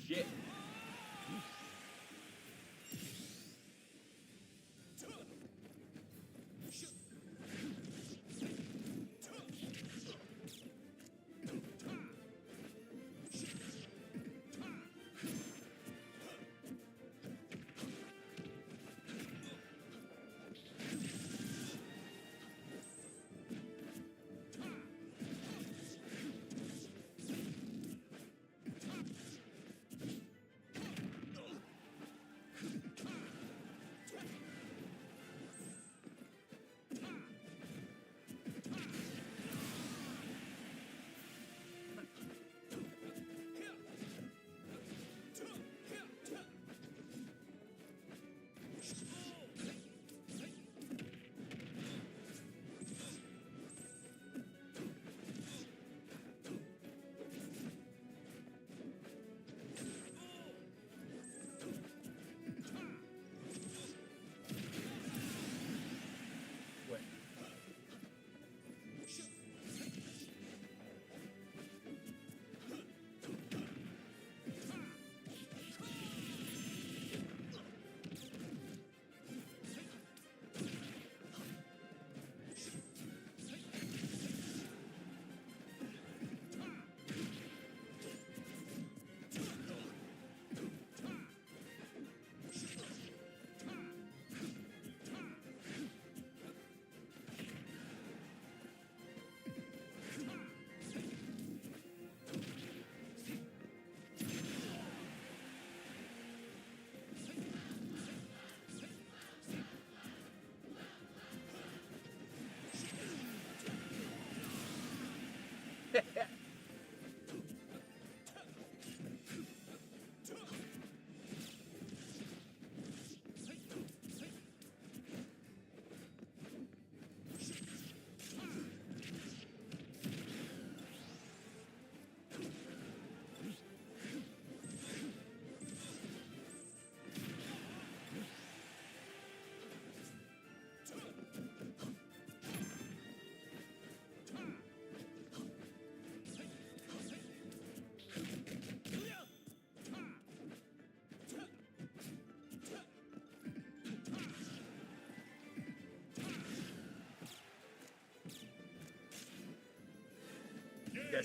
Shit.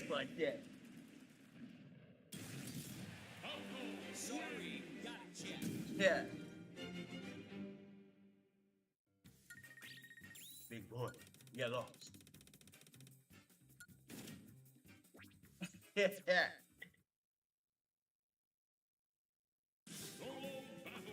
just like that. Sorry, gotcha. Yeah. Big boy, you lost. Yeah. Solo battle.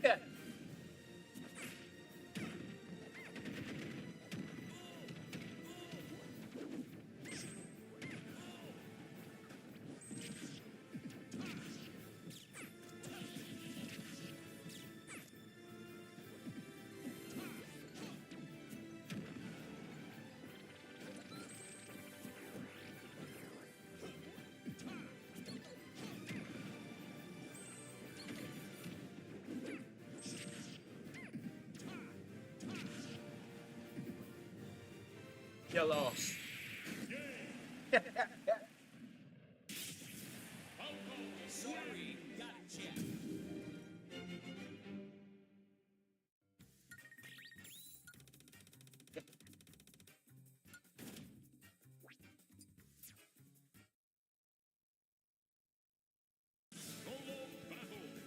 Yeah. Yeah. You lost. Sorry, gotcha. Solo battle.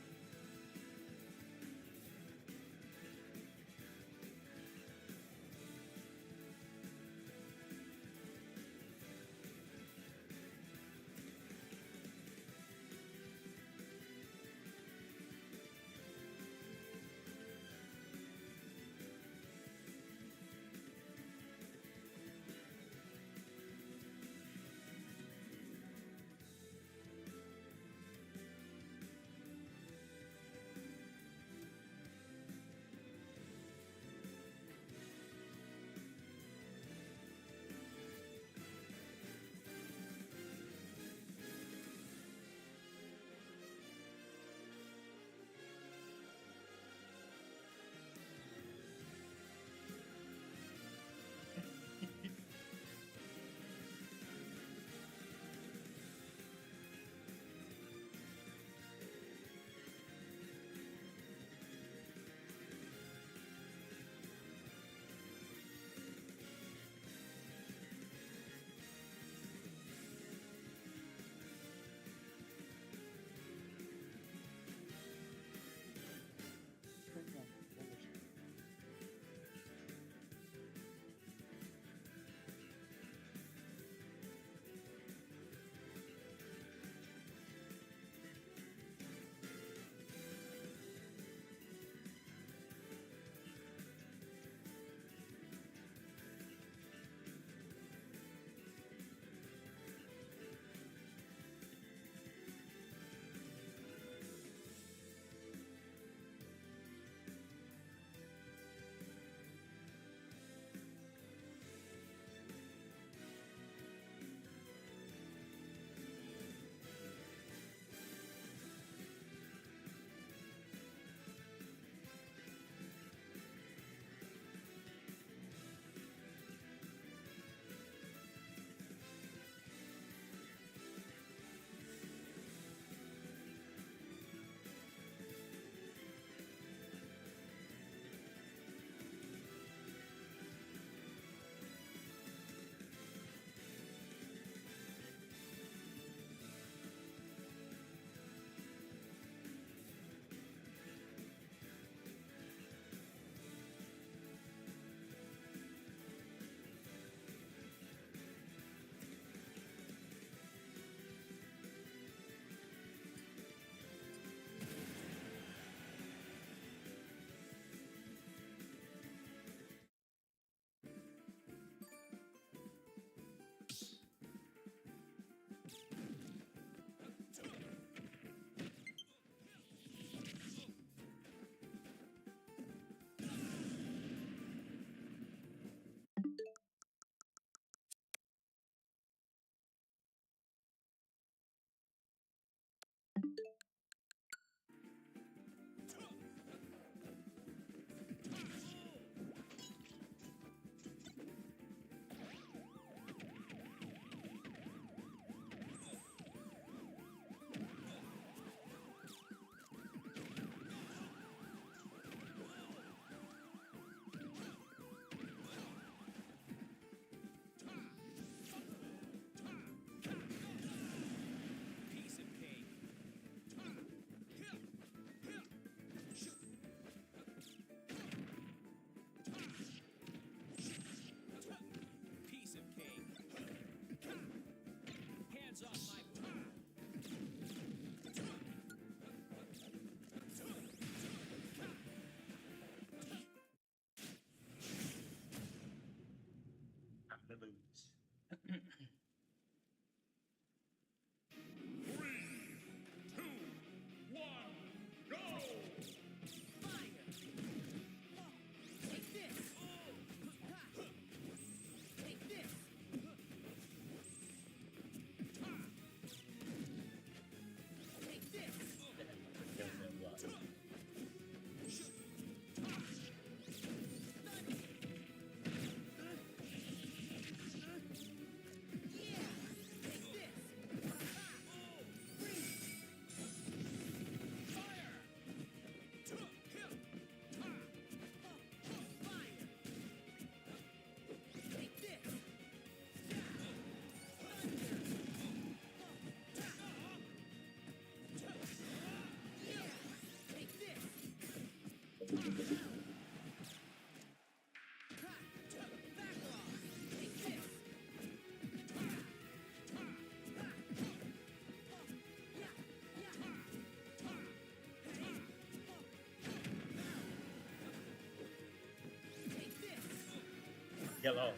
Get lost.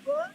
What?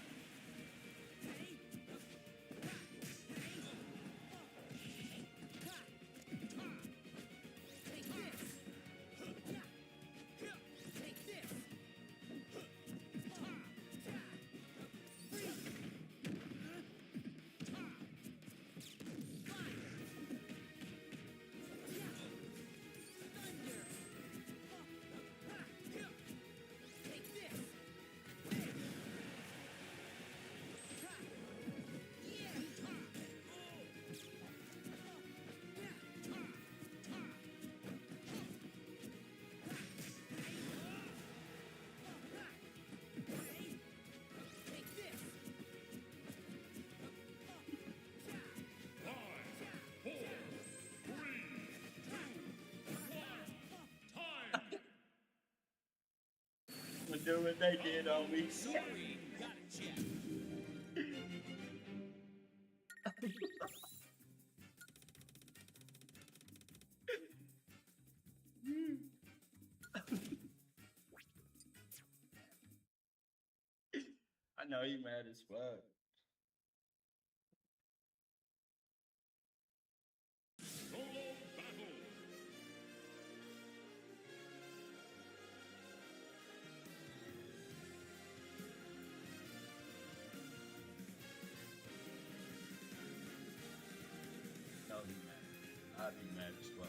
We're doing what they did on me. Sorry, gotcha. I know you mad as fuck. Solo battle. No, you mad. I'd be mad as fuck.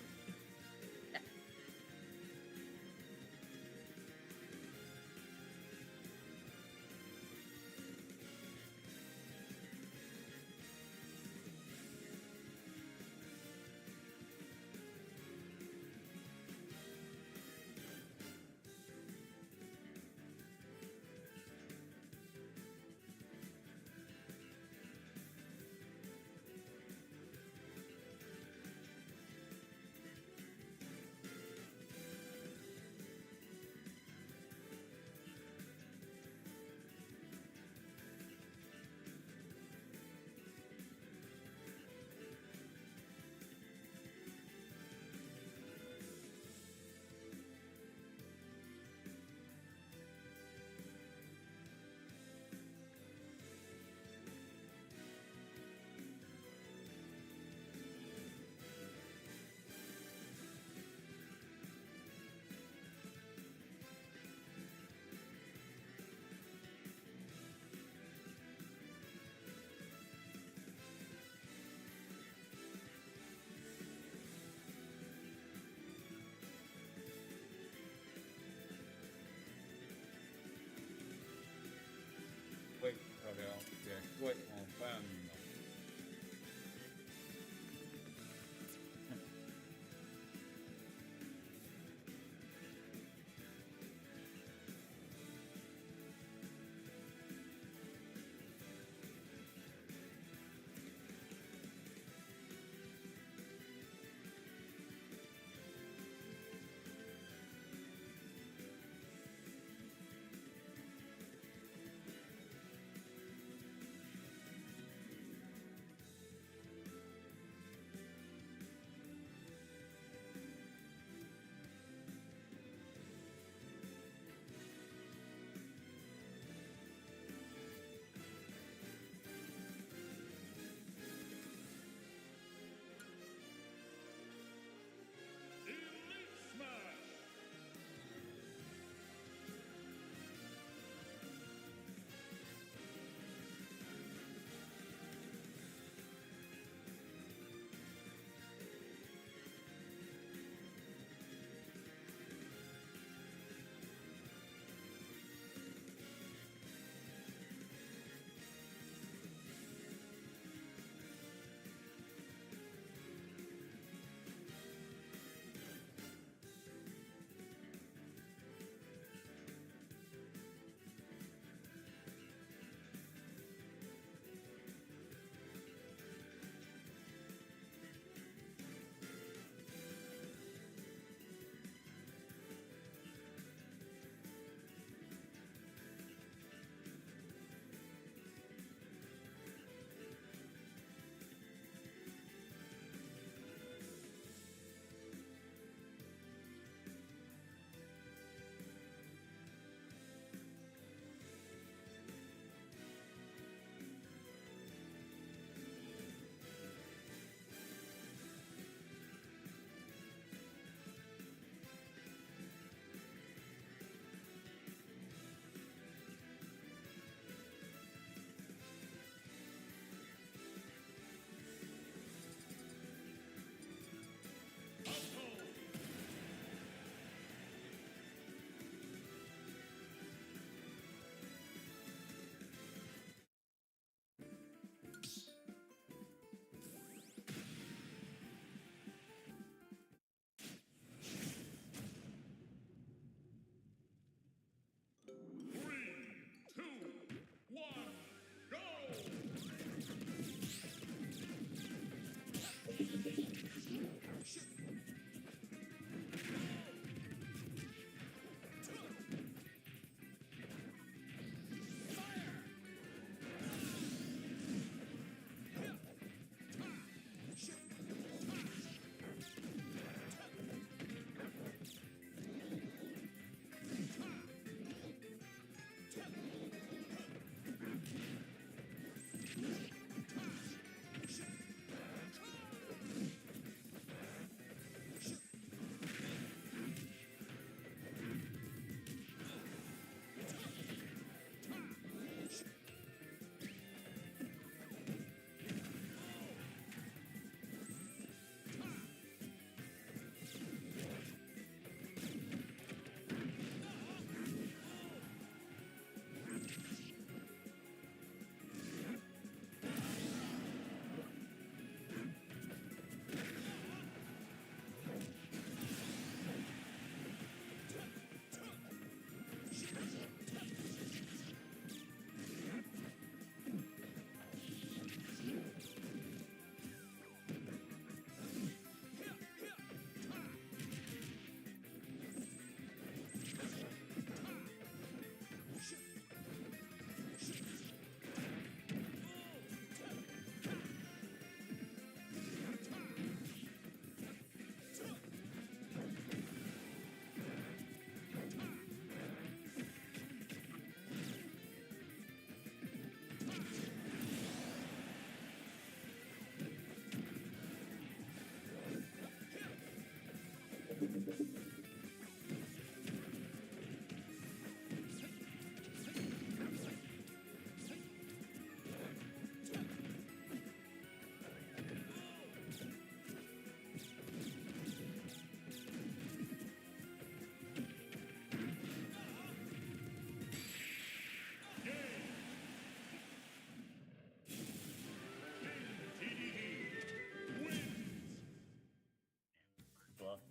Wait, hold on. Yeah, wait on family.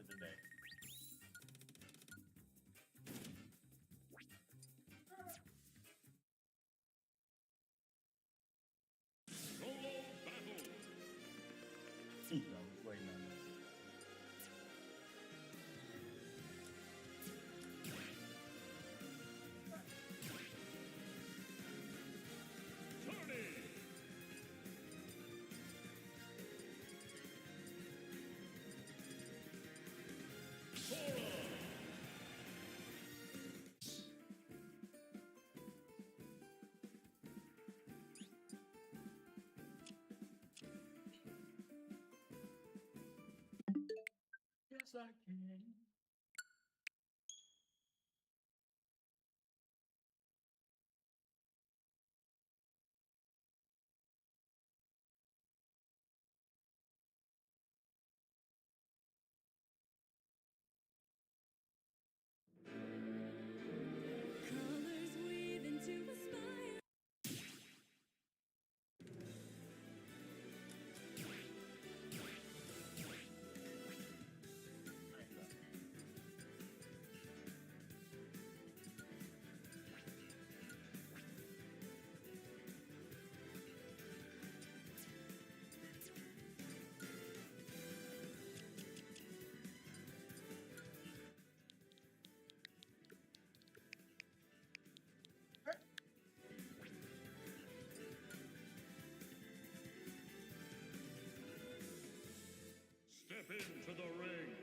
today. Solo battle. I was waiting on that. Tony. Sora. Yes, I can. Colors weave into a smile. Step into the ring.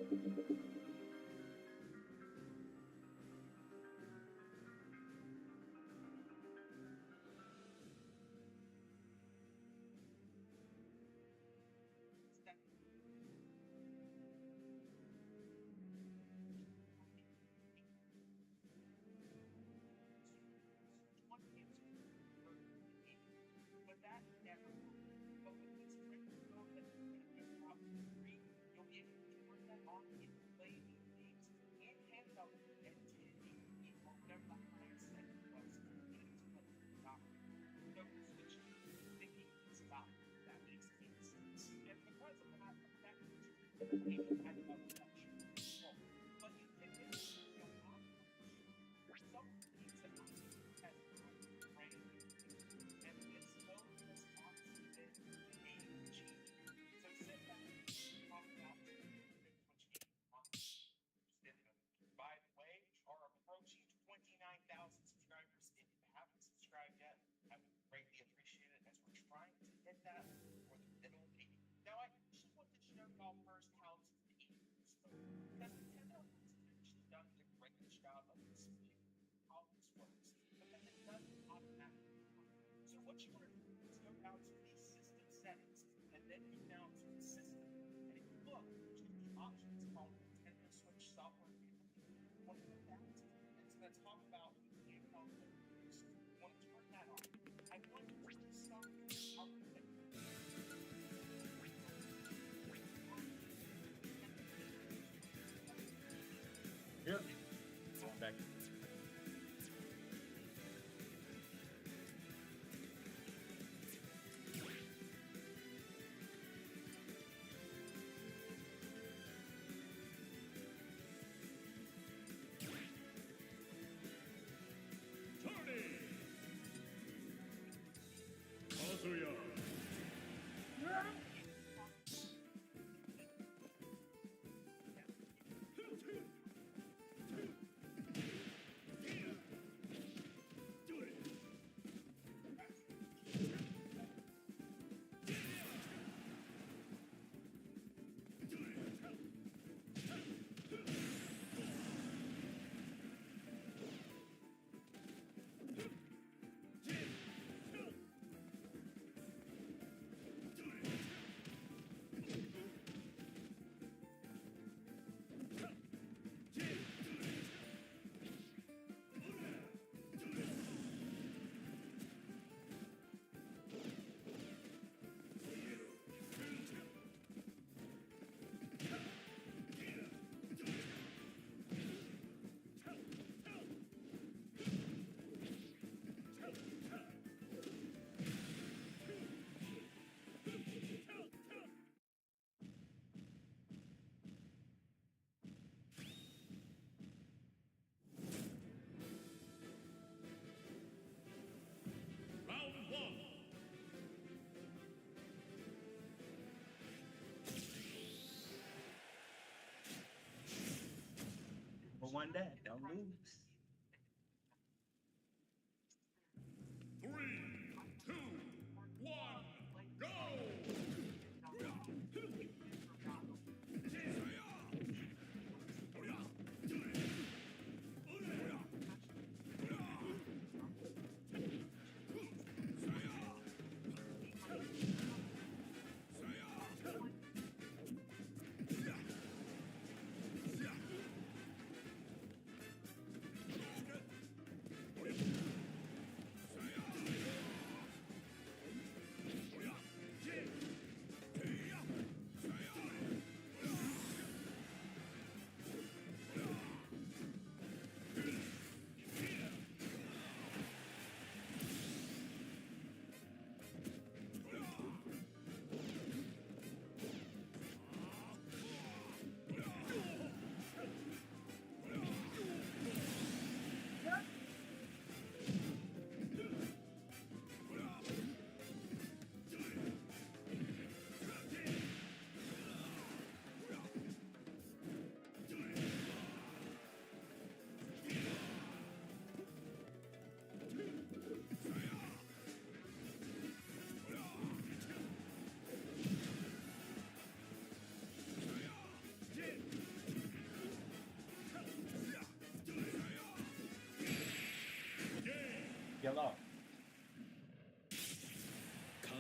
But that never worked. But with this print code that you're going to get out for free, you'll be able to turn that on and play these games in handheld at 1080p or whatever the higher setting was to get it to play without no switch thinking it's about. That makes any sense. And because of that feature, maybe I love that control. But you can get not some things that I think has brand new. And this mode has honestly been game changing. So sit back and talk about which game you want. By the way, we are approaching 29,000 subscribers. If you haven't subscribed yet, I would greatly appreciate it as we're trying to hit that for the middle of the year. Now, I actually want to show y'all first how to beat this mode. Because Nintendo has actually done the greatest job of explaining how this works. Because it doesn't automatically work. So what you want to do is go down to the system settings and then go down to the system. And if you look, there's going to be options called Nintendo Switch Software Availability. You want to put that, and it's going to talk about handheld use. You want to turn that on. I want you to stop out the Here. Back. Turning. Kazuya. Round one. For one day, don't lose. 3, 2, 1, go!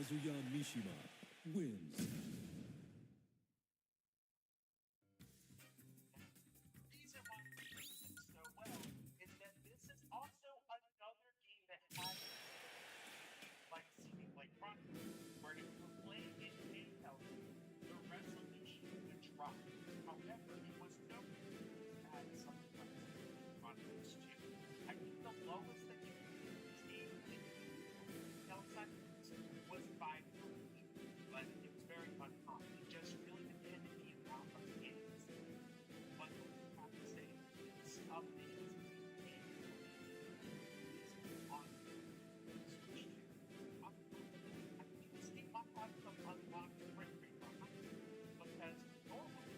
Kazuya Mishima wins. Reason why we did so well is that this is also another game that has like seemingly Chronicles, where if you're playing it handheld, the resolution would drop. However, it was no as something like Chronicles 2. I think the lowest that you can see in downside was 540, but it was very uncommon. It just really depended the amount of games. But what I have to say is updates on Switch 2. I can see my have some unlocked frame rate behind it, because normally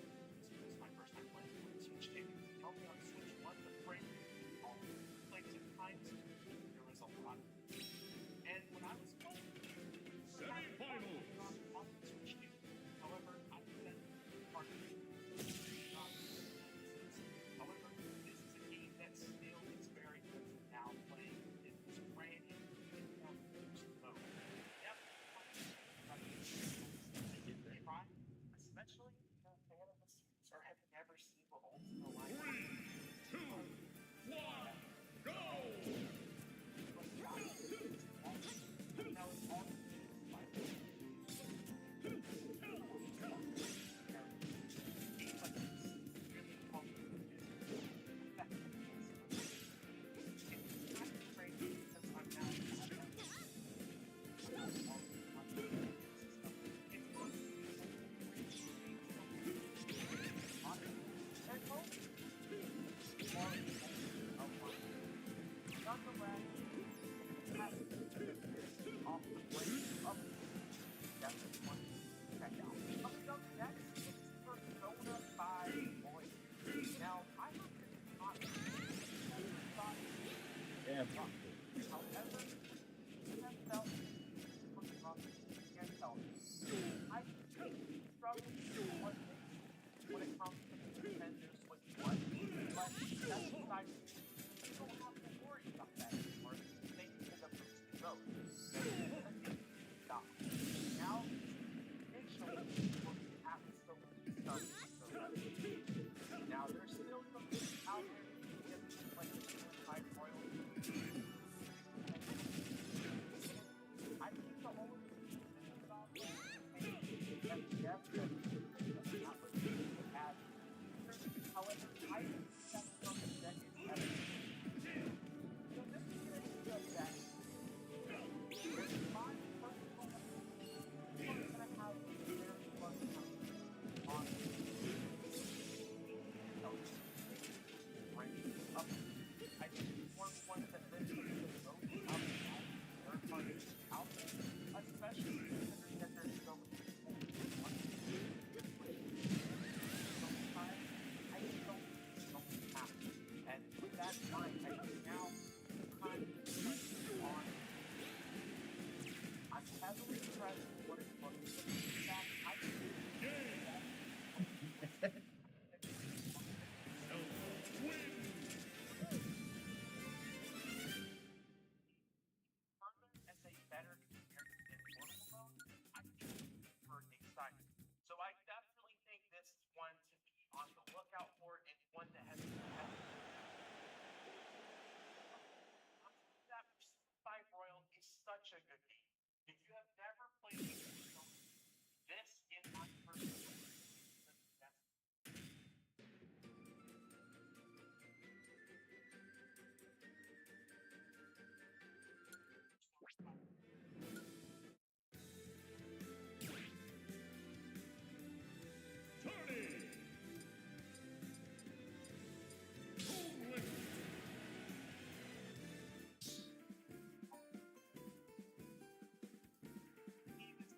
this was my first time playing on Switch 2. Normally on Switch 1 the frame rate all plays at times there was a lot of and when I was playing Semi-finals. on Switch 2, however, I said part of it. However, this is a game that still is very good for now playing. It's brand new in mode. Yep. Try, especially if you're a fan of the series or have never seen the Ultimate Line. 3, 2, 1, go! Now it's all off the plate up. That's one check out. Coming up next is Persona 5 Void. Now, I have this concept. Yeah. However, you have felt pretty rough and tell me. I struggle with when it comes to Nintendo Switch 1, but that's beside me. You don't have to worry about that anymore. Thanks to the boosted mode. Stop. Now, initially, it was absolutely stunning. Now, there's still some things out there that like the high royal. I think the whole about that Jeff said not what he had. However, I think that's something that is ever. So this is going to be that. My personal going to have a very fun time on up. I think one that lives with the most outside third parties out there, especially considering that there's so many people sometimes I just don't have. And with that in mind, I think now the time is on. I'm heavily impressed with what it's looking like. In fact, I think as a better experience than portable mode, I think super excited. So I definitely think this is one to be on the lookout for and one that has that 5 Royal is such a good game. If you have never played this in my personal Turning. Home win. game is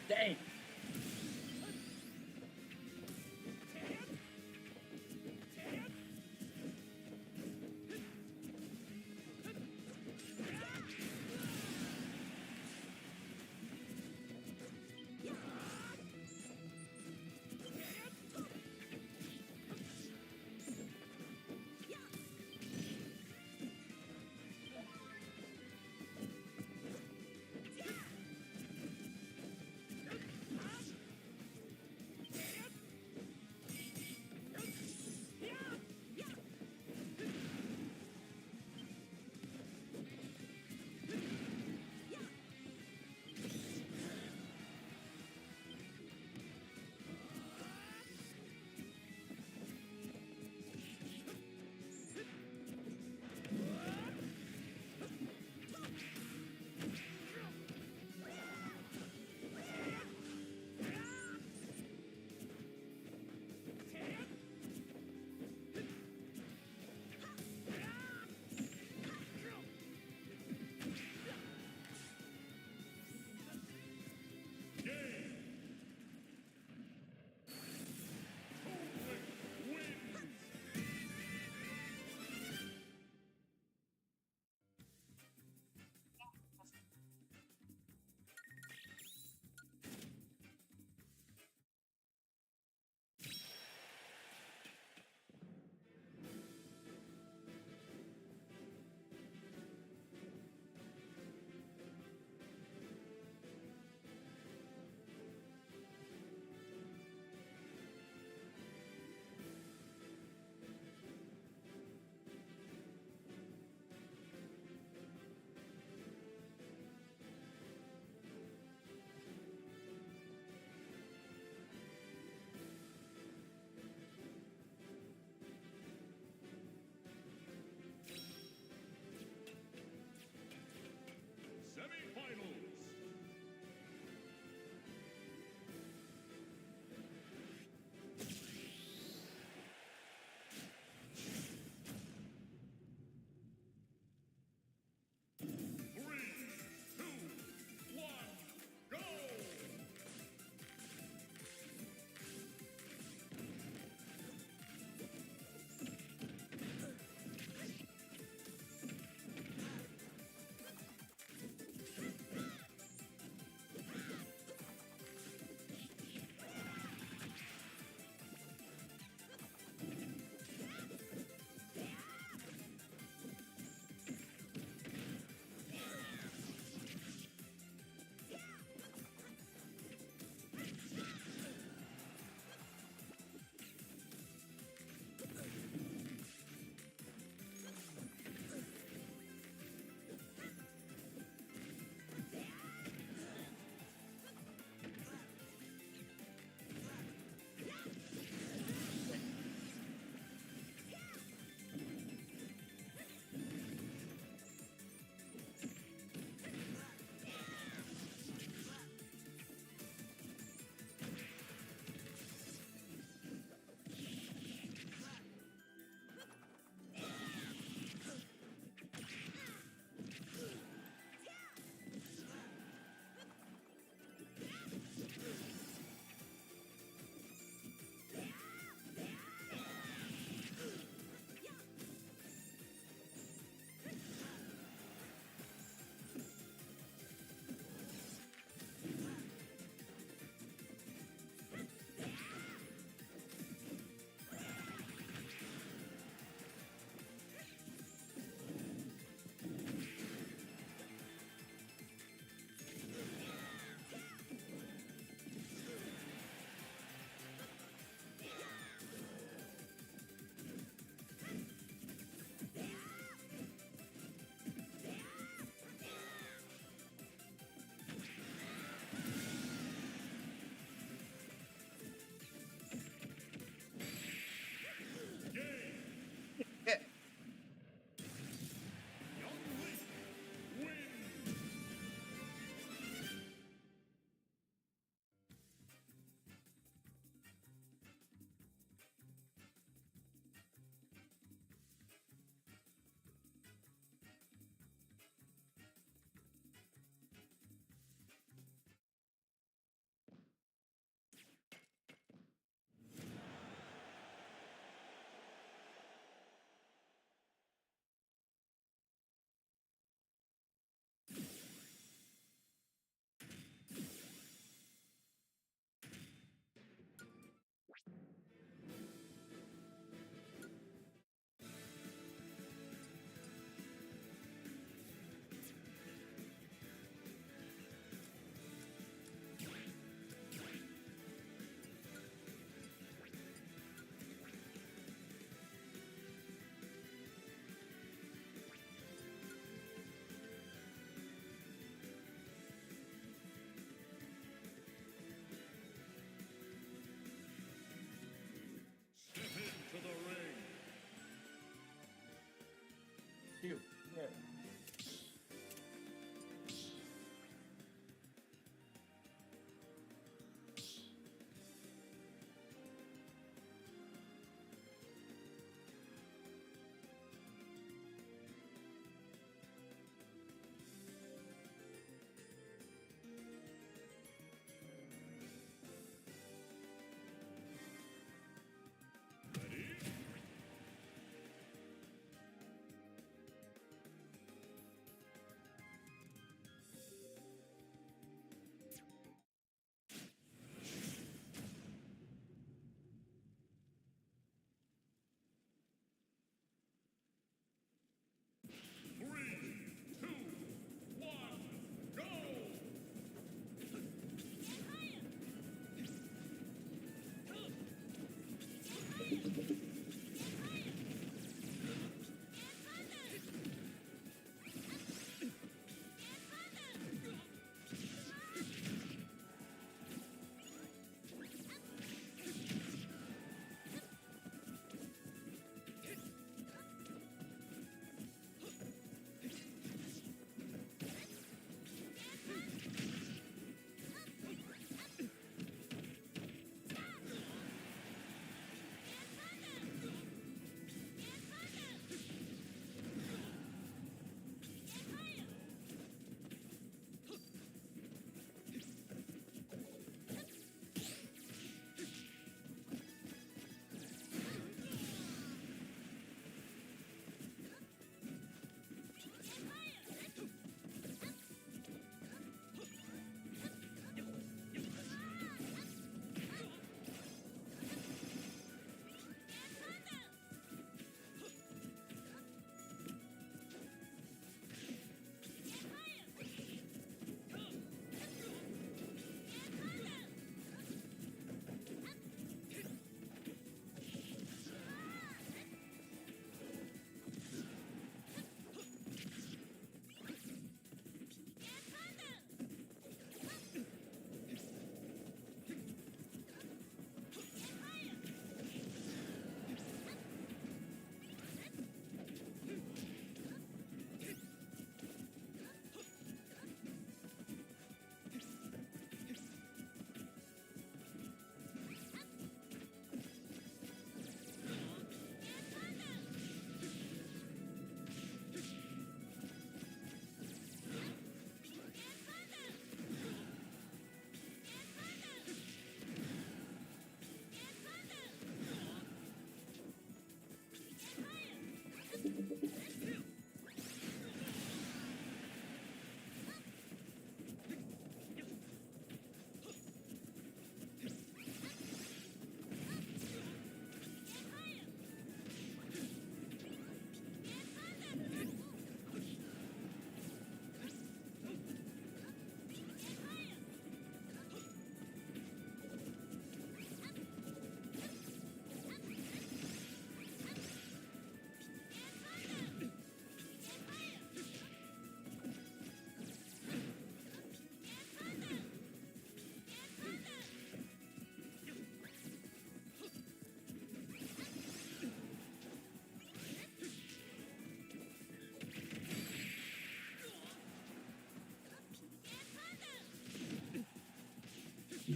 Dang.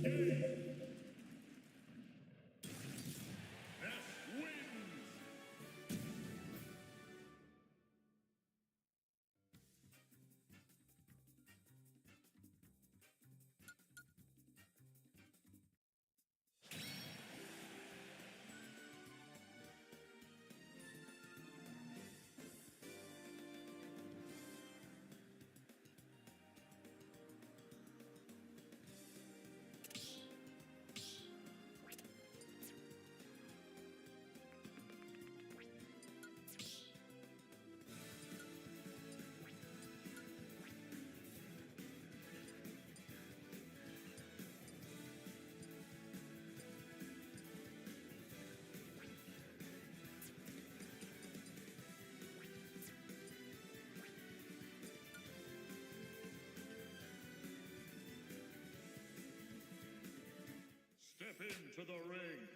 wins. Step into the ring.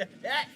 the heck?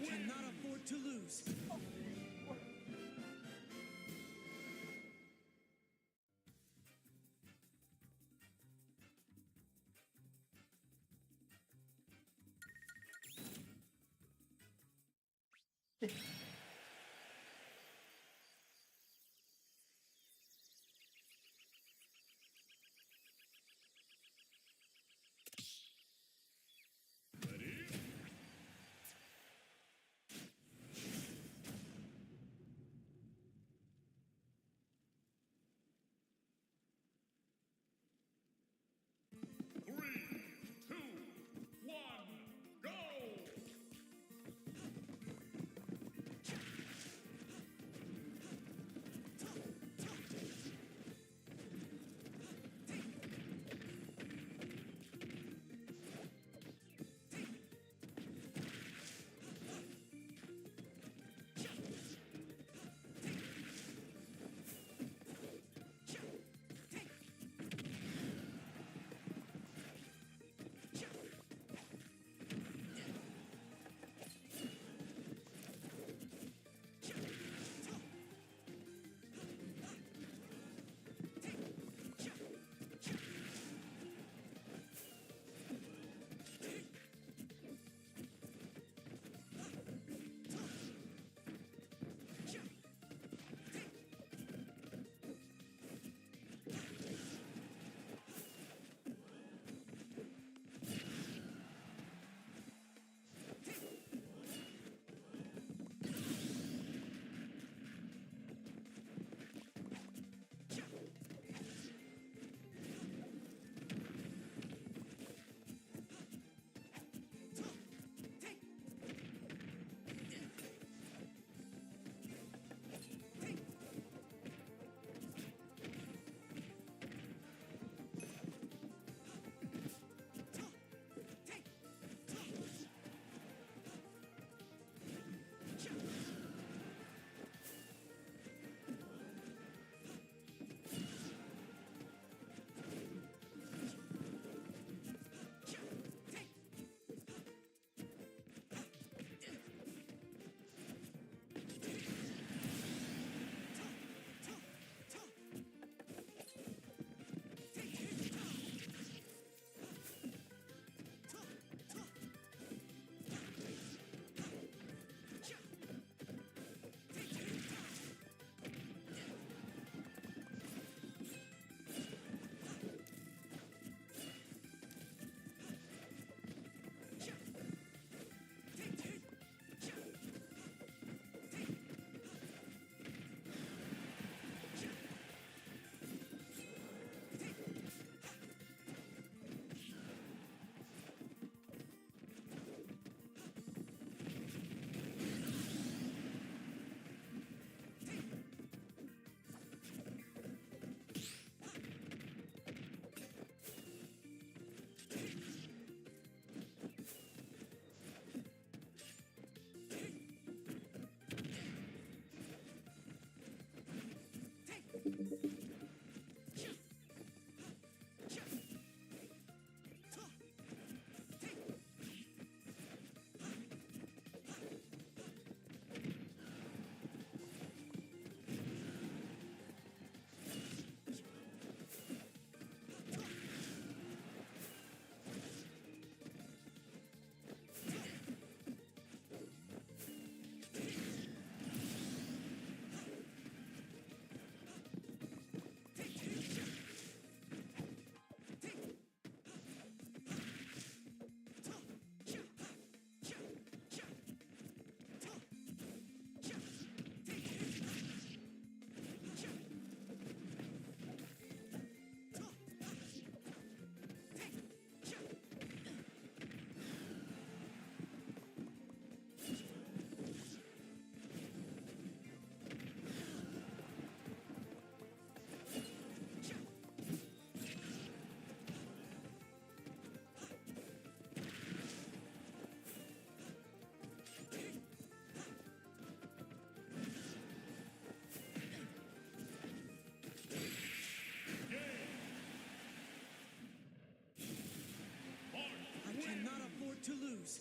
cannot afford to lose. I cannot afford to lose.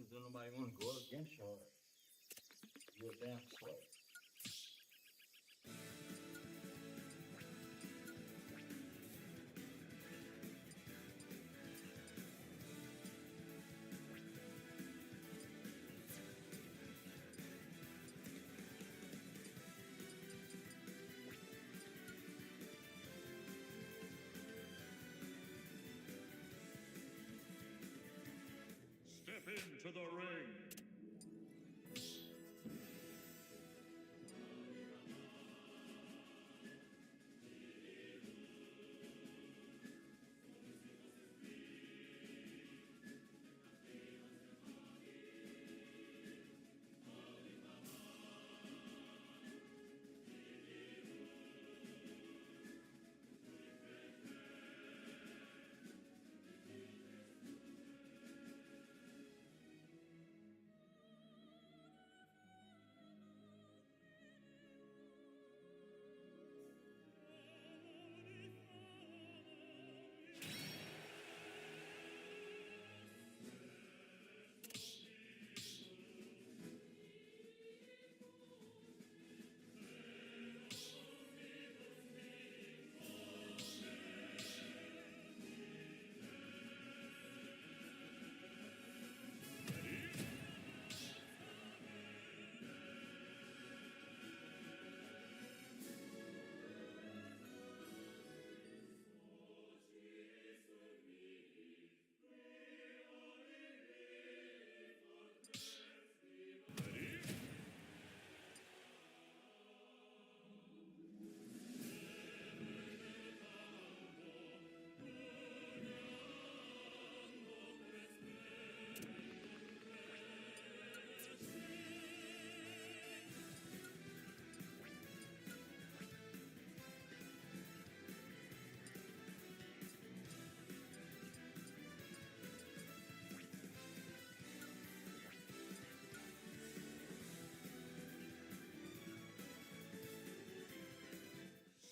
Because nobody want to go against your heart. You're a damn slave. Step into the ring.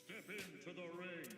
Step into the ring.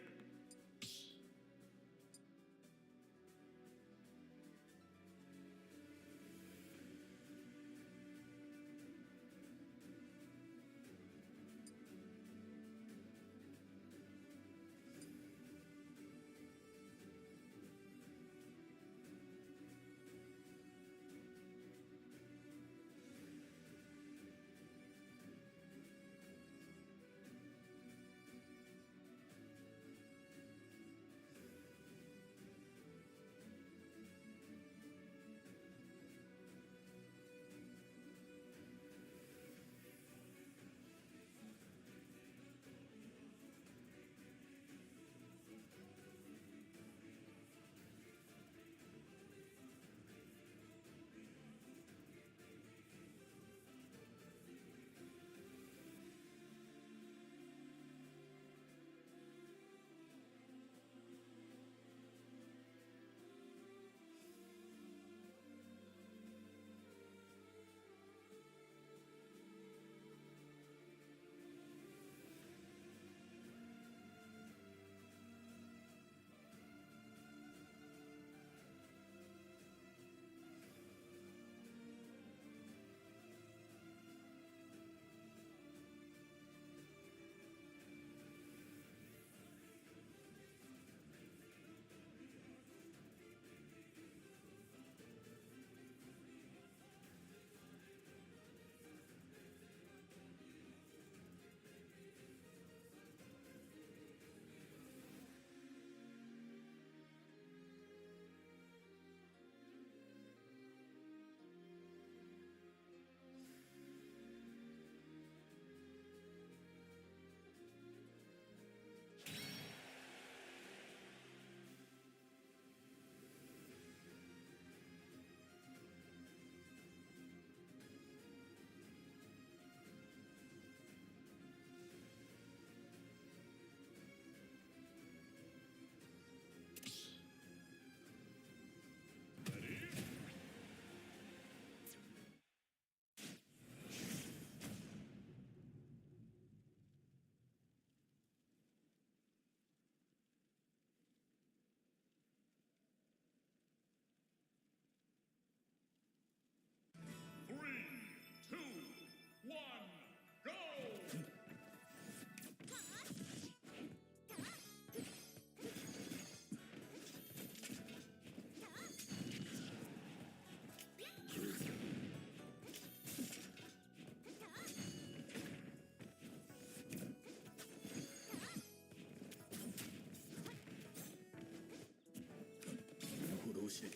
Shii.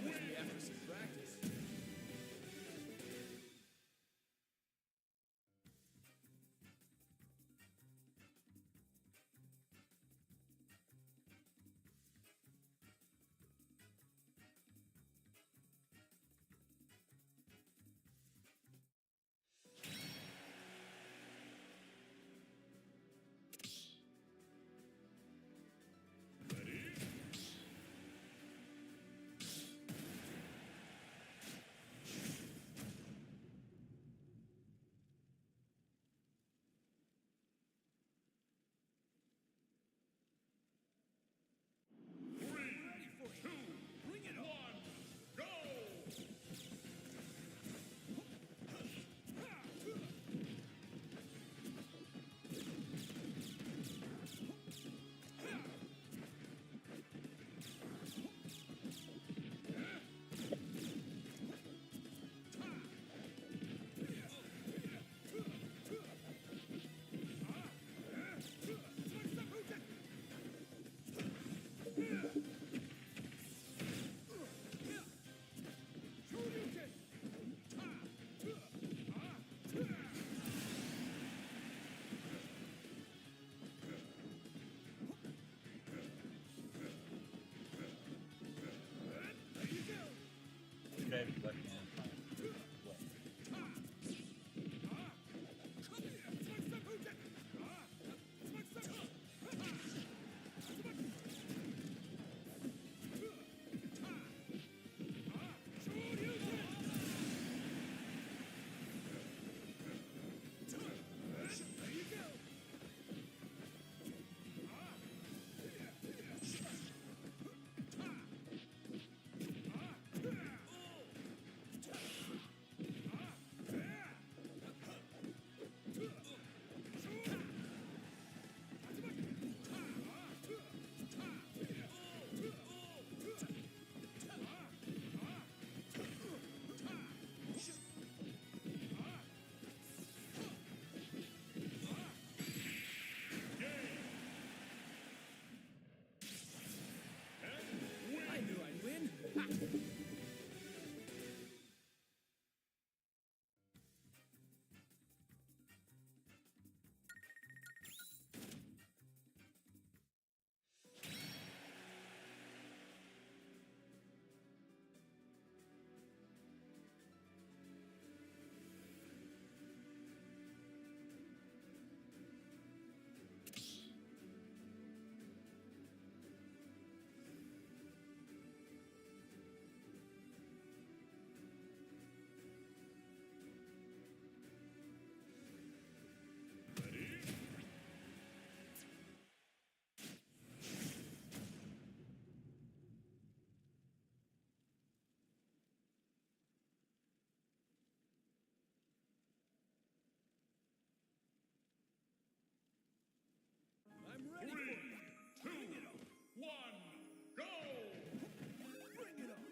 promised me after some practice. Okay, left hand. I knew I'd win. I'm ready for it. Bring it on. One, go! Bring it on.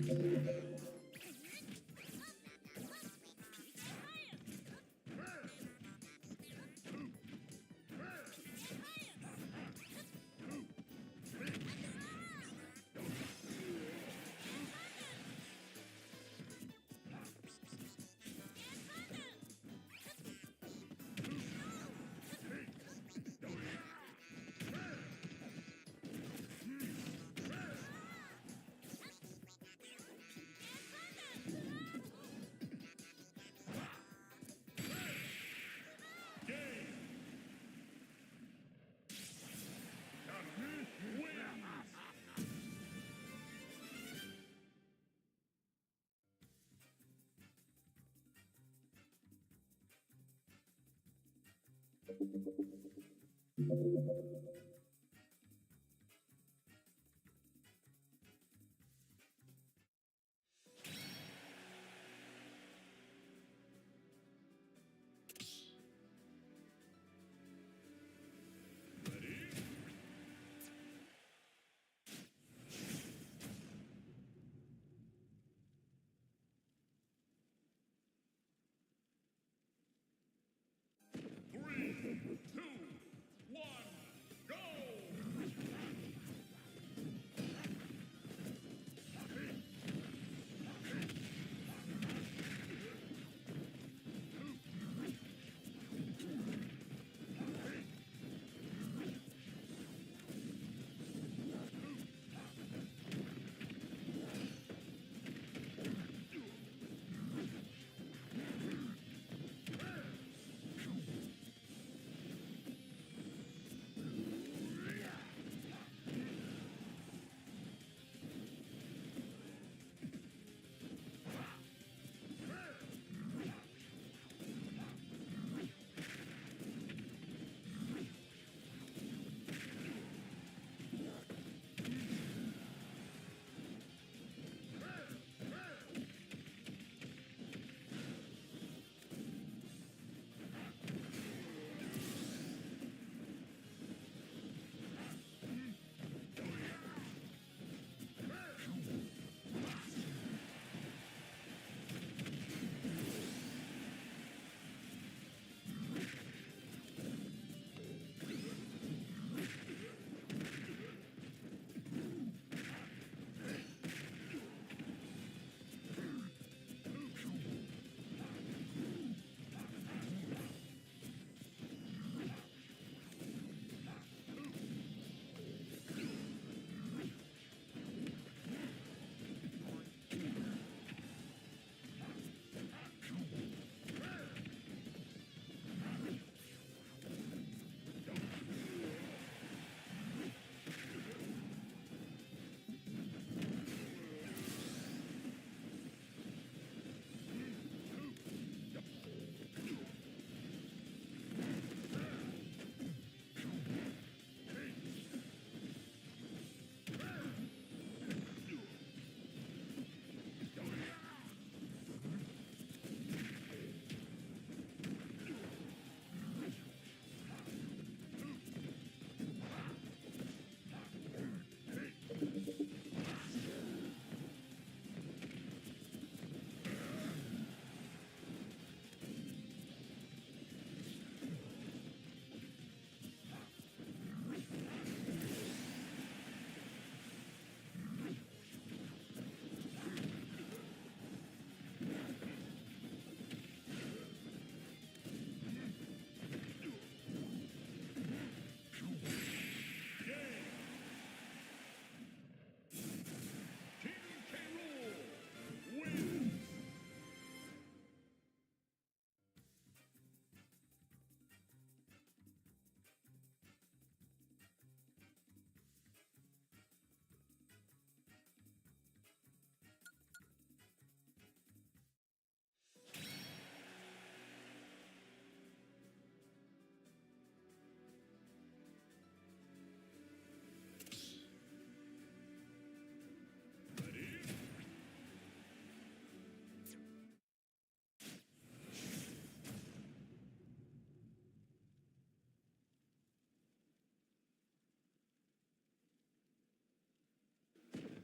Three, two, one, go!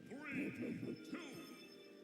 Three, two,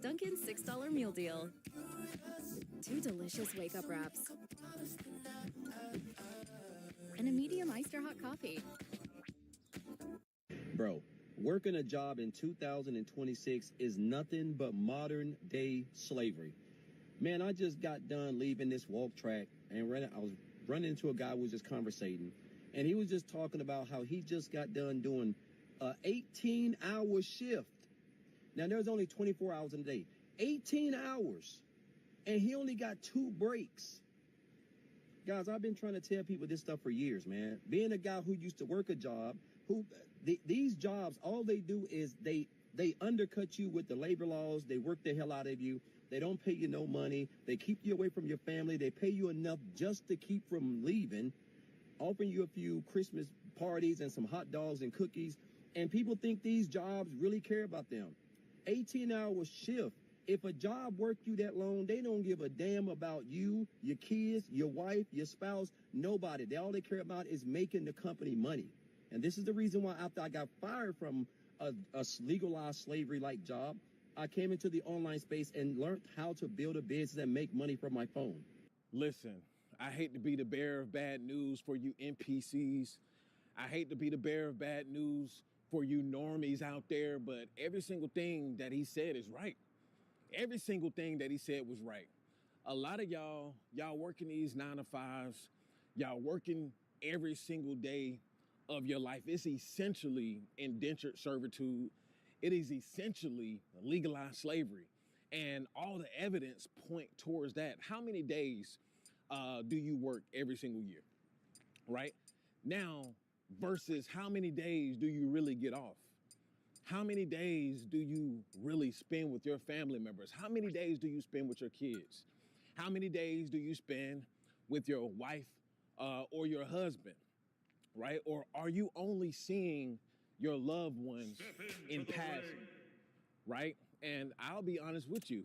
Dunkin's $6 meal deal. 2 delicious wake-up wraps. And a medium iced or hot coffee. Bro, working a job in 2026 is nothing but modern day slavery. Man, I just got done leaving this walk track and I was running into a guy who was just conversating. And he was just talking about how he just got done doing an 18-hour shift. Now, there's only 24 hours in a day. 18 hours. And he only got 2 breaks. Guys, I've been trying to tell people this stuff for years, man. Being a guy who used to work a job, these jobs, all they do is they undercut you with the labor laws. They work the hell out of you. They don't pay you no money. They keep you away from your family. They pay you enough just to keep from leaving, offering you a few Christmas parties and some hot dogs and cookies. And people think these jobs really care about them. 18-hour shift. If a job worked you that long, they don't give a damn about you, your kids, your wife, your spouse, nobody. All they care about is making the company money. And this is the reason why after I got fired from a legalized slavery-like job, I came into the online space and learned how to build a business and make money from my phone. Listen, I hate to be the bearer of bad news for you NPCs. I hate to be the bearer of bad news for you normies out there, but every single thing that he said is right. Every single thing that he said was right. A lot of y'all working these 9-to-5s, y'all working every single day of your life. It's essentially indentured servitude. It is essentially legalized slavery. And all the evidence point towards that. How many days do you work every single year, right? Now, versus how many days do you really get off? How many days do you really spend with your family members? How many days do you spend with your kids? How many days do you spend with your wife or your husband, right? Or are you only seeing your loved ones in passing, right? And I'll be honest with you,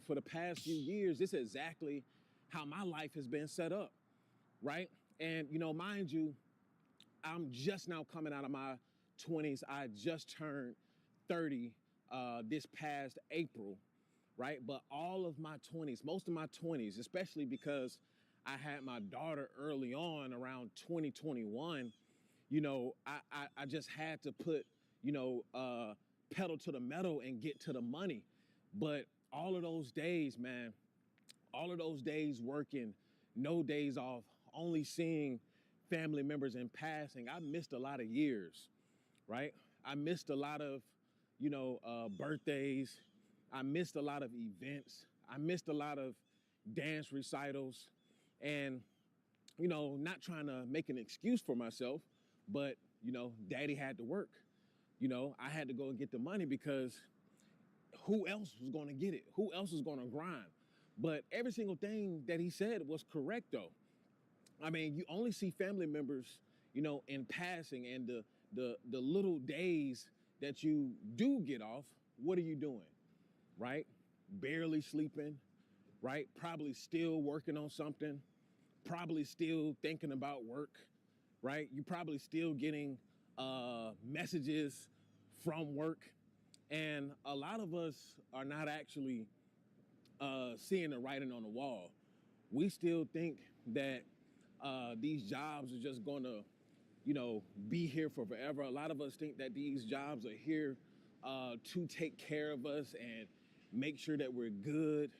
for the past few years, this is exactly how my life has been set up, right? And, mind you, I'm just now coming out of my 20s. I just turned 30 this past April, right? But all of my 20s, most of my 20s, especially because I had my daughter early on around 2021, I just had to put, pedal to the metal and get to the money. But all of those days, man, all of those days working, no days off, only seeing family members in passing, I missed a lot of years, right? I missed a lot of, birthdays. I missed a lot of events. I missed a lot of dance recitals. And, not trying to make an excuse for myself, but, daddy had to work. I had to go and get the money because who else was going to get it? Who else was going to grind? But every single thing that he said was correct, though. I mean, you only see family members, in passing, and the little days that you do get off, what are you doing, right? Barely sleeping, right? Probably still working on something, probably still thinking about work, right? You probably still getting messages from work. And a lot of us are not actually seeing the writing on the wall. We still think that these jobs are just going to, be here for forever. A lot of us think that these jobs are here to take care of us and make sure that we're good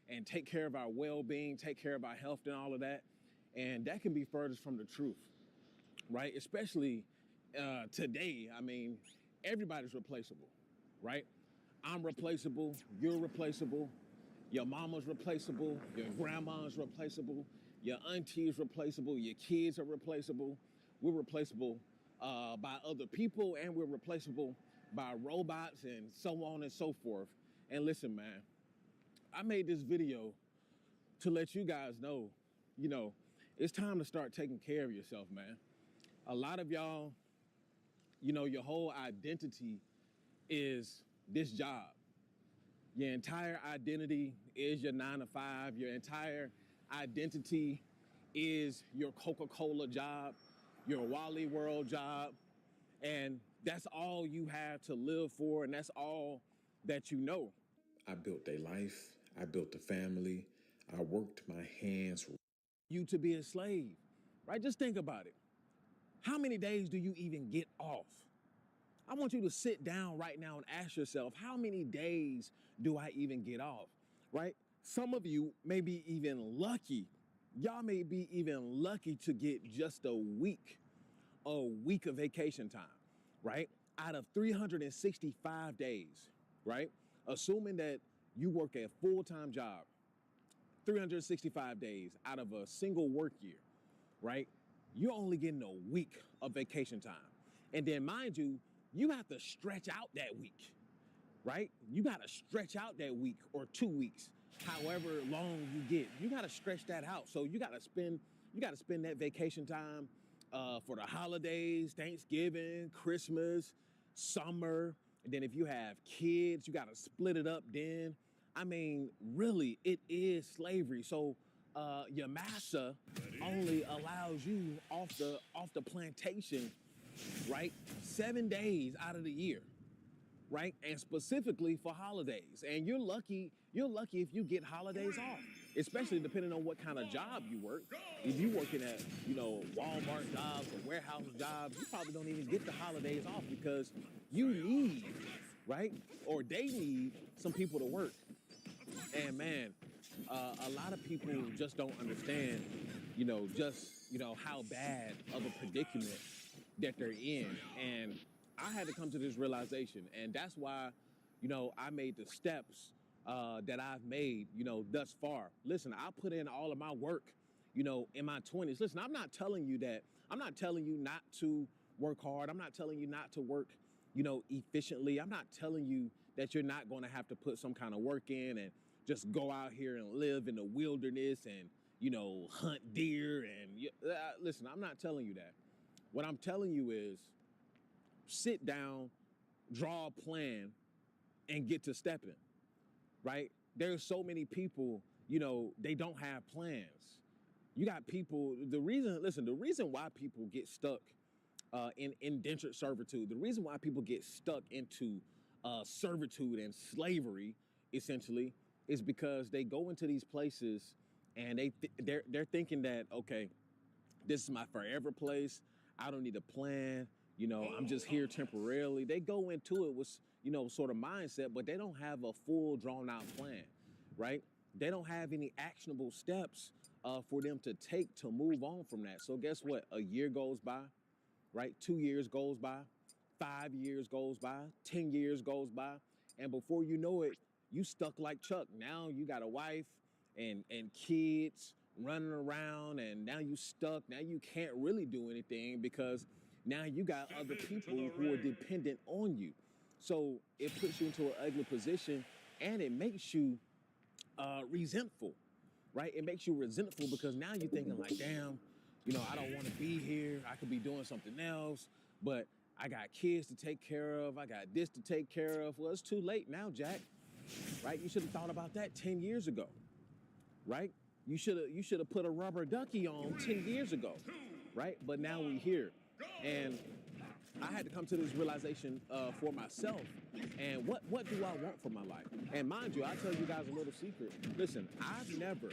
and take care of our well-being, take care of our health and all of that. And that can be furthest from the truth, right? Especially today. I mean, everybody's replaceable, right? I'm replaceable, you're replaceable, your mama's replaceable, your grandma's replaceable, your auntie is replaceable, your kids are replaceable. We're replaceable by other people, and we're replaceable by robots and so on and so forth. And listen, man, I made this video to let you guys know, it's time to start taking care of yourself, man. A lot of y'all, your whole identity is this job. Your entire identity is your 9-to-5. Your entire identity is your Coca-Cola job, your Wally World job. And that's all you have to live for, and that's all that you know. I built a life. I built a family. I worked my hands. You to be a slave, right? Just think about it. How many days do you even get off? I want you to sit down right now and ask yourself, how many days do I even get off, right? Some of you may be even lucky. Y'all may be even lucky to get just a week of vacation time, right? Out of 365 days, right? Assuming that you work a full-time job, 365 days out of a single work year, right? You're only getting a week of vacation time. And then mind you, you have to stretch out that week, right? You got to stretch out that week or 2 weeks, however long you get. You got to stretch that out. So you got to spend that vacation time for the holidays, Thanksgiving, Christmas, summer. And then if you have kids, you got to split it up then. I mean, really, it is slavery. So your master only allows you off the plantation, right? 7 days out of the year, right? And specifically for holidays. And you're lucky if you get holidays off, especially depending on what kind of job you work. If you're working at, Walmart jobs or warehouse jobs, you probably don't even get the holidays off because you need, right? Or they need some people to work. And man, a lot of people just don't understand, how bad of a predicament that they're in. And I had to come to this realization. And that's why, I made the steps that I've made, thus far. Listen, I put in all of my work, in my 20s. Listen, I'm not telling you not to work hard. I'm not telling you not to work, efficiently. I'm not telling you that you're not going to have to put some kind of work in and just go out here and live in the wilderness and, hunt deer. And listen, I'm not telling you that. What I'm telling you is sit down, draw a plan, and get to stepping, right? There's so many people, they don't have plans. You got people, the reason why people get stuck in indentured servitude, the reason why people get stuck into servitude and slavery, essentially, is because they go into these places and they're thinking that, okay, this is my forever place. I don't need a plan. I'm just here temporarily. They go into it with, sort of mindset, but they don't have a full drawn out plan, right? They don't have any actionable steps for them to take to move on from that. So guess what? A year goes by, right? 2 years goes by, 5 years goes by, 10 years goes by. And before you know it, you stuck like Chuck. Now you got a wife and kids running around, and now you stuck. Now you can't really do anything because now you got other people who are dependent on you. So it puts you into an ugly position, and it makes you resentful, right? It makes you resentful because now you're thinking like, damn, I don't want to be here. I could be doing something else, but I got kids to take care of. I got this to take care of. Well, it's too late now, Jack, right? You should have thought about that 10 years ago, right? You should have put a rubber ducky on 10 years ago, right? But now we're here. And I had to come to this realization for myself. And what do I want for my life? And mind you, I'll tell you guys a little secret. Listen, I've never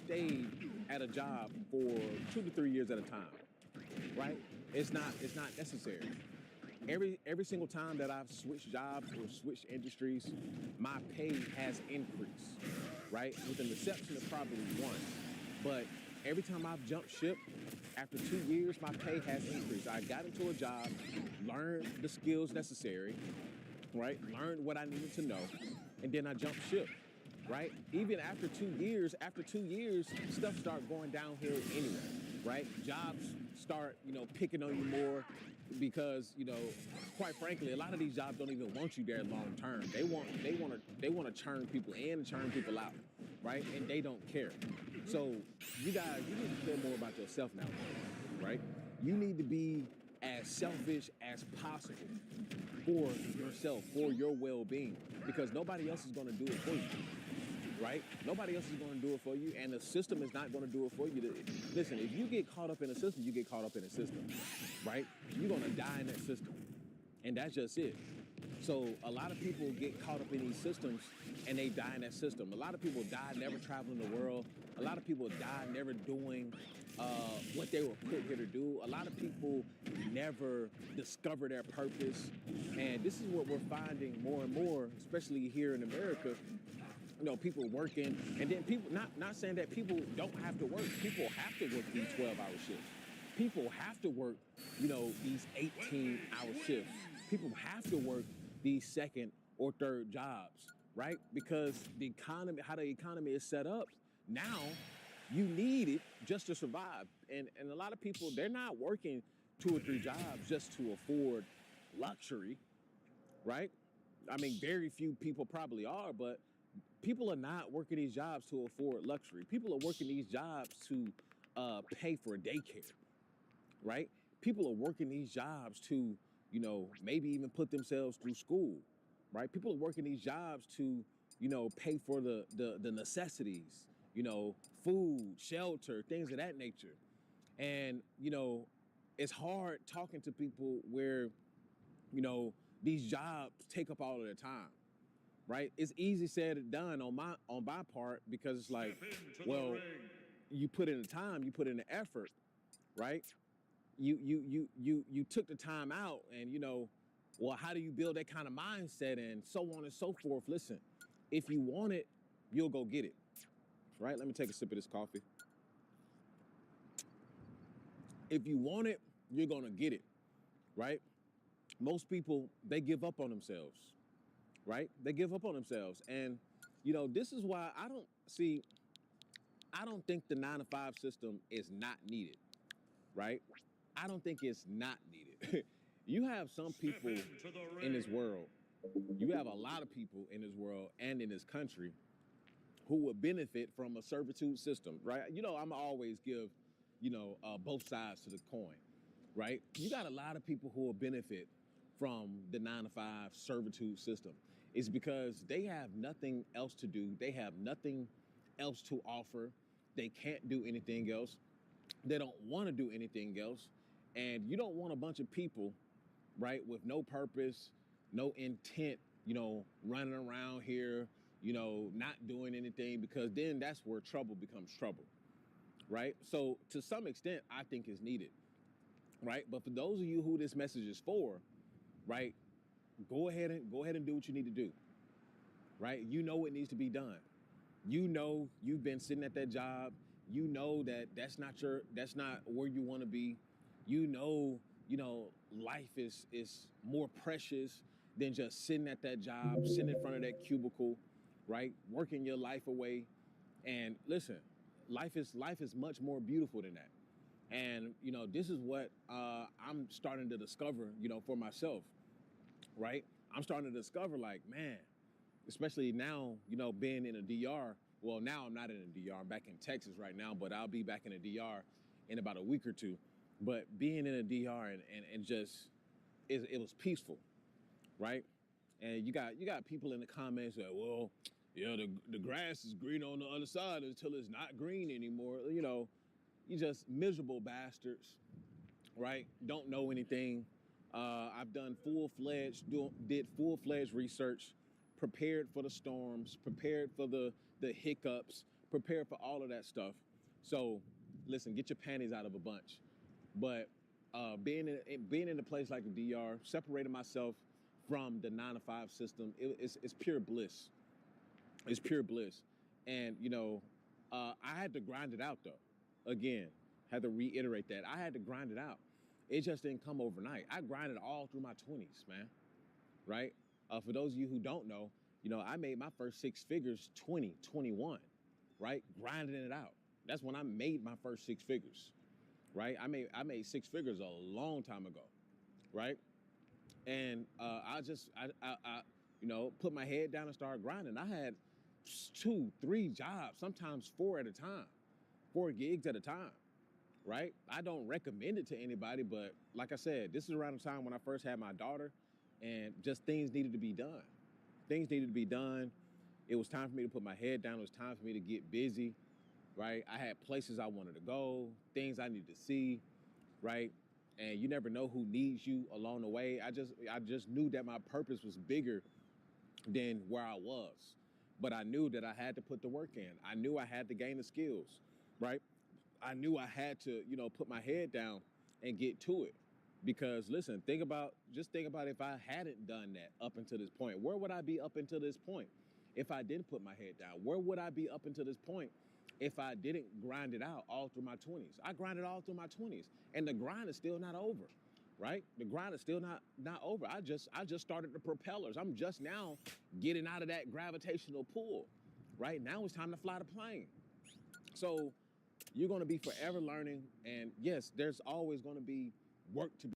stayed at a job for 2 to 3 years at a time, right? It's not necessary. Every single time that I've switched jobs or switched industries, my pay has increased, right? With an exception of probably one. But every time I've jumped ship, after 2 years, my pay has increased. I got into a job, learned the skills necessary, right? Learned what I needed to know, and then I jumped ship, right? Even after 2 years, stuff started going downhill anyway, right? Jobs start, picking on you more because, quite frankly, a lot of these jobs don't even want you there long term. They want to churn people in and churn people out, right? And they don't care. So you guys, you need to care more about yourself now, right? You need to be as selfish as possible for yourself, for your well-being, because nobody else is going to do it for you, right? Nobody else is going to do it for you, and the system is not going to do it for you. Listen, if you get caught up in a system, you get caught up in a system, right? You're going to die in that system, and that's just it. So a lot of people get caught up in these systems and they die in that system. A lot of people die never traveling the world. A lot of people die never doing what they were put here to do. A lot of people never discover their purpose. And this is what we're finding more and more, especially here in America. You know, people working, and then people, not saying that people don't have to work. People have to work these 12-hour shifts. People have to work, you know, these 18-hour shifts. People have to work these second or third jobs, right? Because the economy, how the economy is set up now, you need it just to survive. And a lot of people, they're not working 2 or 3 jobs just to afford luxury, right? I mean, very few people probably are, but people are not working these jobs to afford luxury. People are working these jobs to pay for daycare, right? People are working these jobs to, you know, maybe even put themselves through school, right? People are working these jobs to, you know, pay for the necessities, you know, food, shelter, things of that nature. And, you know, it's hard talking to people where, you know, these jobs take up all of their time, right? It's easy said and done on my part, because it's like, well, you put in the time, you put in the effort, right? You took the time out, and, you know, well, how do you build that kind of mindset, and so on and so forth? Listen, if you want it, you'll go get it, right? Let me take a sip of this coffee. If you want it, you're gonna get it, right? Most people, they give up on themselves, right? They give up on themselves. And, you know, this is why I don't think the 9-to-5 system is not needed, right? I don't think it's not needed. You have some people in this world, you have a lot of people in this world and in this country who would benefit from a servitude system, right? You know, I'm always give, you know, both sides to the coin, right? You got a lot of people who will benefit from the 9-to-5 servitude system. It's because they have nothing else to do. They have nothing else to offer. They can't do anything else. They don't want to do anything else. And you don't want a bunch of people, right, with no purpose, no intent, you know, running around here, you know, not doing anything, because then that's where trouble becomes trouble, right? So to some extent, I think it's needed, right? But for those of you who this message is for, right, go ahead and do what you need to do, right? You know what needs to be done. You know you've been sitting at that job. You know that that's not where you want to be. You know, life is more precious than just sitting at that job, sitting in front of that cubicle, right? Working your life away. And listen, life is much more beautiful than that. And, you know, this is what I'm starting to discover, you know, for myself, right? I'm starting to discover, like, man, especially now, you know, being in a DR. Well, now I'm not in a DR. I'm back in Texas right now, but I'll be back in a DR in about a week or two. But being in a DR and just, it was peaceful, right? And you got people in the comments that, well, yeah, the grass is green on the other side until it's not green anymore. You know, you just miserable bastards, right? Don't know anything. I've done did full-fledged research, prepared for the storms, prepared for the hiccups, prepared for all of that stuff. So listen, get your panties out of a bunch. But being in a place like the DR, separating myself from the 9-to-5 system, it's pure bliss. It's pure bliss. And, you know, I had to grind it out, though. Again, had to reiterate that. I had to grind it out. It just didn't come overnight. I grinded all through my 20s, man, right? For those of you who don't know, you know, I made my first 6 figures 21, right? Grinding it out. That's when I made my first 6 figures, right? I made 6 figures a long time ago, right? And I you know, put my head down and started grinding. I had 2, 3 jobs, sometimes 4 at a time, 4 gigs at a time, right? I don't recommend it to anybody, but like I said, this is around the time when I first had my daughter, and just things needed to be done. Things needed to be done. It was time for me to put my head down. It was time for me to get busy, right? I had places I wanted to go, things I needed to see, right? and you never know who needs you along the way. I just knew that my purpose was bigger than where I was. But I knew that I had to put the work in. I knew I had to gain the skills, right? I knew I had to, put my head down and get to it. Because listen, think about if I hadn't done that up until this point. Where would I be up until this point if I didn't put my head down? Where would I be up until this point if I didn't grind it out all through my 20s? I grinded all through my 20s, and the grind is still not over, right? The grind is still not over. I just started the propellers. I'm just now getting out of that gravitational pull, right? Now it's time to fly the plane. So you're going to be forever learning, and yes, there's always going to be work to be.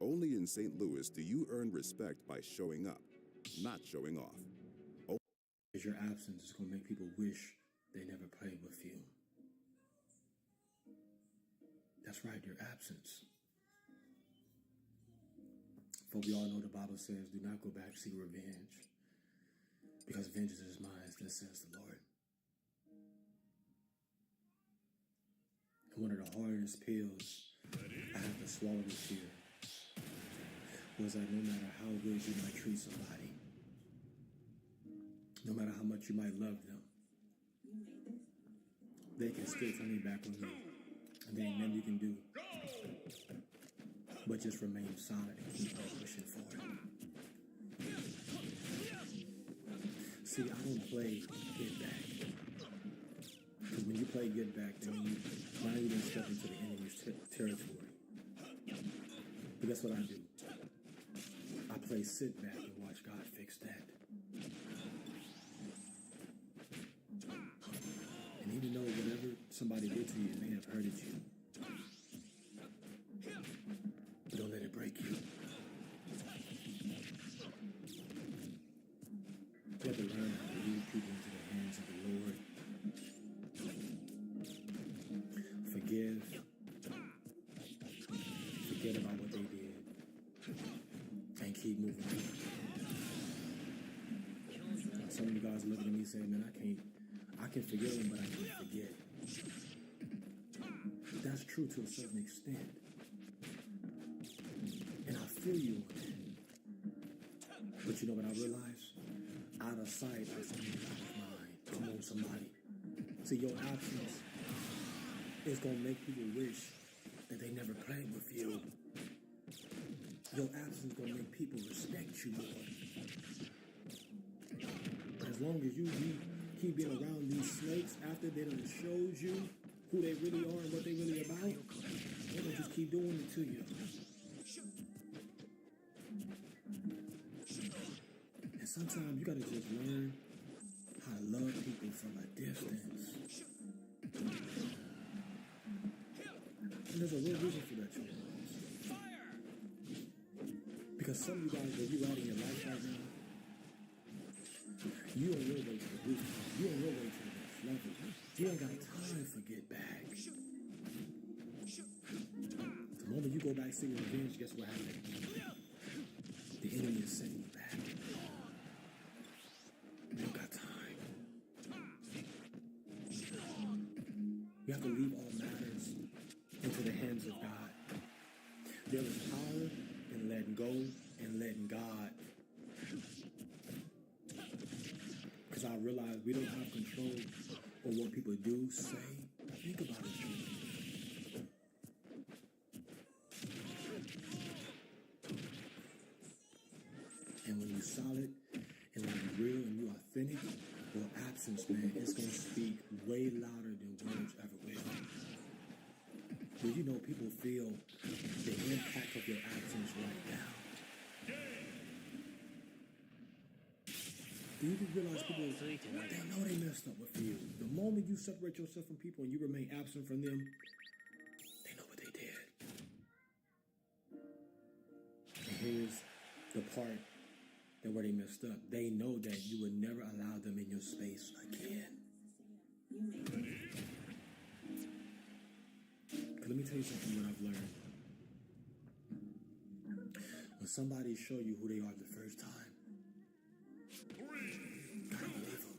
Only in St. Louis do you earn respect by showing up, not showing off. Because your absence is going to make people wish they never played with you. That's right, your absence. For we all know the Bible says, do not go back, seek revenge. Because vengeance is mine, thus says the Lord. And one of the hardest pills I had to swallow this year was that no matter how good you might treat somebody, no matter how much you might love them, they can still turn their back on you. And there ain't nothing you can do but just remain solid and keep on pushing forward. See, I don't play get back. Because when you play get back, then now you done step into the enemy's territory. But guess what I do? I play sit back and watch God fix that. And even though whatever somebody did to you may have hurted you, but don't let it break you. You have to learn how to lead people into the hands of the Lord. Forgive. Forget about what they did. And keep moving on. Some of you guys looking at me saying, man, I can forgive them, but I can't forget. That's true to a certain extent. And I feel you on that. But you know what I realize? Out of sight, out of mind. Come on, somebody. See, your absence is going to make people wish that they never played with you. Your absence is going to make people respect you more. But as long as you keep being around these snakes after they done showed you who they really are and what they really about, they're going to just keep doing it to you. And sometimes you got to just learn how to love people from a distance. And there's a real reason for that, children. Because some of you guys, where you're out in your life right now, you on your way to the roof. You on your way to the next level. You ain't got time for get back. The moment you go back seeking revenge, guess what happens? The enemy is sending you back. You don't got time. You have to leave all matters into the hands of God. There is power in letting go and letting God. Because I realize we don't have control over what people do, say. Think about it. And when you're solid and when you're real and you're authentic, your absence, man, it's going to speak way louder than words ever will. But you know, people feel the impact of your absence right now. Do you realize people, they know they messed up with you. The moment you separate yourself from people and you remain absent from them, they know what they did. And here's the part and where they messed up. They know that you would never allow them in your space again. But let me tell you something what I've learned. When somebody show you who they are the first time, gotta believe them.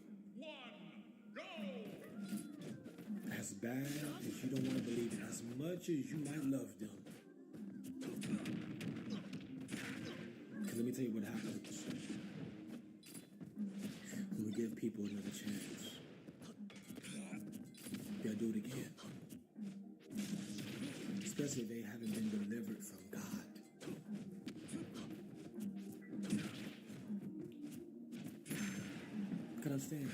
As bad as you don't want to believe it, as much as you might love them, because let me tell you what happens when we give people another chance. They'll do it again. Especially if they haven't been delivered from God. You can understand?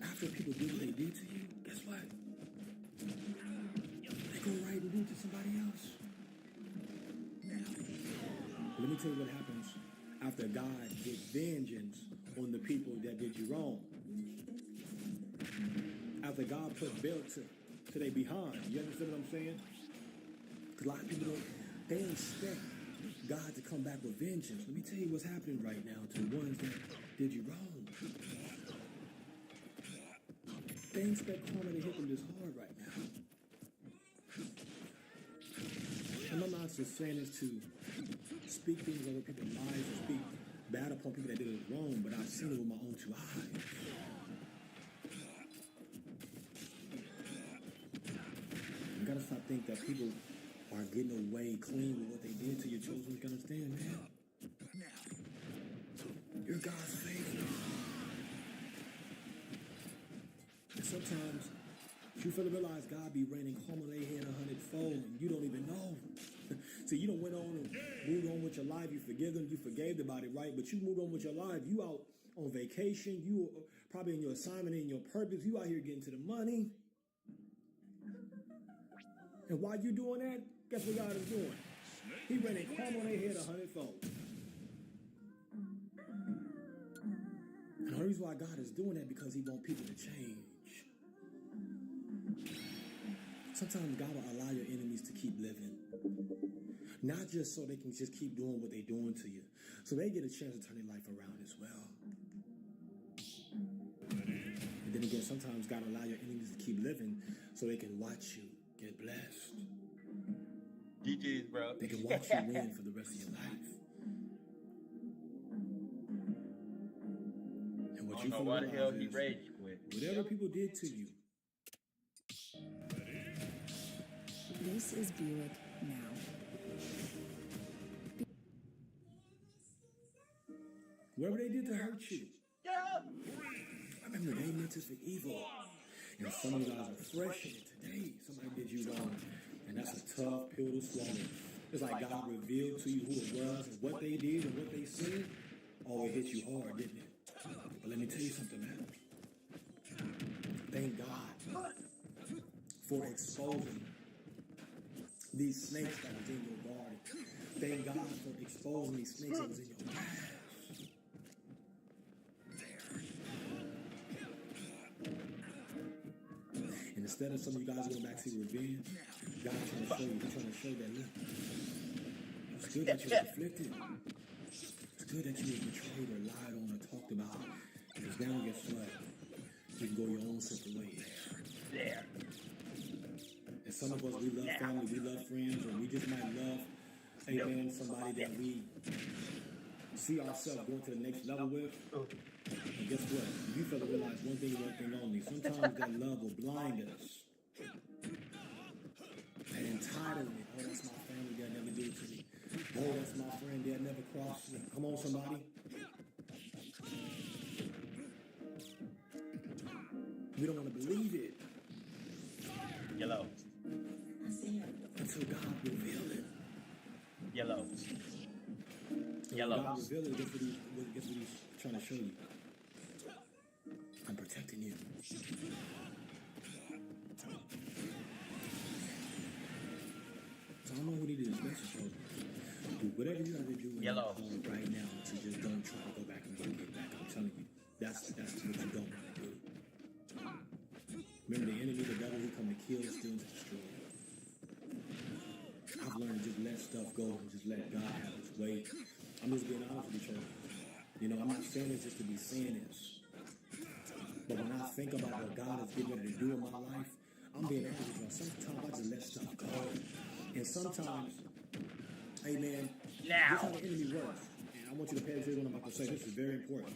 After people do what they did to you, guess what? They go right and do it to somebody else. But let me tell you what happens after God gets vengeance on the people that did you wrong. After God put belt to they behind. You understand what I'm saying? Because a lot of people they expect God to come back with vengeance. Let me tell you what's happening right now to the ones that did you wrong. They expect karma to hit them this hard right now. And I'm not just saying this to speak things over people's lives or speak bad upon people that did it wrong, but I've seen it with my own two eyes. You gotta stop thinking that people are getting away clean with what they did to your children. You can understand, man. You're God's favorite. And sometimes you feel to realize God be raining karma on their head 100-fold, and you don't even know. So you done went on and moved on with your life. You forgive them, you forgave the body, right? But you moved on with your life. You out on vacation. You probably in your assignment, in your purpose. You out here getting to the money. And while you doing that, guess what God is doing? He raining karma on their head 100-fold. And the reason why God is doing that because he wants people to change. Sometimes God will allow your enemies to keep living. Not just so they can just keep doing what they're doing to you. So they get a chance to turn their life around as well. And then again, sometimes God will allow your enemies to keep living so they can watch you get blessed. GG's, bro. They can watch you win for the rest of your life. And what I you don't know why the hell he is, rage quit. whatever people did to you, This is Buick now. whatever they did to hurt you, remember they meant us for evil. And some of you guys are fresh in it today. Somebody did you wrong. And that's a tough pill to swallow. It's like God revealed to you who it was and what they did and what they said. Oh, it hit you hard, didn't it? But let me tell you something, man. Thank God for exposing these snakes that was in your garden. Thank God for exposing these snakes that was in your past. And instead of some of you guys going back to revenge, God trying to show you, he's trying to show that, look, it's good that you were afflicted. It's good that you were betrayed or lied on or talked about. Because now, guess what? You can go your own separate ways. There. And some of us, we love family, we love friends, or we just might love, amen, somebody that we see ourselves going to the next level with. And guess what? You feel to realize one thing only. Sometimes that love will blind us. That entitlement. Oh, that's my family, they'll never do it to me. Oh, that's my friend, they'll never cross me. Come on, somebody. We don't want to believe it. Yellow. Until God revealed it. Yellow. So Yellow. God revealed it. Guess what he's trying to show you? I'm protecting you. So I don't know what he did this message for. Do whatever you gotta do in your Yellow. home right now to just don't try to go back and get back. I'm telling you. That's what you don't want to do. Remember the enemy, the devil, he come to kill, steal, and destroy. I've learned to just let stuff go and just let God have his way. I'm just being honest with each other. You know, I'm not saying this just to be saying this. But when I think about what God is getting ready to do in my life, I'm being honest with you. Sometimes I just let stuff go. And sometimes, hey man, this is how the enemy works. And I want you to pay attention to what I'm about to say. This is very important.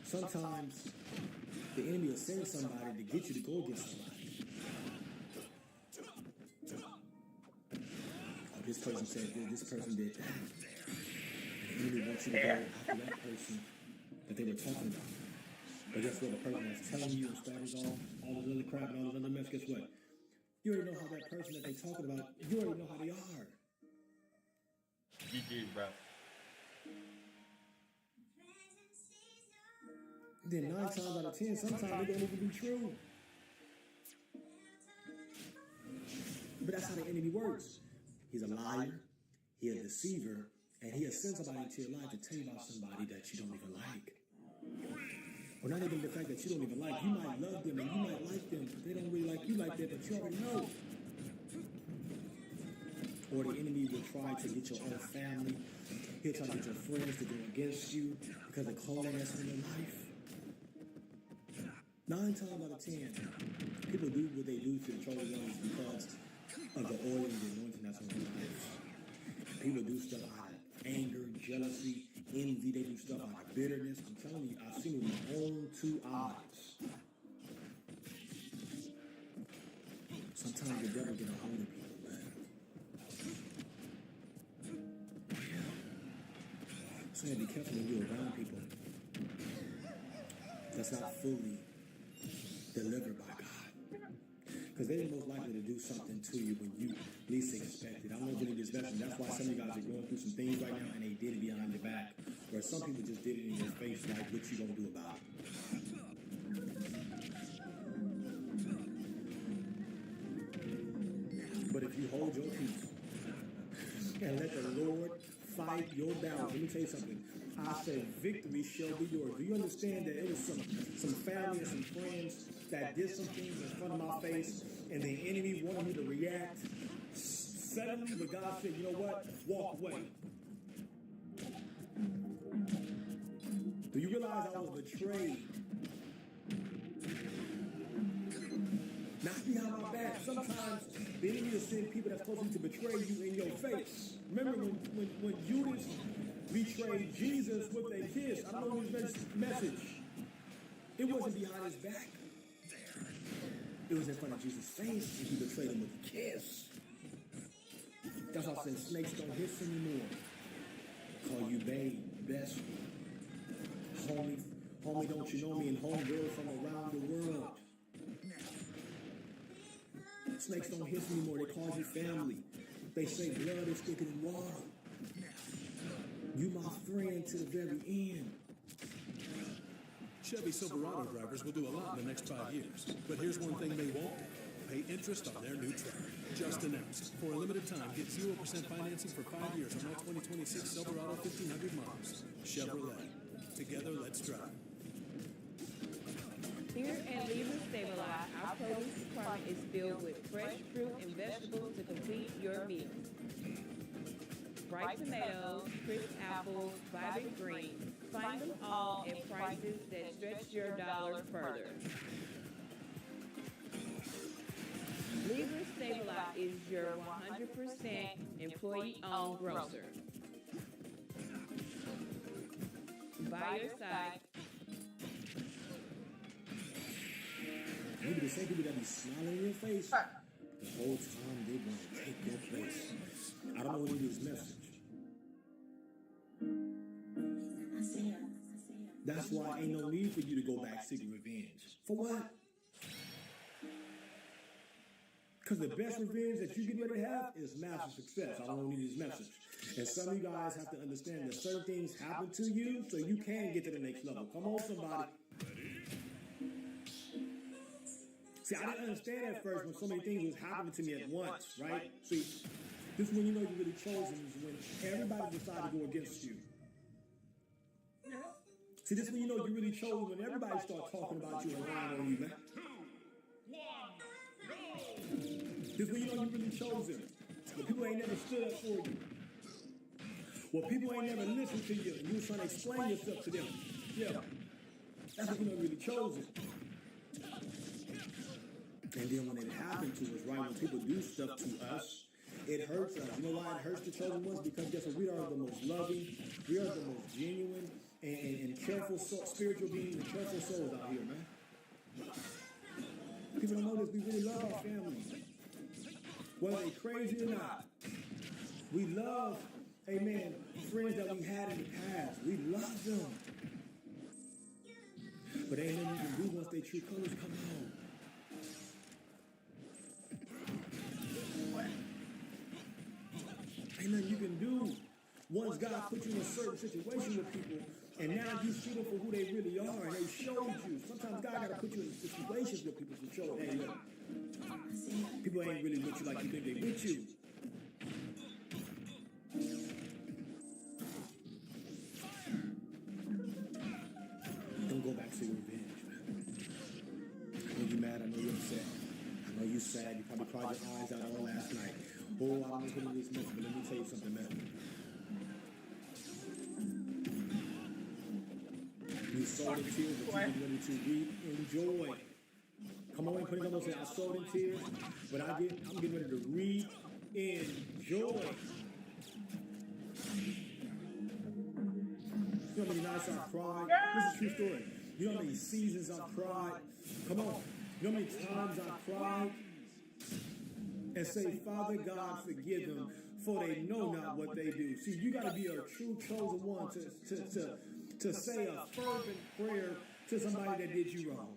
Sometimes the enemy will send somebody to get you to go against somebody. Oh, this person said this, this person did that. And the enemy wants you to go after that person that they were talking about. But guess what? The person that's telling you and starting all this other crap and all this other mess, guess what? You already know how that person that they're talking about, you already know how they are. GG, bro. Then 9 times out of 10, sometimes they don't even be true. But that's how the enemy works. He's a liar, he's a deceiver, and he'll send somebody into your life to tell you about somebody that you don't even like. Or not even the fact that you don't even like. You might love them and you might like them, but they don't really like you like that, but you already know. Or the enemy will try to get your own family. He'll try to get your friends to go against you because of calling that's in your life. 9 times out of 10, people do what they do to the chosen ones because of the oil and the anointing that's on their lives. People do stuff out of anger, jealousy, envy. They do stuff out of bitterness. I'm telling you, I've seen it with my own 2 eyes. Sometimes the devil get a hold of people, man. So you have to be careful when you're around people that's not fully delivered by God. Because they're most likely to do something to you when you least expect it. I don't know if any of this lesson. That's why some of you guys are going through some things right now and they did it behind your back. Where some people just did it in your face, like, what you gonna do about it? But if you hold your peace and let the Lord fight your battle, let me tell you something. I said victory shall be yours. Do you understand that it was some family and some friends that did some things in front of my face and the enemy wanted me to react suddenly, but God said, you know what? Walk away. Do you realize I was betrayed? Not behind my back. Sometimes the enemy will send people that's supposed to betray you in your face. Remember when Judas betrayed Jesus with a kiss? I don't know his message. It wasn't behind his back. It was in front of Jesus' face, and he betrayed him with a kiss. That's why I said snakes don't hiss anymore. Call you babe, best, homie, don't you know me, and homegirl from around the world. Snakes don't hiss anymore. They call you family. They say blood is thicker than water. You my friend to the very end. Chevy Silverado drivers will do a lot in the next 5 years. But here's one thing they won't do. Pay interest on their new truck. Just announced. For a limited time, get 0% financing for 5 years on all 2026 Silverado 1500 models. Chevrolet. Together, let's drive. Here at Libra Stabilize, our produce department is filled with fresh fruit and vegetables to complete your meal. Ripe tomatoes, crisp apples, vibrant greens. Find them all at prices that stretch your dollar further. Libra Stabilize is your 100% employee-owned grocer. By your side. Maybe the same people that be smiling in your face, the whole time they want to take your place. I don't know what it is message. That's why ain't no need for you to go back seeking revenge. For what? Because the best revenge that you get ready to have is massive success. I don't need this message. And some of you guys have to understand that certain things happen to you so you can get to the next level. Come on, somebody. See, I didn't understand at first when so many things was happening to me at once, right? See, this is when you know you're really chosen, is when everybody decides to go against you. See, this is when you know you're really chosen, when everybody starts talking about you and lying on you, man. This is when you know you're really chosen. The people ain't never stood up for you. Well, people ain't never listened to you, and you was trying to explain yourself to them. Yeah. That's what you never really chose it. And then when it happened to us, right, when people do stuff to us, it hurts us. You know why it hurts the chosen ones? Because guess what? We are the most loving, we are the most genuine and careful spiritual beings and careful souls out here, man. People don't know this. We really love our family. Whether they crazy or not. We love, amen, friends that we had in the past. We love them. But ain't nothing you can do once they true colors come out. Ain't nothing you can do once God put you in a certain situation with people, and now you see them for who they really are, and they showed you. Sometimes God got to put you in situations with people to show, hey, look, people ain't really with you like you think they with you. Don't go back to revenge, man. I know you're mad. I know you're upset. I know you're sad. You probably cried your eyes out all last night. Oh, I'm going to put in this mess, but let me tell you something, man. You sowed in tears, but you're ready to reap in joy. Come on, put it on and say, I sowed in tears, but I'm getting ready to reap in joy. You know how many nights I've cried? This is a true story. You know how many seasons I've cried? Come on. You know how many times I've cried? And say, Father God, forgive them, for they know not what they do. See, you got to be a true chosen one to say a fervent prayer to somebody that did you wrong.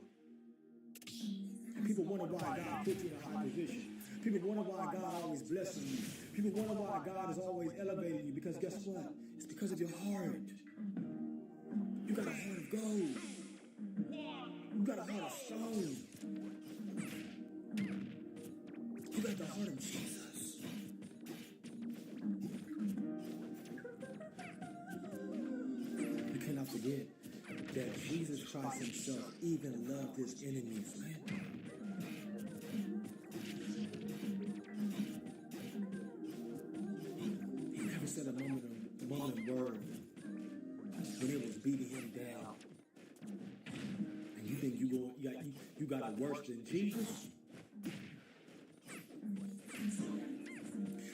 And people wonder why God put you in a high position. People wonder why God always blessing you. People wonder why God is always elevating you. Because guess what? It's because of your heart. You got a heart of gold. You got a heart of stone. You got the heart of Jesus. You cannot forget that Jesus Christ himself even loved his enemies, man. He never said a mumbling word when it was beating him down. And you think you got it worse than Jesus?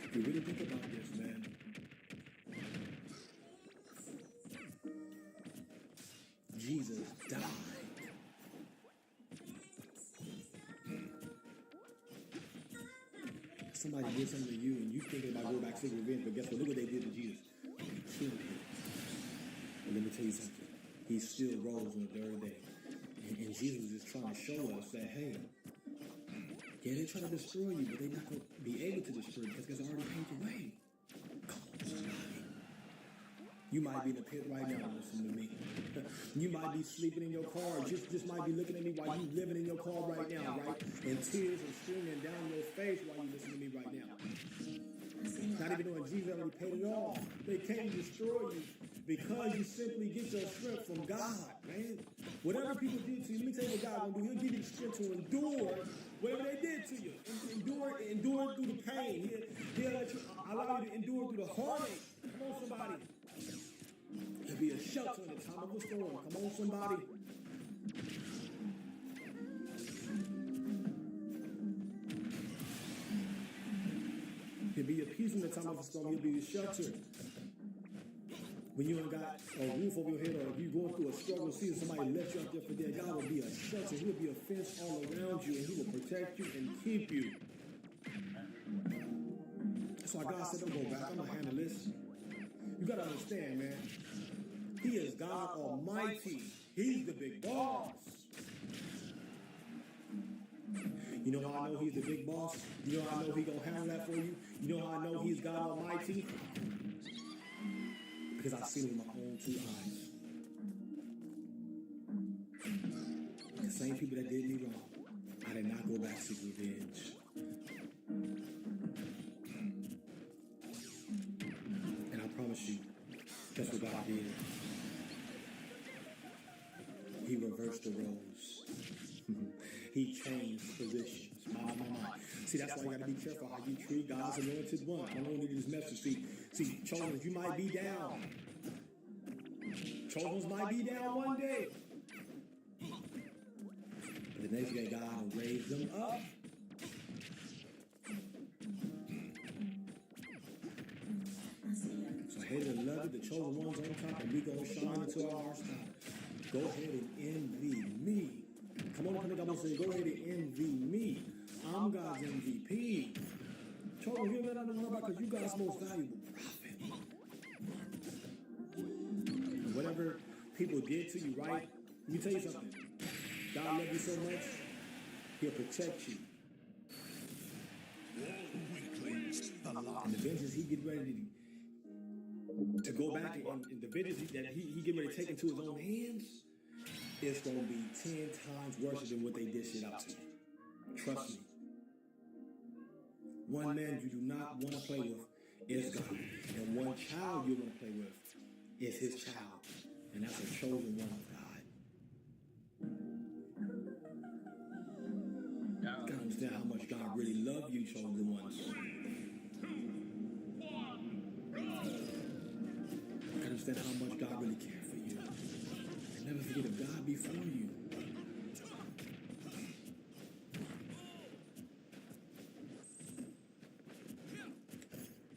If you really think about this, man, Jesus died. Somebody did something to you and you thinking about going back to revenge, but guess what? Look what they did to Jesus. They killed him. But let me tell you something. He still rose on the third day. And Jesus was just trying to show us that, hey, yeah, they're trying to destroy you, but they're not going to be able to destroy you because it's already paved the way. Come on, somebody. You might be in the pit right now listening to me. You might be sleeping in your car, just might be looking at me while you living in your car right now, right? And tears are streaming down your face while you listen to me right now. Not even knowing Jesus already paid it all. They can't destroy you because you simply get your strength from God, man. Whatever people did to you, let me tell you what God will do. He'll give you the strength to endure whatever they did to you. Endure through the pain. He'll let you allow you to endure through the heartache. Come on, somebody. He'll be a shelter in the time of a storm. Come on, somebody. He'll be a peace in the time of a storm. He'll be a shelter. When you ain't got a roof over your head, or if you're going through a struggle season, somebody left you out there for dead, God will be a shelter. He'll be a fence all around you, and he will protect you and keep you. That's why God said, don't go back. I'm going to handle this. You got to understand, man. He is God Almighty. He's the big boss. You know how I know he's the big boss? You know how I know he's going to handle that for you? You know how I know he's God Almighty? Because I've seen it with my own two eyes. The same people that did me wrong, I did not go back to seek revenge. And I promise you, that's what God did. He reversed the roles. He changed positions. My. See, that's why you got to be careful how you treat God's anointed one. I don't need this message. See, children, you might be down. Children might be down one day. But the next day, God will raise them up. So hate it and love it, the chosen ones on top, and we gonna shine into our hearts now. Go ahead and envy me. Come on, I'm gonna say, go ahead and envy me. I'm God's MVP. Chosen, hear that I don't know about, because you God's most valuable prophet. Whatever people did to you, right? Let me tell you something. God loves you so much, He'll protect you. And the vengeance He get ready to go back and the vengeance that he get ready to take into His own hands, it's going to be 10 times worse than what they dish it out to you. Trust me. One man you do not want to play with is God. And one child you want to play with is His child. And that's a chosen one of God. You gotta understand how much God really loves you, chosen ones. You gotta understand how much God really cares for you. And never forget of God before you.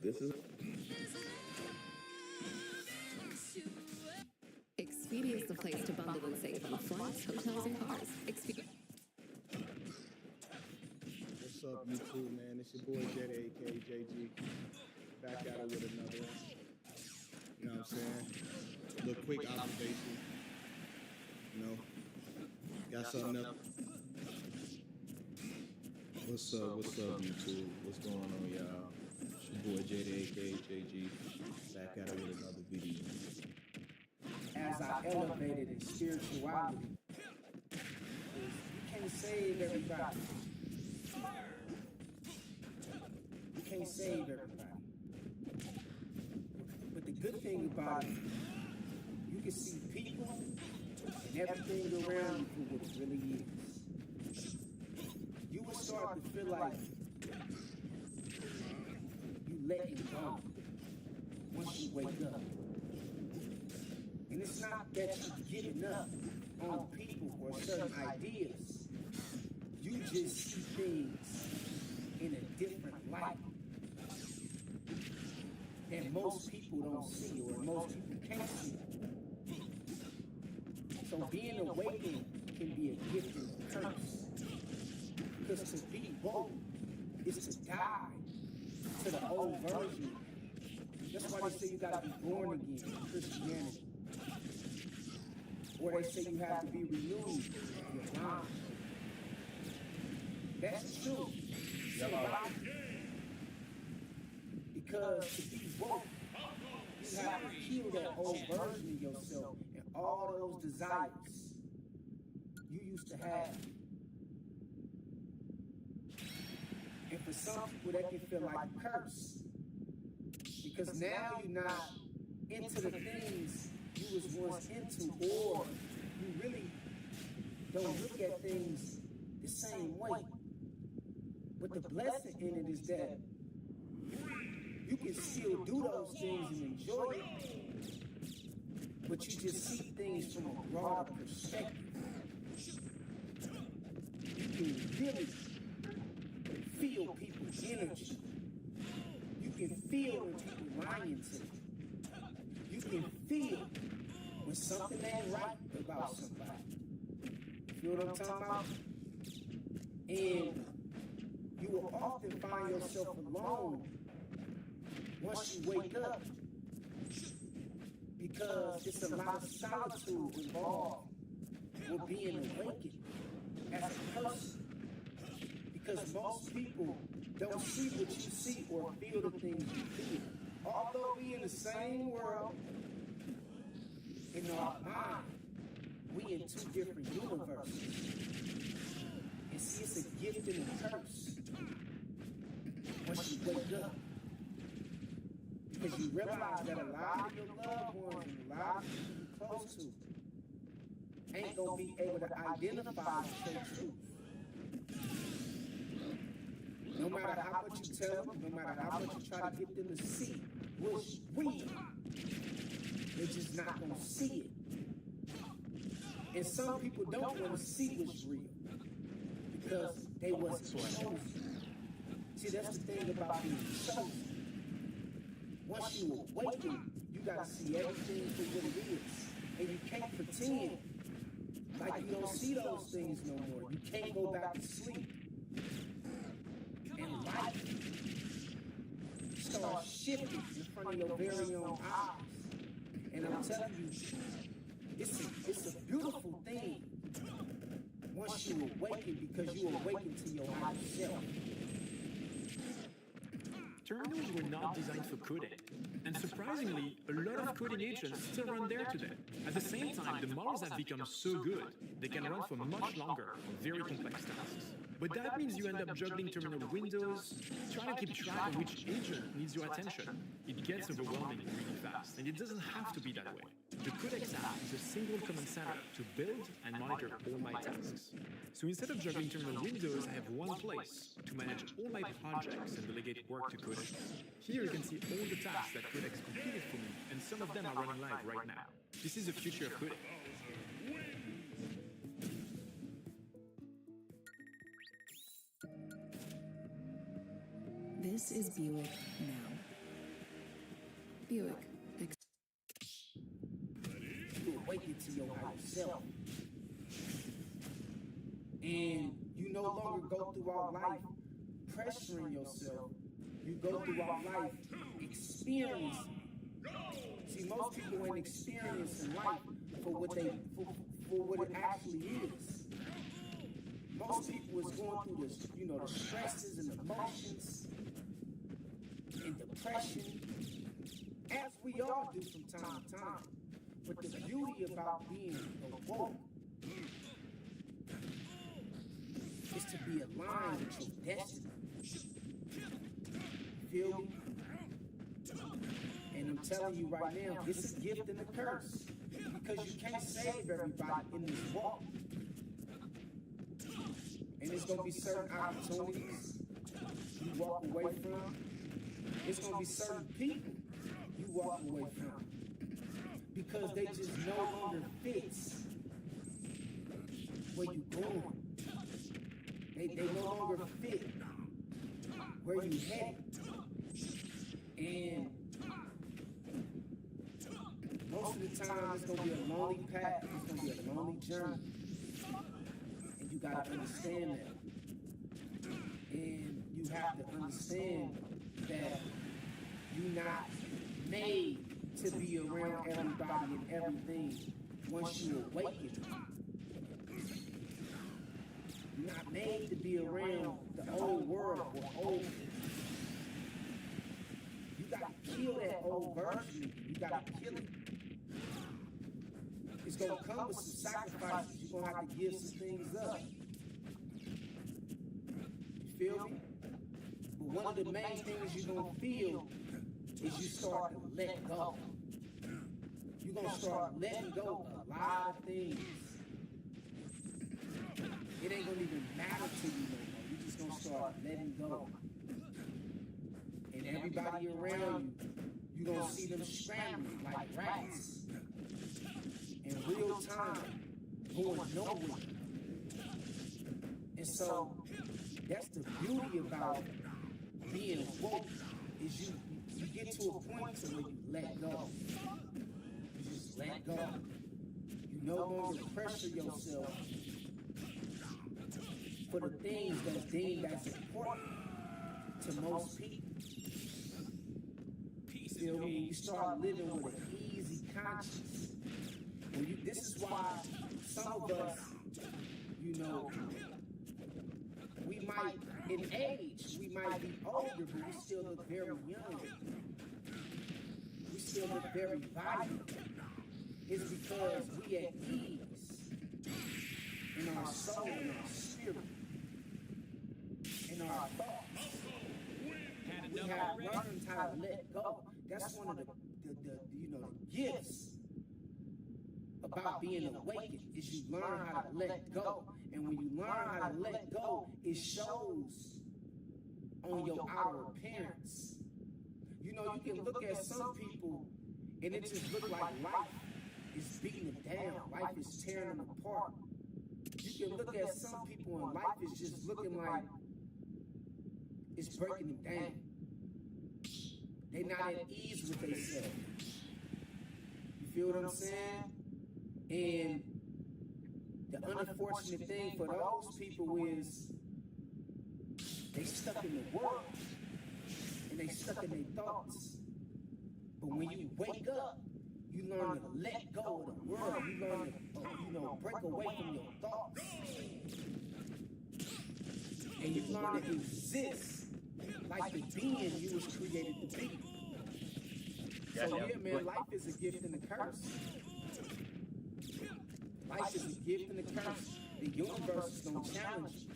This is Expedia is the place to bundle and save on flights, hotels, and cars. Expedia. What's up, YouTube, man? It's your boy Jet, aka JG. Back at it with another one. You know what I'm saying? Little quick observation. You know, got something up. What's up, YouTube? What's going on, y'all? It's your boy Jet, aka JG. Back at it with another video. As I elevated in spirituality, you can't save everybody. You can't save everybody. But the good thing about it, you can see people and everything around you for what it really is. You will start to feel like you letting go once you wake up. And it's not that you're giving up on people or certain ideas. You just see things in a different light that most people don't see or most people can't see. So being awakened can be a gift and a curse. Because to be woke is to die to the old version. That's why they say you gotta be born again in Christianity. Or they say you have to be renewed in your mind. That's true. Because to be woke, you have to kill that old version of yourself and all those desires you used to have. And for some people, that can feel like a curse. Because now you're not into the things you was once into, or you really don't look at things the same way. But the blessing in it is that you can still do those things and enjoy it, but you just see things from a broader perspective. You can really feel people's energy. You can feel when people lying to you. You can feel when something ain't right about somebody. You know what I'm talking about? And you will often find yourself alone once you wake up, because it's a lot of solitude involved with being awakened as a person. Because most people don't see what you see or feel the things you feel. Although we in the same world, in our mind, we in two different universes. And see, it's a gift and a curse once you wake up. Because you realize that a lot of your loved ones and a lot of people you're close to ain't going to be able to identify the truth. No matter how much you tell them, no matter how much you try to get them to see was real. They're just not gonna see it. And some people don't want to see what's real because they wasn't chosen. See, that's the thing about being chosen. Once you awaken, you gotta see everything for what it is. And you can't pretend like you don't see those things no more. You can't go back to sleep. And life starts shifting in front of your very own eyes. And I'm telling you, it's a beautiful thing once you awaken, because you awaken to your higher self. Terminals were not designed for coding, and surprisingly, a lot of coding agents still run there today. At the same time, the models have become so good, they can run for much longer on very complex tasks. But that means you end up juggling terminal windows, trying to keep track of which agent needs your attention. It gets overwhelming really fast, and it doesn't have to be that way. The Codex app is a single command center to build and monitor all my tasks. So instead of juggling terminal windows, I have one place to manage all my projects and delegate work to Codex. Here you can see all the tasks that Codex completed for me, and some of them are running live right now. This is the future of coding. This is Buick now. Buick. You awaken to your higher self. And you no longer go throughout life pressuring yourself. You go throughout life experiencing. See, most people ain't experiencing life for what it actually is. Most people is going through this, the stresses and emotions and depression, as we all do from time to time. But the beauty about being awoke is to be aligned with your destiny. Feel me? And I'm telling you right now, it's a gift and a curse, because you can't save everybody in this walk. And there's going to be certain opportunities you walk away from. There's going to be certain people you walk away from because they just no longer fits where you're going. They no longer fit where you headed. And most of the time, it's going to be a lonely path. It's going to be a lonely journey. And you got to understand that. And you have to understand that you're not made to be around everybody and everything once you awaken. You're not made to be around the old world or old people. You got to kill that old version. You got to kill it. It's going to come with some sacrifices. You're going to have to give some things up. You feel me? But one of the main things you're going to feel is you start to let go. You're going to start letting go of a lot of things. It ain't going to even matter to you no more. You're just going to start letting go. And everybody around you, you're going to see them scrambling like rats in real time, going nowhere. And so that's the beauty about being woke, is you get to a point to where you let go. You just let go. You no longer pressure yourself for the things that's deemed as important to most people. Feel me? You start living with an easy conscience. This is why some of us, we might, in age, we might be older, but we still look very young. We still look very vibrant. It's because we at ease in our soul, in our spirit, in our thoughts. We have learned how to let go. That's one of the gifts about being awakened, is you learn how to let go. And when you learn how to let go, it shows on your outer appearance. You know, you can look at some people and it just look like life is beating them down. Life is tearing them apart. You can look at some people and life is just looking like it's breaking them down. They not at ease with themselves. You feel what I'm saying? And the unfortunate thing for those people is they stuck in the world and they stuck in their thoughts. But when you wake up, you learn to let go of the world. You learn to, break away from your thoughts. And you learn to exist like the being you was created to be. So yeah, man, life is a gift and a curse. Life is a gift and a curse. The universe is gonna challenge you.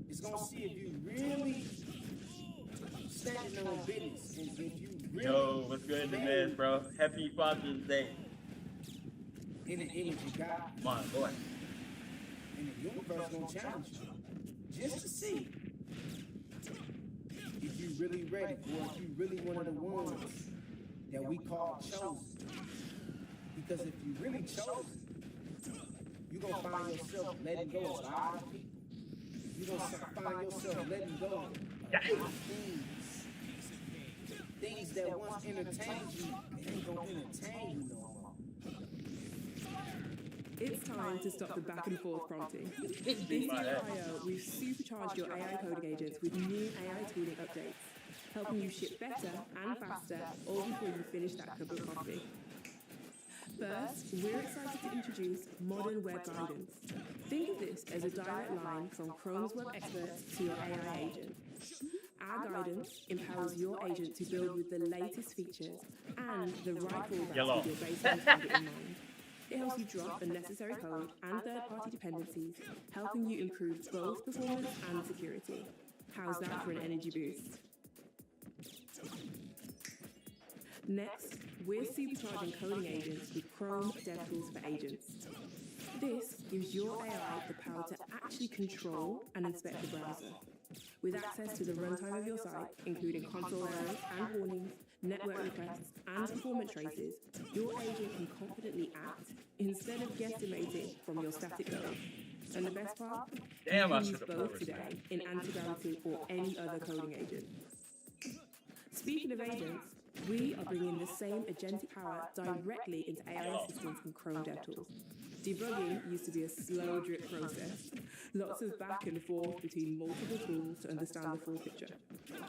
It's gonna see if you really standing on business, and if you really Yo, what's good, man, bro? Happy Father's Day. In the image of God. Come on, boy. And the universe gonna challenge you. Just to see if you really ready, or if you really one of the ones that we call chosen. Because if you really chosen, you're gonna find yourself letting go of a lot of people. You're gonna find yourself letting go of a lot of things that once entertained you, it ain't gonna entertain you no more. It's time to stop the back and forth prompting. This year at I.O., we've supercharged your AI coding agents with new AI tooling updates, helping you ship better and faster all before you finish that cup of coffee. First, we're excited to introduce modern web guidance. Think of this as a direct line from Chrome's web experts to your AI agent. Our guidance empowers your agent to build with the latest features and the right fallbacks with your baseline target in mind. It helps you drop unnecessary code and third-party dependencies, helping you improve both performance and security. How's that for an energy boost? Next, we're supercharging coding agents with Chrome DevTools for Agents. This gives your AI the power to actually control and inspect the browser. With access to the runtime of your site, including console errors and warnings, network requests, and performance traces, your agent can confidently act instead of guesstimating from your static code. And the best part? Damn, I you can should use have both today in Antigravity or any other coding agent. Speaking of agents, we are bringing the same agentic power directly into AI assistants in Chrome DevTools. Debugging used to be a slow drip process, lots of back and forth between multiple tools to understand the full picture.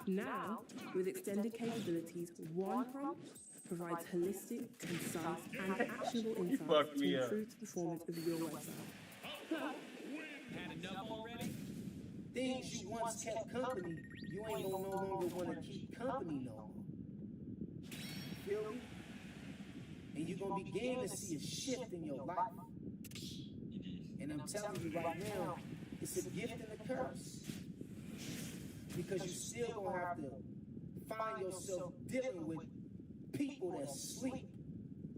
Now, with extended capabilities, one prompt provides holistic, concise, and actionable insights to improve the performance of your website. Had enough already? Things you once kept company, you ain't gonna no longer want to keep company no more. Feel me? And you're gonna begin to see a shift in your life. And I'm telling you right now, it's a gift and a curse. Because you still gonna have to find yourself dealing with people that sleep,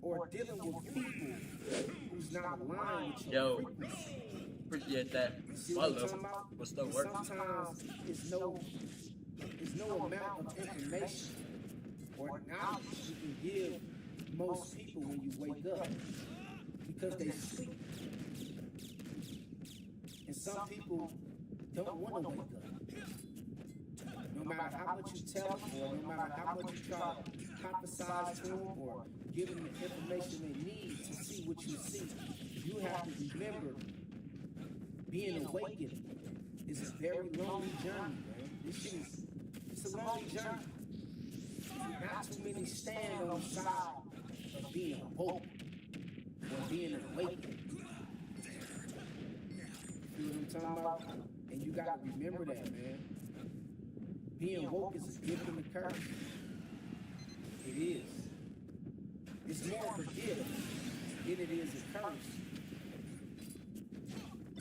or dealing with people who's not aligned with your frequency. Appreciate that. What's the word? Sometimes it's no amount of information or knowledge you can give most people when you wake up, because they sleep. And some people don't want to wake up. No matter how much you tell them, or no matter how much you try to prophesize to them, or give them the information they need to see what you see, you have to remember, being awakened is a very lonely journey, man. It's a lonely journey. Not too many stand on the side of being woke or being awakened. You know what I'm talking about? And you gotta remember that, man. Being woke is a gift and a curse. It is. It's more of a gift than it is a curse.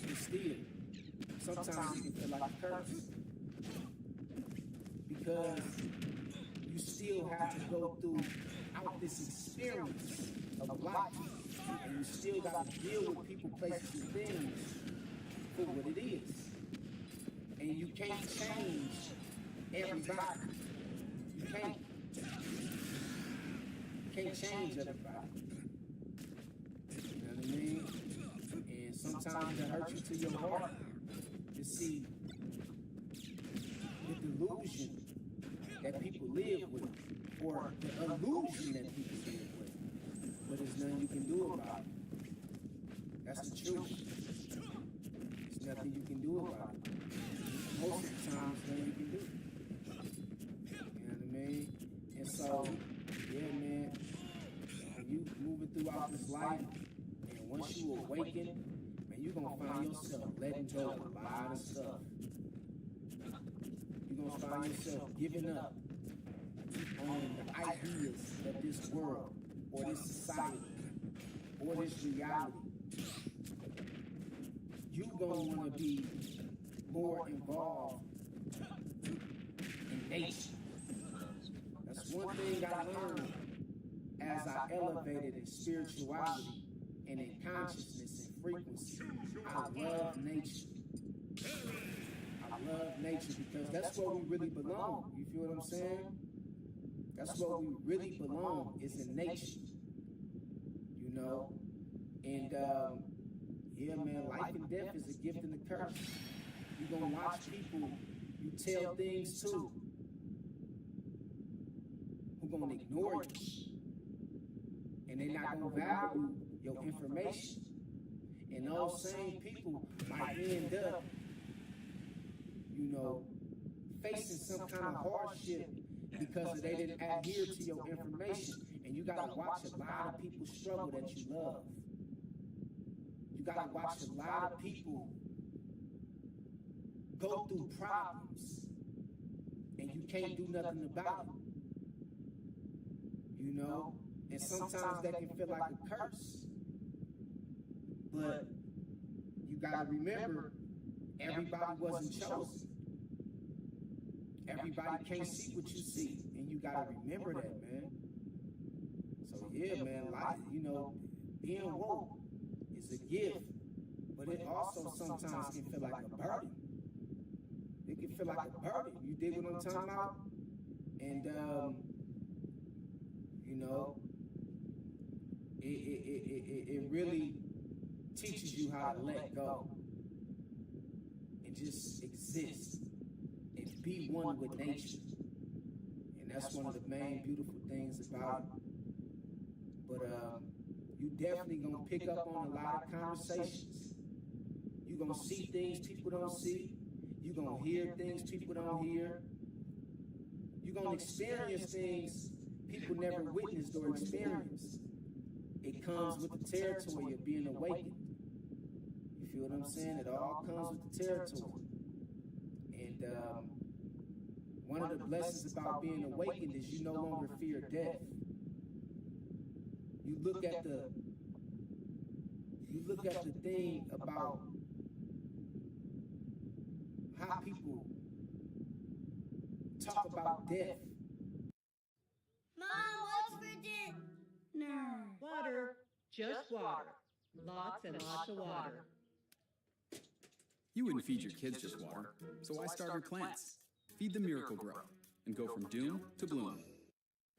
But still, sometimes you can feel like a curse, because you still have to go through out this experience of life, and you still got to deal with people, places, and things for what it is. And you can't change everybody. You can't change everybody. You know what I mean? And sometimes it hurts you to your heart to see the delusion that people live with, or the illusion that people live with. But there's nothing you can do about it. That's the truth. There's nothing you can do about it. Most of the time, there's nothing you can do. You know what I mean? And so, yeah, man, when you moving throughout this life, and once you awaken, man, you're going to find yourself letting go of a lot of stuff. You're going to find yourself giving up on the ideas of this world, or this society, or this reality. You're going to want to be more involved in nature. That's one thing I learned as I elevated in spirituality and in consciousness and frequency. I love nature. I love nature because that's where we really belong. You feel what I'm saying? That's where we really belong, is in nature. You know? And, yeah, man, life and death is a gift and a curse. You're going to watch people you tell things to who going to ignore you. And they're not going to value your information. And those same people might end up, you know, facing some kind of hardship because they didn't adhere to your information. And you got to watch a lot of people struggle that you love. You got to watch a lot of people go through problems, and you can't do nothing about it. You know? And sometimes that can feel like a curse. But you got to remember, everybody wasn't chosen. Everybody can't see what you see, and you got to remember that, man. So, yeah, man, life, you know, being woke is a gift, but it also sometimes can feel like a burden. It can feel like a burden. You dig what I'm talking about? And, you know, it really teaches you how to let go and just exist and be one with nature. And that's one of the main beautiful things about it. But you definitely gonna pick up on a lot of conversations. You gonna see things people don't see. You gonna hear things people don't hear. You gonna experience things people never witnessed or experienced. It comes with the territory of being awakened. You feel what I'm saying? It all comes with the territory. And one of the blessings about being awakened is you no longer fear death. You look at the thing about how people talk about death. Mom, what's for dinner? Water. Just water. Lots and lots of water. You wouldn't feed your kids just water, so I started plants. Feed the miracle grow and go from doom to bloom.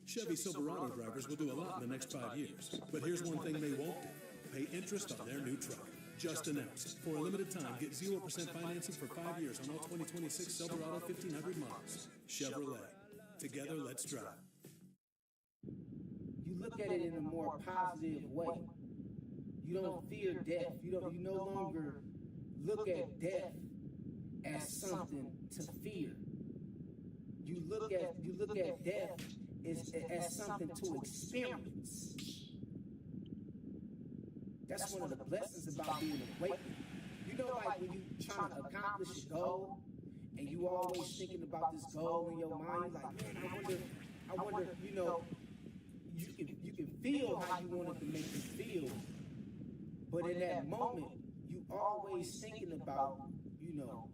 Chevy Silverado drivers will do a lot in the next 5 years, but here's one thing they won't do: pay interest on their new truck. Just announced. For a limited time, get 0% financing for 5 years on all 2026 Silverado 1500 models. Chevrolet. Together, let's drive. You look at it in a more positive way. You don't fear death. You no longer look at death as something to fear. You look at death as something to experience. That's one of the blessings about being awakened. You know, like when you trying to accomplish a goal, and you always thinking about this goal in your mind, like, man, I wonder, you know, you can feel how you want it to make you feel, but in that moment, you always thinking about, you know,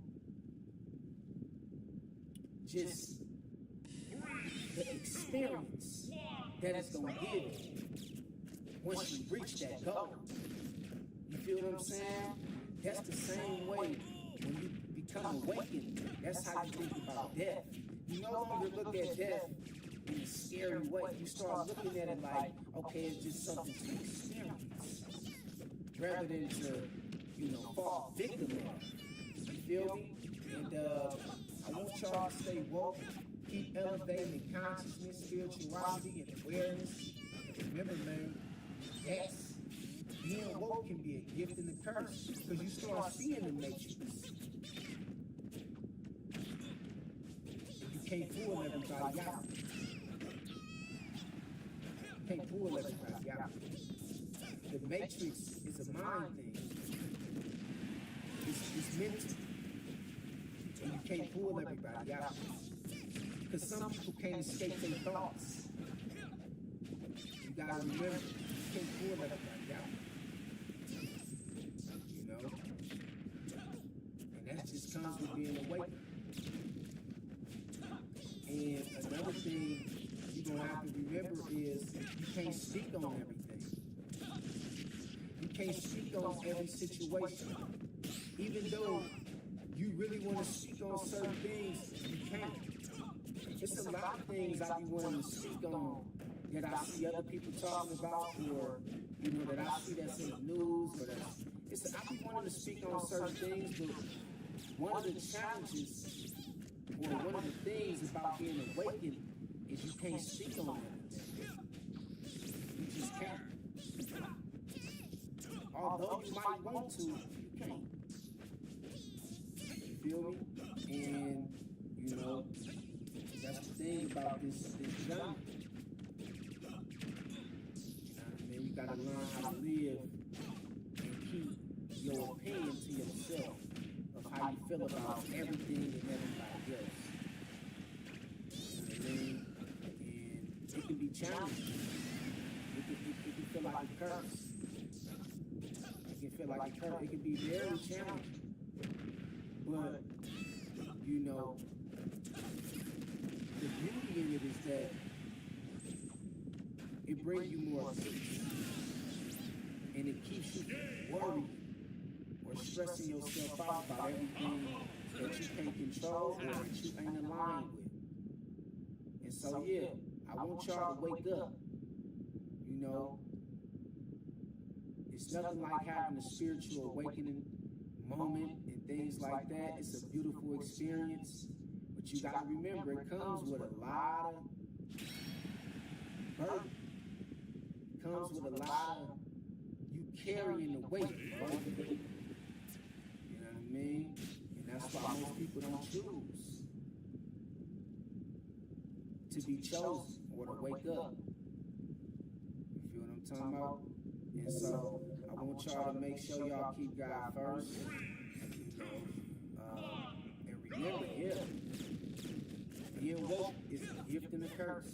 just the experience that it's gonna give you once you reach that goal. You feel what I'm saying? That's the same way when you become awakened. That's how you think about death. You no longer look at death scary way. You start looking at it like, okay, it's just something to experience, rather than to, fall victim of. You feel me? And I want y'all to stay woke, keep elevating in consciousness, spirituality, and awareness. And remember, man, yes, being woke can be a gift and a curse, because you start seeing the matrix. You can't pull everybody out. You can't pull everybody out. The matrix is a mind thing. It's mental. And you can't pull everybody out. Because some people can't escape their thoughts. You gotta remember, you can't pull everybody out. And that just comes with being awake. And another thing you're gonna have to remember is you can't speak on everything. You can't speak on every situation. Even though you really want to speak on certain things, you can't. It's a lot of things I be wanting to speak on that I see other people talking about, or that I see that's in the news, or I be wanting to speak on certain things, but one of the challenges, or one of the things about being awakened, is you can't speak on everything. You just can't. Although you might want to, you can't. You feel me? And, that's the thing about this genre. You gotta learn how to live and keep your opinion to yourself of how you feel about everything and everybody else. You know what I mean? And it can be challenging. It can feel like a curse. It can feel like a curse. It can be very challenging. But, the beauty in it is that it brings you more peace. And it keeps you worried or stressing yourself out about everything that you can't control or that you ain't aligned with. And so, yeah, I want y'all to wake up. It's nothing like having a spiritual awakening moment and things like that. It's a beautiful experience. But you gotta remember, it comes with a lot of burden. It comes with a lot of you carrying the weight, bro. You know what I mean? And that's why most people don't choose to be chosen or to wake up. You feel what I'm talking about? And so I want y'all to make sure y'all keep God first. And remember, being woke is a gift and a curse.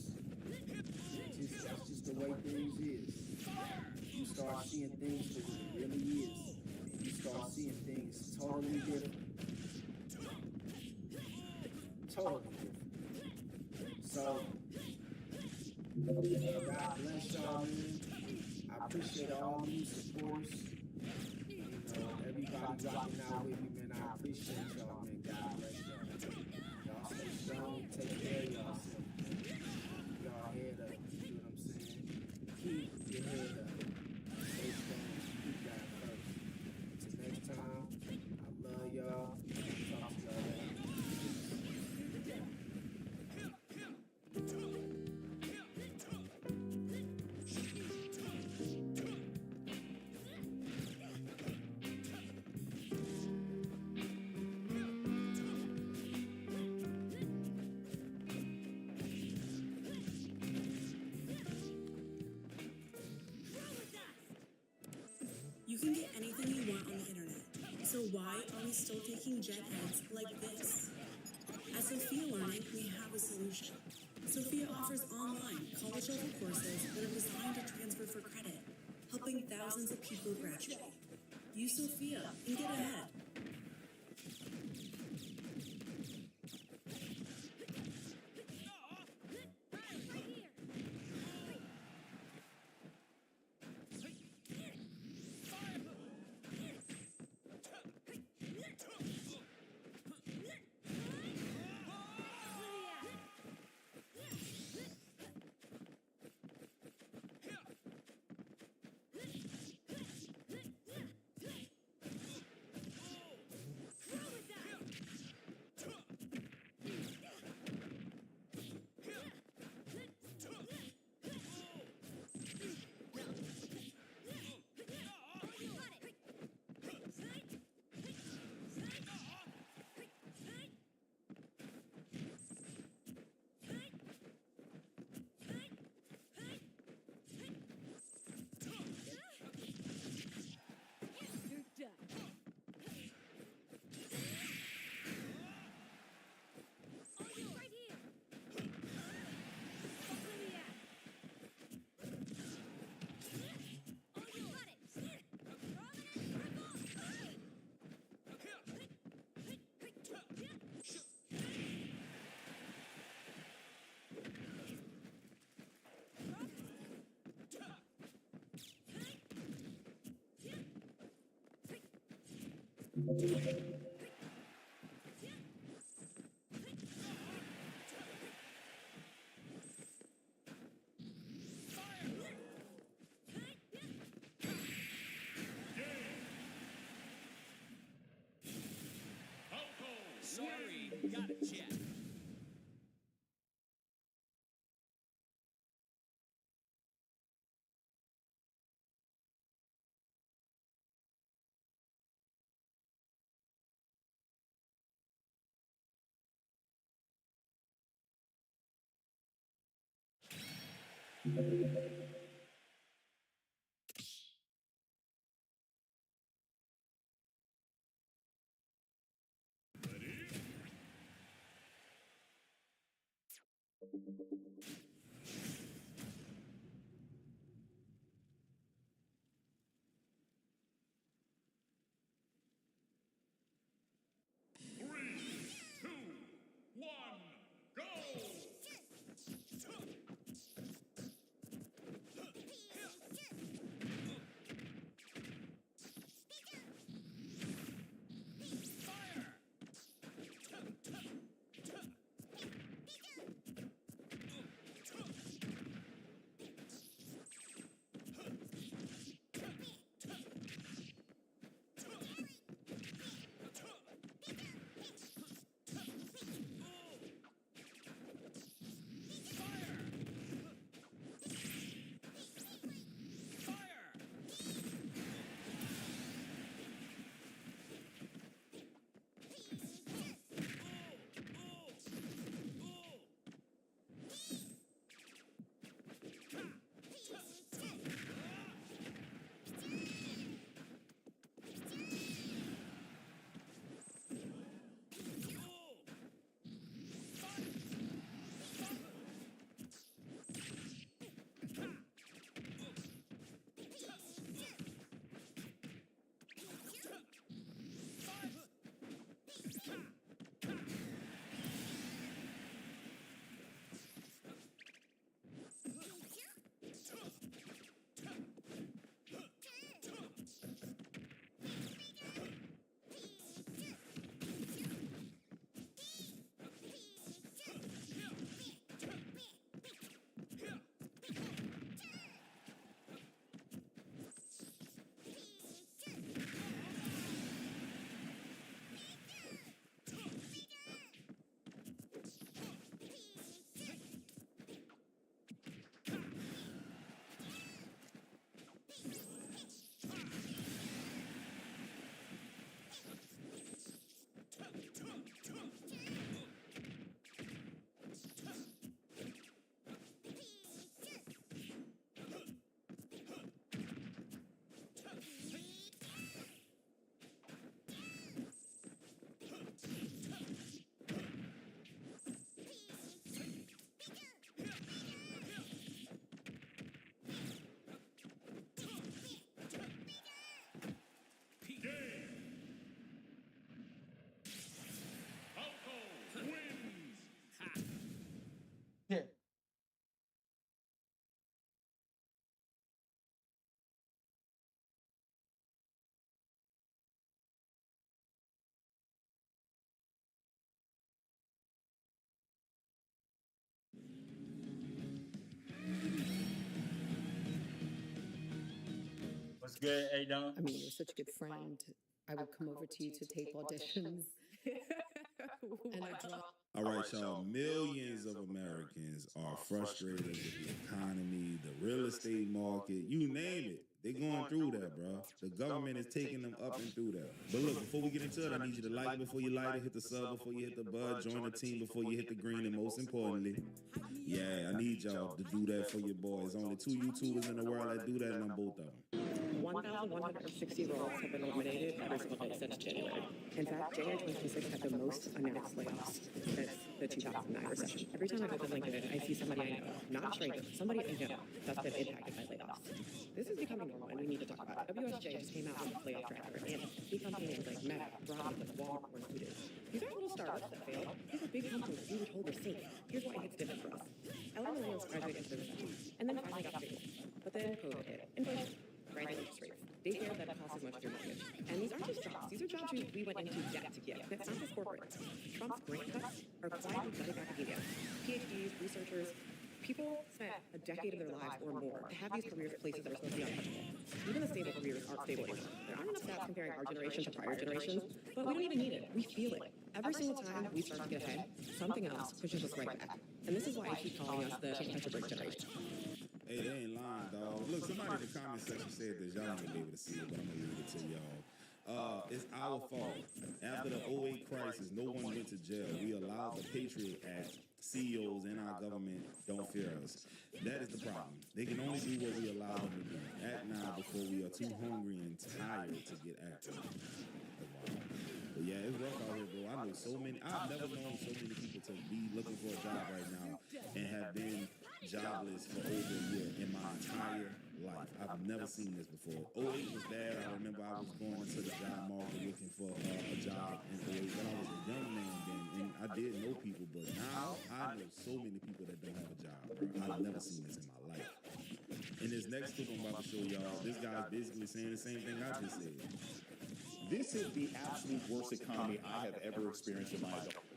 That's just the way things is. You start seeing things for what it really is, and you start seeing things totally different. Totally different. So, God bless y'all, man. I appreciate all you supporters. Everybody rocking out with me, man. I appreciate y'all, man. God bless y'all. Y'all stay strong and take care of yourself. Y'all head up. You know what I'm saying? Keep your head up. Stay strong. Keep God first. Until next time, I love y'all. Talk to y'all later. You can get anything you want on the internet. So why are we still taking gen eds like this? At Sophia Learning, we have a solution. Sophia offers online college-level courses that are designed to transfer for credit, helping thousands of people graduate. Use Sophia and get ahead. Sorry, got a jet. What's good, A-Don? I mean, you're such a good friend. I would come over to you to tape auditions. And I draw. All right, y'all. Millions of Americans are frustrated with the economy, the real estate market, you name it. They're going through that, bro. The government is taking them up and through that. But look, before we get into it, I need you to like before you light it, hit the sub before you hit the bud, join the team before you hit the green, and most importantly, yeah, I need y'all to do that for your boys. Only 2 YouTubers in the world that do that, and I'm both of them. 1,160 roles have been eliminated ever since January. In fact, January 2026 had the most announced layoffs since the 2009 recession. Every time I go to LinkedIn, I see somebody I know, not a stranger, somebody I know that's been impacted by layoffs. This is becoming normal, and we need to talk about it. WSJ just came out with a layoff tracker, and key companies like Meta, Robinson, Walmart were included. These aren't little startups that fail. These are big companies that we were told are safe. Here's why it hits different for us. LA millennials graduate into the recession, and then finally got stable. But then COVID hit. Inflation, rising interest rates, daycare that costs as much as your mortgage. And these aren't just jobs, these are jobs we went into debt to get. And it's not just corporate. Trump's grant cuts are quietly gutting academia. PhDs, researchers, people spent a decade of their lives or more to have these careers at places that are supposed to be untouchable. Even the stable careers aren't stable anymore. There aren't enough stats comparing our generation to prior generations, but we don't even need it. We feel it. Every single time we start to get ahead, something else pushes us right back. And this is why I keep calling us the can't catch a break generation. Hey, they ain't lying, dog. Look, somebody in the comment section said this. Y'all ain't gonna be able to see it, but I'm gonna read it to y'all. It's our fault. After the 08 crisis, no one went to jail. We allowed the Patriot Act. CEOs in our government don't fear us. That is the problem. They can only do what we allow them to do. Act now before we are too hungry and tired to get active. But yeah, it's rough out here, bro. I know so many. I've never known so many people to be looking for a job right now and have been jobless for over a year in my entire life. I've never seen this before. 08 was bad. I remember I was going into the job market looking for a job in 08 when I was a young man then, and I did know people, but now I know so many people that don't have a job, bro. I've never seen this in my life. In this next clip I'm about to show y'all, this guy's basically saying the same thing I just said. This is the absolute worst economy I have ever experienced in my adulthood.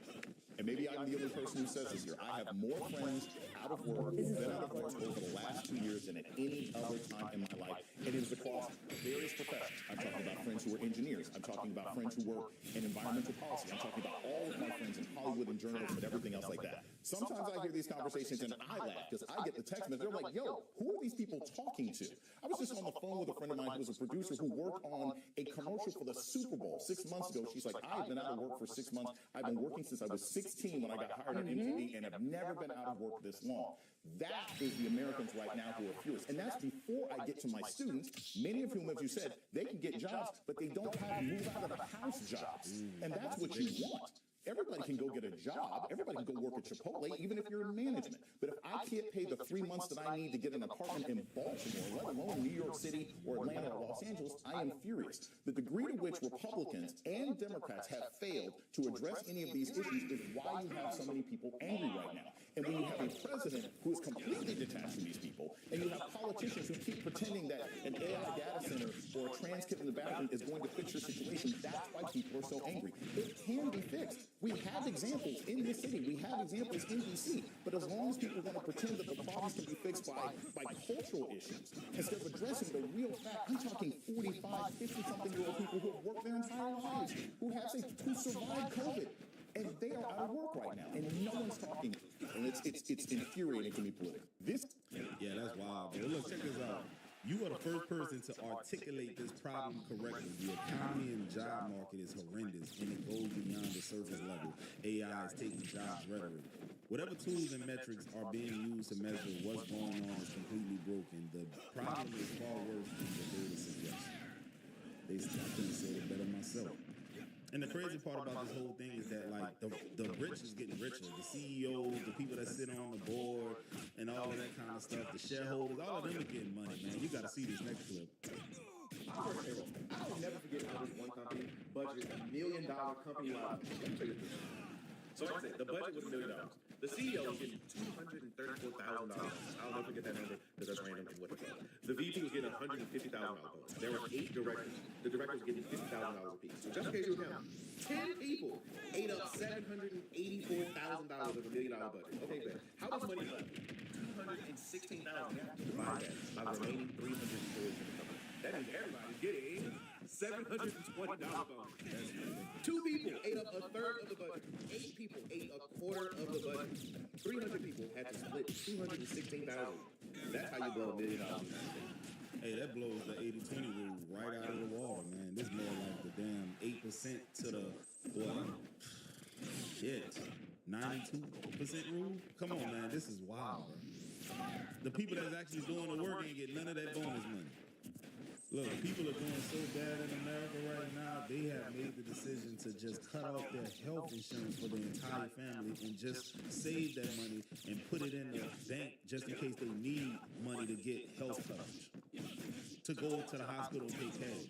And maybe I'm the only person who says this here. I have more friends out of work, been out of work over the last 2 years than at any other time in my life. And it is across various professions. I'm talking about friends who are engineers. I'm talking about friends who work in environmental policy. I'm talking about all of my friends in Hollywood and journalism and everything else like that. Sometimes I hear these conversations and I laugh because I get the text message. They're like, yo, who are these people talking to? I was just on the phone with a friend of mine who was a producer who worked on a commercial for the Super Bowl 6 months ago. She's like, I've been out of work for 6 months. I've been working since I was 16 when I got hired at MTV and have never been out of work this long. That is the Americans right now who are furious. And that's before I get to my students, many of whom, as you said, they can get jobs, but they don't have move out of the house jobs. And that's what you want. Everybody can go get a job. Everybody can go work at Chipotle, even if you're in management. But if I can't pay the 3 months that I need to get an apartment in Baltimore, let alone New York City or Atlanta or Los Angeles, I am furious. The degree to which Republicans and Democrats have failed to address any of these issues is why you have so many people angry right now. And when you have a president who is completely detached from these people, and you have politicians who keep pretending that an AI data center or a trans kid in the bathroom is going to fix your situation, that's why people are so angry. It can be fixed. We have examples in this city. We have examples in D.C. But as long as people want to pretend that the problems can be fixed by cultural issues, instead of addressing the real fact, I'm talking 45, 50-something-year-old people who have worked their entire lives, who survived COVID. And they are out of work right now, and no one's talking. And it's infuriating to me politically. Yeah, that's wild, bro. Look, check this out. You are the first person to articulate this problem correctly. The economy and job market is horrendous, and it goes beyond the surface level. AI is taking jobs rhetoric. Whatever tools and metrics are being used to measure what's going on is completely broken. The problem is far worse than the data suggests. I couldn't say it better myself. And the crazy part about this whole thing is that, like, the rich is getting richer. The CEOs, the people that sit on the board, and all of that kind of stuff, the shareholders, all of them are getting money, man. You got to see this next clip. I will never forget how this one company budgeted $1 million company wide. Let me tell you this. So like I said, the budget was $1 million. The CEO was getting $234,000. I'll never forget that number because that's random and what it was. The VP was getting $150,000 bonus. There were 8 directors. The directors were getting $50,000 apiece. So just in case you account, 10 people ate up $784,000 of $1 million budget. Okay, Ben. How much money left? $216,000. Divide that by the remaining 300 employees in the company. That means everybody's getting $720 bonus. 2 people ate up a third of the budget. 8 people ate a quarter of the budget. 300 people had to split $216,000. That's how you blow $1 million. Hey, that blows the 80-20 rule right out of the water, man. This more like the damn 8% to the, what? Shit. 92% rule? Come on, man. This is wild, bro. The people that's actually doing the work ain't get none of that bonus money. Look, people are doing so bad in America right now, they have made the decision to just cut off their health insurance for the entire family and just save that money and put it in the bank just in case they need money to get health coverage, to go to the hospital and pay cash.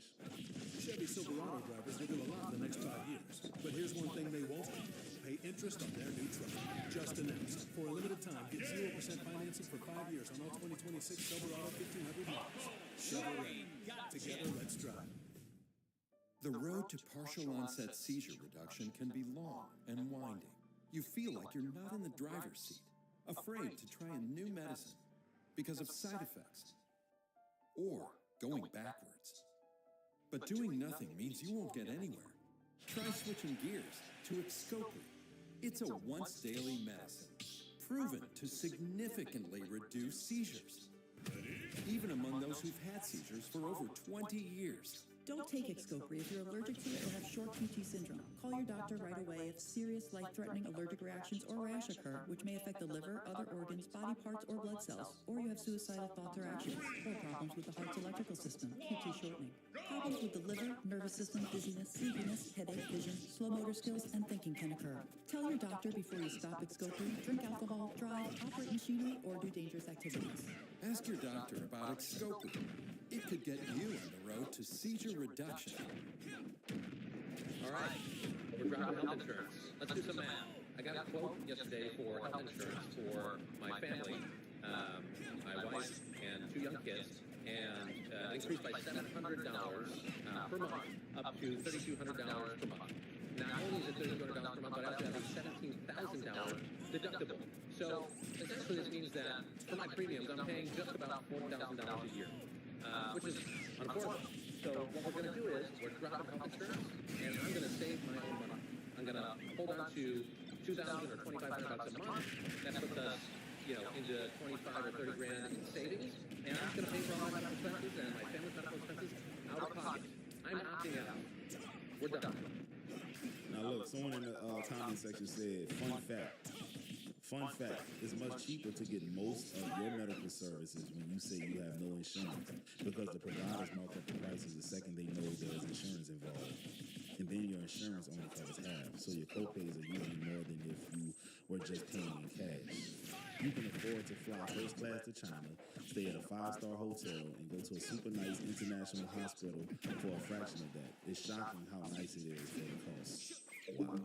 Chevy Silverado drivers will do a lot in the next 5 years. But here's one thing they won't do. Pay interest on their new truck. Just announced. For a limited time, get 0% financing for 5 years on all 2026 Silverado 1500 models. Chevrolet. Together, let's drive. The road to partial onset seizure reduction can be long and winding. You feel like you're not in the driver's seat, afraid to try a new medicine because of side effects, or going backwards. But doing nothing means you won't get anywhere. Try switching gears to Xcopri. It's a once-daily medicine, proven to significantly reduce seizures, even among those who've had seizures for over 20 years. Don't take Xcopri if you're allergic to it or have short QT syndrome. Call your doctor right away if serious life-threatening allergic reactions or rash occur, which may affect the liver, other organs, body parts, or blood cells, or you have suicidal thoughts or actions, or problems with the heart's electrical system, QT shortening. Problems with the liver, nervous system, dizziness, sleepiness, headache, vision, slow motor skills, and thinking can occur. Tell your doctor before you stop Xcopri, drink alcohol, drive, operate machinery, or do dangerous activities. Ask your doctor about Xcopri. It could get you on the road to seizure reduction. All right, we're driving health insurance. Let's do some math. I got a quote yesterday for health insurance for my family, my wife and 2 young kids, and it increased by $700 per month, up to $3,200 per month. Not only is it $3,200 per month, but I also have a $17,000 deductible. So essentially this means that for my premiums, I'm paying just about $4,000 a year. Which is unaffordable. So what we're going to do is we're dropping health insurance, and I'm going to save my own money. I'm going to hold on to $2,000 or $2,500 a month. That puts us, into 25 or 30 grand in savings, and I'm going to pay for all my medical expenses and my family's medical expenses out of pocket. I'm opting out. We're done. Now look, someone in the comment section said, Fun fact, it's much cheaper to get most of your medical services when you say you have no insurance, because the providers mark up the prices the second they know there's insurance involved. And then your insurance only covers half, so your copays are usually more than if you were just paying in cash. You can afford to fly first class to China, stay at a 5-star hotel, and go to a super nice international hospital for a fraction of that. It's shocking how nice it is for the cost. Wow.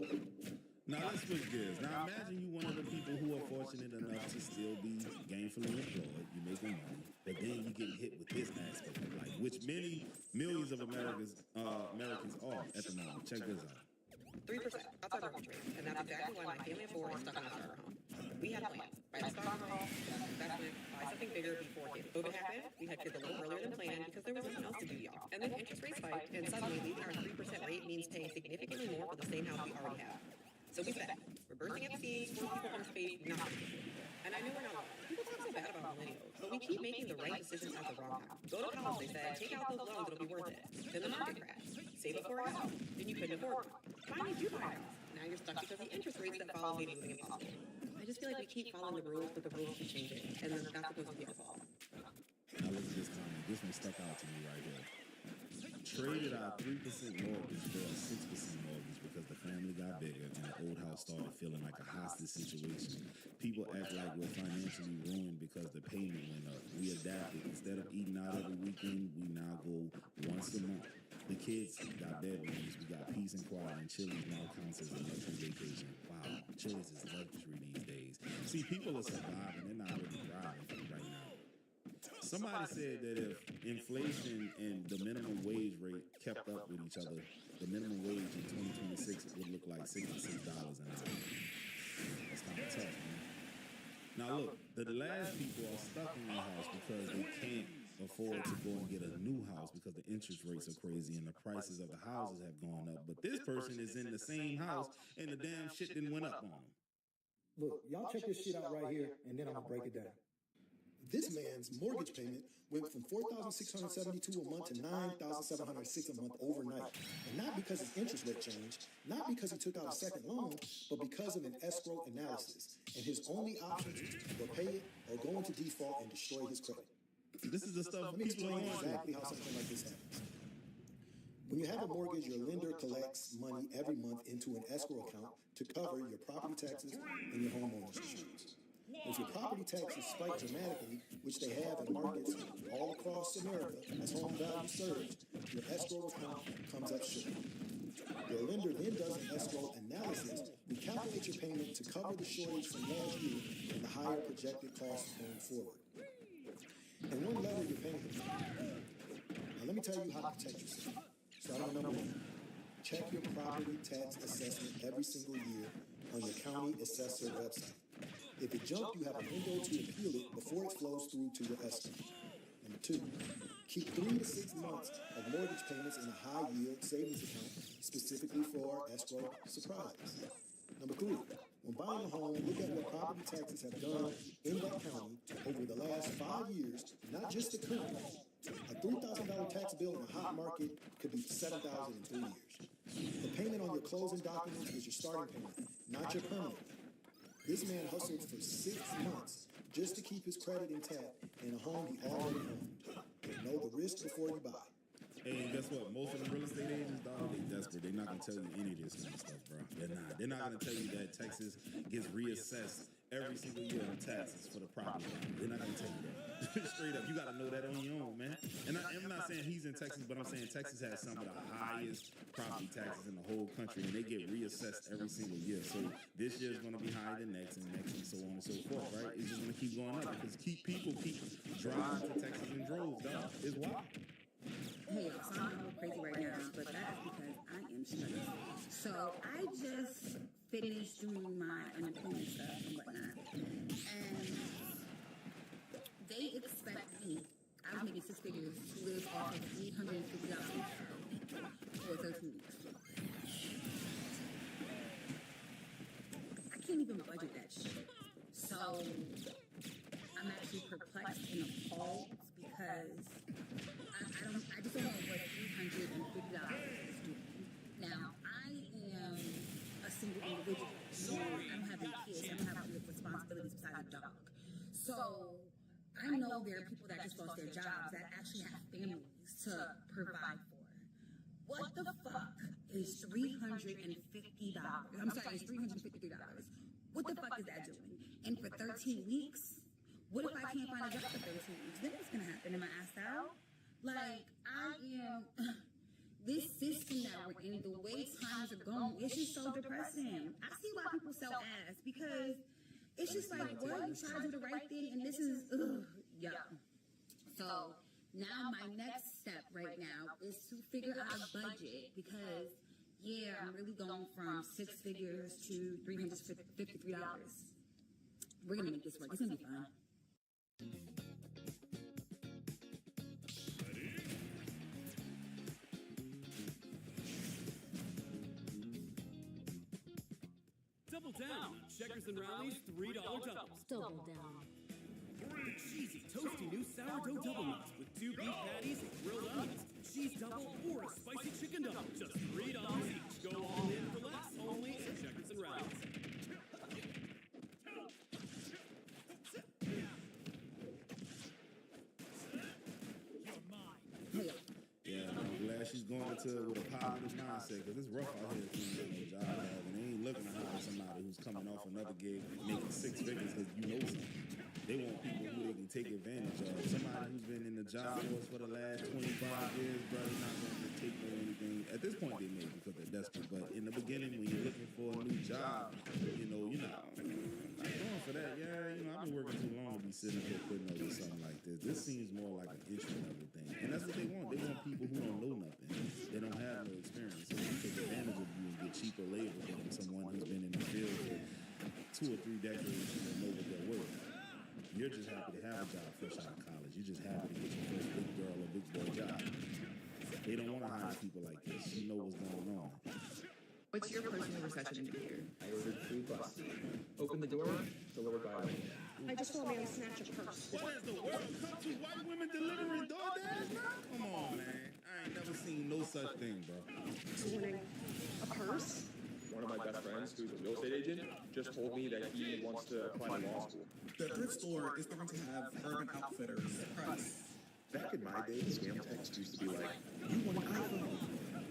Now let's switch gears. Now imagine you one of the people who are fortunate enough to still be gainfully employed. You're making money, but then you get hit with this aspect of life, which many millions of Americans are at the moment. Check this out. 3% outside mortgage rate, and that's exactly why my family of 4 is stuck on a starter home. We had plans. Buy a starter home, investment, buy something bigger before COVID happened. We had kids a little earlier than planned because there was nothing else to do, y'all. And then interest rates spiked, and suddenly leaving our 3% rate means paying significantly more for the same house we already have. So we said, we're bursting at the seams, 4 people on space, not And I know we're not alone. People talk so bad about millennials, but we keep making the right decisions at the wrong time. Go to college, they said, take out those loans, it'll be worth it. Then the market crashed. Save up for a house. Then you couldn't afford one. Finally, do buy a house. Now you're stuck because the interest rates that follow made moving impossible. I just feel like we keep following the rules, but the rules keep changing. And then that's supposed to be our fault. Now look at this comment. This one stuck out to me right here. Traded our 3% mortgage for a 6% mortgage because the family got bigger and the old house started feeling like a hostage situation. People act like we're financially ruined because the payment went up. We adapted. Instead of eating out every weekend, we now go once a month. The kids got bedrooms. We got peace and quiet, and Chili's now counts as a luxury vacation. Wow, Chili's is luxury these days. See, people are surviving. They're not really thriving right now. Somebody said that if inflation and the minimum wage rate kept up with each other, the minimum wage in 2026 would look like $66 an hour. That's kind of tough, man. Now look, the last people are stuck in their house because they can't afford to go and get a new house because the interest rates are crazy and the prices of the houses have gone up. But this person is in the same house and the damn shit didn't went up on them. Look, y'all check this shit out right here, and then I'm gonna break it down. This man's mortgage payment went from $4,672 a month to $9,706 a month overnight. And not because his interest rate changed, not because he took out a second loan, but because of an escrow analysis. And his only options were pay it or go into default and destroy his credit. This is the stuff Let me people explain don't want. exactly how something like this happens. When you have a mortgage, your lender collects money every month into an escrow account to cover your property taxes and your homeowner's insurance. If your property taxes spike dramatically, which they have in markets all across America as home values surge, your escrow account comes up short. Your lender then does an escrow analysis and calculates your payment to cover the shortage from last year and the higher projected costs going forward. And one level you're paying. Now let me tell you how to protect yourself. Starting with number 1. Check your property tax assessment every single year on your county assessor website. If it jumped, you have a window to appeal it before it flows through to your escrow. Number 2, keep 3 to 6 months of mortgage payments in a high-yield savings account specifically for escrow surprises. Number 3, when buying a home, look at what property taxes have done in that county over the last 5 years, not just the current. A $3,000 tax bill in a hot market could be $7,000 in 3 years. The payment on your closing documents is your starting payment, not your permanent. This man hustled for 6 months just to keep his credit intact in a home he already owned. Know the risk before you buy. Hey, and guess what? Most of the real estate agents, dog, they desperate. They're not gonna tell you any of this kind of stuff, bro. They're not. They're not gonna tell you that Texas gets reassessed every single year on taxes for the property. They're not gonna tell you that. Straight up, you gotta know that on your own, man. And I'm not saying he's in Texas, but I'm saying Texas has some of the highest property taxes in the whole country, and they get reassessed every single year. So this year is gonna be higher than next, and so on and so forth, right? It's just gonna keep going up because people keep driving to Texas in droves, dog. It's wild. Hey, so I'm a little crazy right now, but that's because I am stressed. So I just finished doing my unemployment stuff and whatnot, and they expect me, I was making 6 figures, to live off of $350 for 13 weeks. I can't even budget that shit. So I'm actually perplexed and appalled because I just don't know what $350 is doing. Now, I am a single individual. So I'm having kids. I'm having responsibilities besides a dog. So I know there are people that just lost their jobs that actually have families to provide for. What the fuck is $350? I'm sorry, it's $353. What the fuck is that doing? And for 13 weeks? What if I can't find a job for 13 weeks? Then what's gonna happen? Am I asked out? Like, I am, this system that we're in, the way times are going, it's just so depressing. I see why people sell ass, because it's just like, what? You try to do the right thing, and this is, yeah. So, now my next step right now is to figure out a budget, because, yeah, I'm really going from 6 figures to $353. We're gonna make this work. It's gonna be fun. Double down. Checkers and Rallies $3 doubles. Double down. 3 cheesy, toasty new sourdough double nuts with 2 beef patties and grilled onions, cheese double, or a spicy chicken double. Just $3 each. Go all in for less. Only at Checkers and Rallies. Yeah, I'm glad she's going into it with a positive mindset, because it's rough out here if you ain't got no job, and they ain't looking to hire somebody who's coming off another gig making 6 figures because you know something. They want people who they can take advantage of. Somebody who's been in the job force for the last 25 years, bro, they're not going to take no anything. At this point, they may because they're desperate, but in the beginning, when you're looking for a new job, you're not going for that. Yeah, I've been working too long to be sitting here putting up with something like this. This seems more like an entry level thing, and that's what they want. They want people who don't know nothing. They don't have no experience, so they take advantage of you and get cheaper labor than someone who's been in the field for 2 or 3 decades and know what they're worth. You're just happy to have a job fresh out of college. You're just happy to get your first big girl or big boy job. They don't want to hire people like this. You know what's going on. What's your personal recession indicator? I ordered 3 buses. Open the door, delivered by I just saw a man snatch a purse. What has the world come to? White women delivering DoorDash now? Come on, man. I ain't never seen no such thing, bro. A purse? One of my best friends, who's a real estate agent, just told me that he wants to apply to law school. The thrift store is going to have Urban Outfitters price. Back in my day, scam text used to be like, you want an iPhone,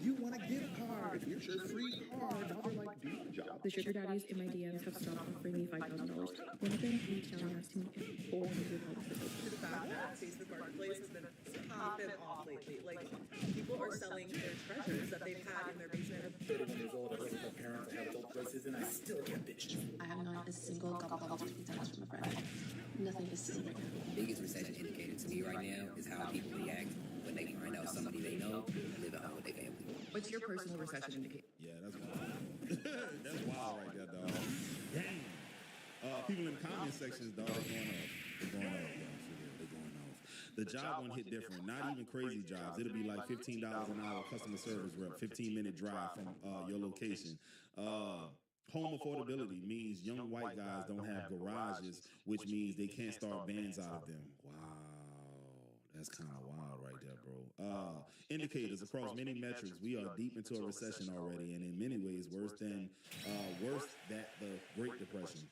you want a gift card, here's your free card. Now they're like, do the job. The sugar daddies in my DMs have stopped offering me $5,000. One of them reached out and asked me if $400 The fact that Facebook Marketplace has been popping off lately. Like, people are selling their treasures that they've had in their basement. 31 years old, I live with my parents, I have adult braces, and I still get bitches. I have not a single couple of tweets I asked from a friend. Nothing is seen right now. The biggest recession indicator to me right now is how people react when they find out somebody they know live at home with their family. What's your personal recession indicator? Yeah, that's wild. That's wild right there, dog. Dang. People in the comment sections, dog, they're going off. They're going off, y'all. For real, they're going off. The job one hit different. Not even crazy jobs. It'll be like $15 an hour customer service rep, 15-minute drive from your location. Home affordability means young white guys don't have garages, which means they can't start bands out of them. Wow, that's kind of wild right there, bro. Indicators across many metrics, we are deep into a recession already, and in many ways worse than the Great Depression.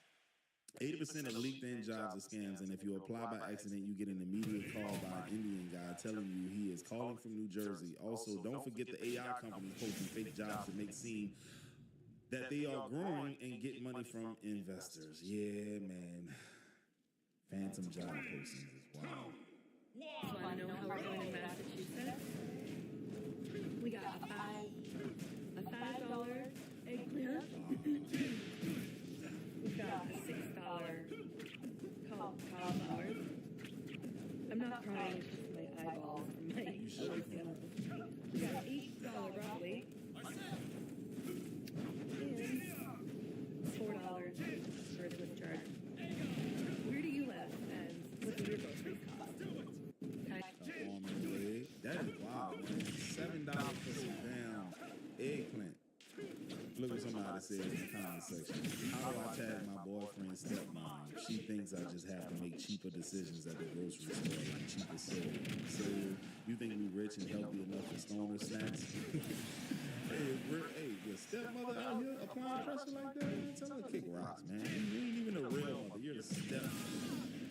80% of LinkedIn jobs are scams, and if you apply by accident, you get an immediate call by an Indian guy telling you he is calling from New Jersey. Also, don't forget the AI companies posting fake jobs to make seem that they are growing and get money from investors. Yeah, man. Phantom job postings is wild. Want to know how we're doing in Massachusetts? We got a $5 eggplant. We've got a $6 cauliflower. I'm not crying, it's just my eyeballs from my We got $8 broccoli. $4 for the Swift charge. Where do you live, and what do your groceries cost? Okay. That is wild, man. $7 for some damn eggplant. Look what somebody said in the comment section. How do I tag my boyfriend's stepmom? She thinks I just have to make cheaper decisions at the grocery store, like cheaper cereal. Cereal, you think we rich and healthy enough for stoner snacks? Hey, your stepmother out here applying pressure like that, man? Tell her to kick rocks, man. You ain't even a real mother. You're the stepmother.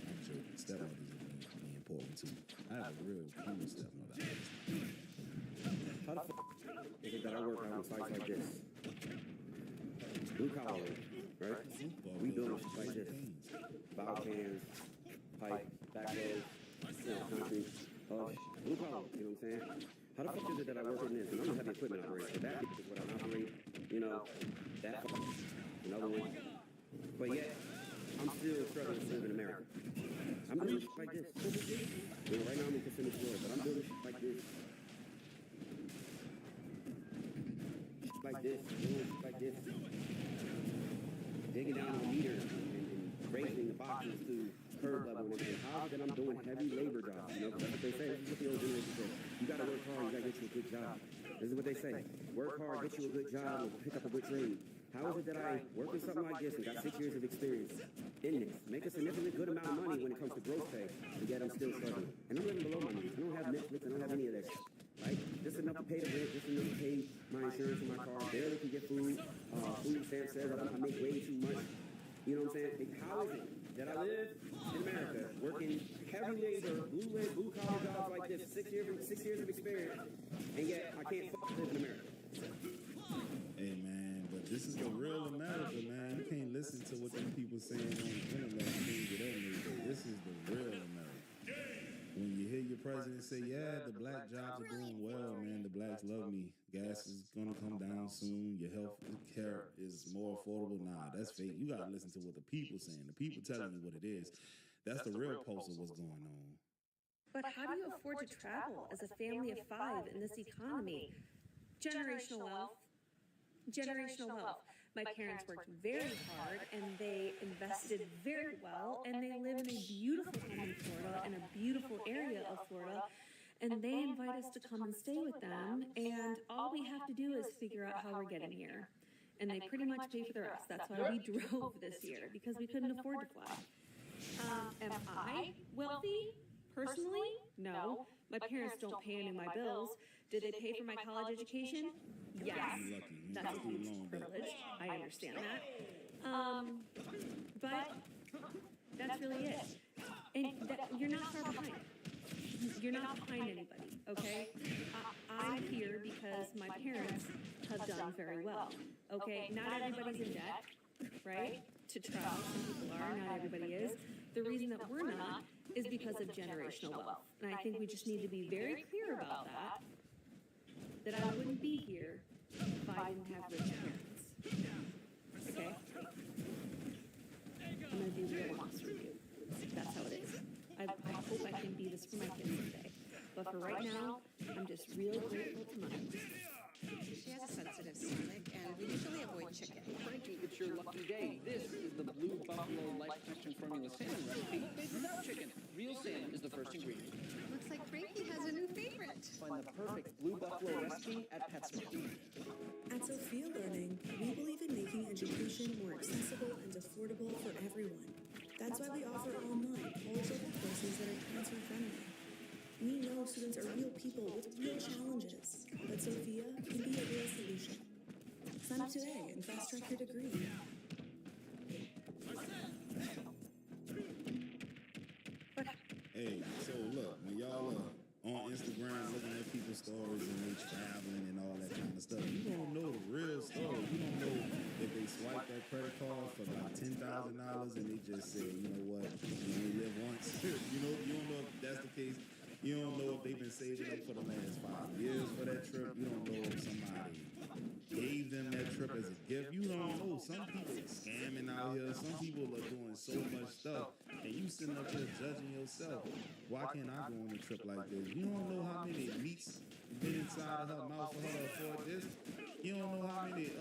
I'm joking. Stepmothers are important too. I have a real cool stepmother. How the fuck is it that I work on sites like this? Blue collar, right? We build shit like this. Bow cans, pipe, backloads, concrete. Blue collar, you know what I'm saying? How the fuck is it that I work in this? And I'm a heavy equipment operator, so that is what I operate. You know, that another one. But yet, I'm still struggling to live in America. I'm doing shit like this. You know, right now I'm in Kissimmee, Florida, but I'm doing shit like this. Shit like this, doing shit like this. Digging down on the meter and raising the boxes to curb level and everything. How is it that I'm doing heavy labor jobs? You know, that's what they say. This is what the old generation says. You gotta work hard, you gotta get you a good job. This is what they say. Work hard, get you a good job, and pick up a good trade. How is it that I work in something like this and got 6 years of experience in this, make a significantly good amount of money when it comes to gross pay, and yet I'm still struggling? And I'm living below my means. I don't have Netflix, I don't have any of that shit. Right? Just enough to pay the rent, just enough to pay my insurance for my car, barely can get food. Food stamp says I make way too much. You know what I'm saying? How is it that I live in America, working heavy labor, blue collar jobs like this, 6 years of experience, and yet I can't live in America? Hey man, but this is the real America, man. You can't listen to what these people saying on the internet and things of that nature. This is the real America. When you hear your president say, yeah, the black jobs are doing well, man, the blacks love me. Gas is going to come down soon. Your health care is more affordable. Nah, that's fake. You got to listen to what the people saying. The people telling you what it is. That's the real pulse of what's going on. But how do you afford to travel as a family of 5 in this economy? Generational wealth. Generational wealth. My parents worked very hard and they invested very well, and they live in a beautiful home in Florida, in a beautiful area of Florida, and they invite us to come and stay with them, and all we have to do is figure out how we're getting here. And they pretty much pay for the rest. That's why we drove this year, because we couldn't afford to fly. Am I wealthy? Personally? No. My parents don't pay any of my bills. Did they pay for my college education? Yes. That's a huge privilege. I understand that. But that's really it. And you're not far behind. You're not behind anybody, okay? I'm here because my parents have done very well, okay? Not everybody's in debt, right? To travel, some people are, not everybody is. The reason that we're not is because of generational wealth. And I think we just need to be very clear about that I wouldn't be here if I didn't have rich parents. Okay? I'm going to be real honest with you. That's how it is. I hope I can be this for my kids someday. But for right now, I'm just real grateful to Mother. She has a sensitive stomach, and we usually avoid chicken. Frankie, it's your lucky day. This is the Blue Buffalo Life Protection Formula salmon recipe made without chicken. Real salmon is the first ingredient. Looks like Frankie has a new favorite. Find the perfect Blue Buffalo recipe at PetSmart. At Sophia Learning, we believe in making education more accessible and affordable for everyone. That's why we offer online college-level courses that are transfer-friendly. We know students are real people with real challenges, but Sophia can be a real solution. Sign up today and fast-track your degree. Hey, so look, when y'all are on Instagram looking at people's stories and they traveling and all that kind of stuff, you don't know the real story. You don't know if they swipe that credit card for like $10,000 and they just say, you know what, you only live once. You don't know if that's the case. You don't know if they've been saving up for the last 5 years for that trip. You don't know if somebody gave them that trip as a gift. You don't know. Some people are scamming out here. Some people are doing so much stuff. And you sitting up here judging yourself. Why can't I go on a trip like this? You don't know how many meats been inside of her mouth for her to afford this. You don't know how many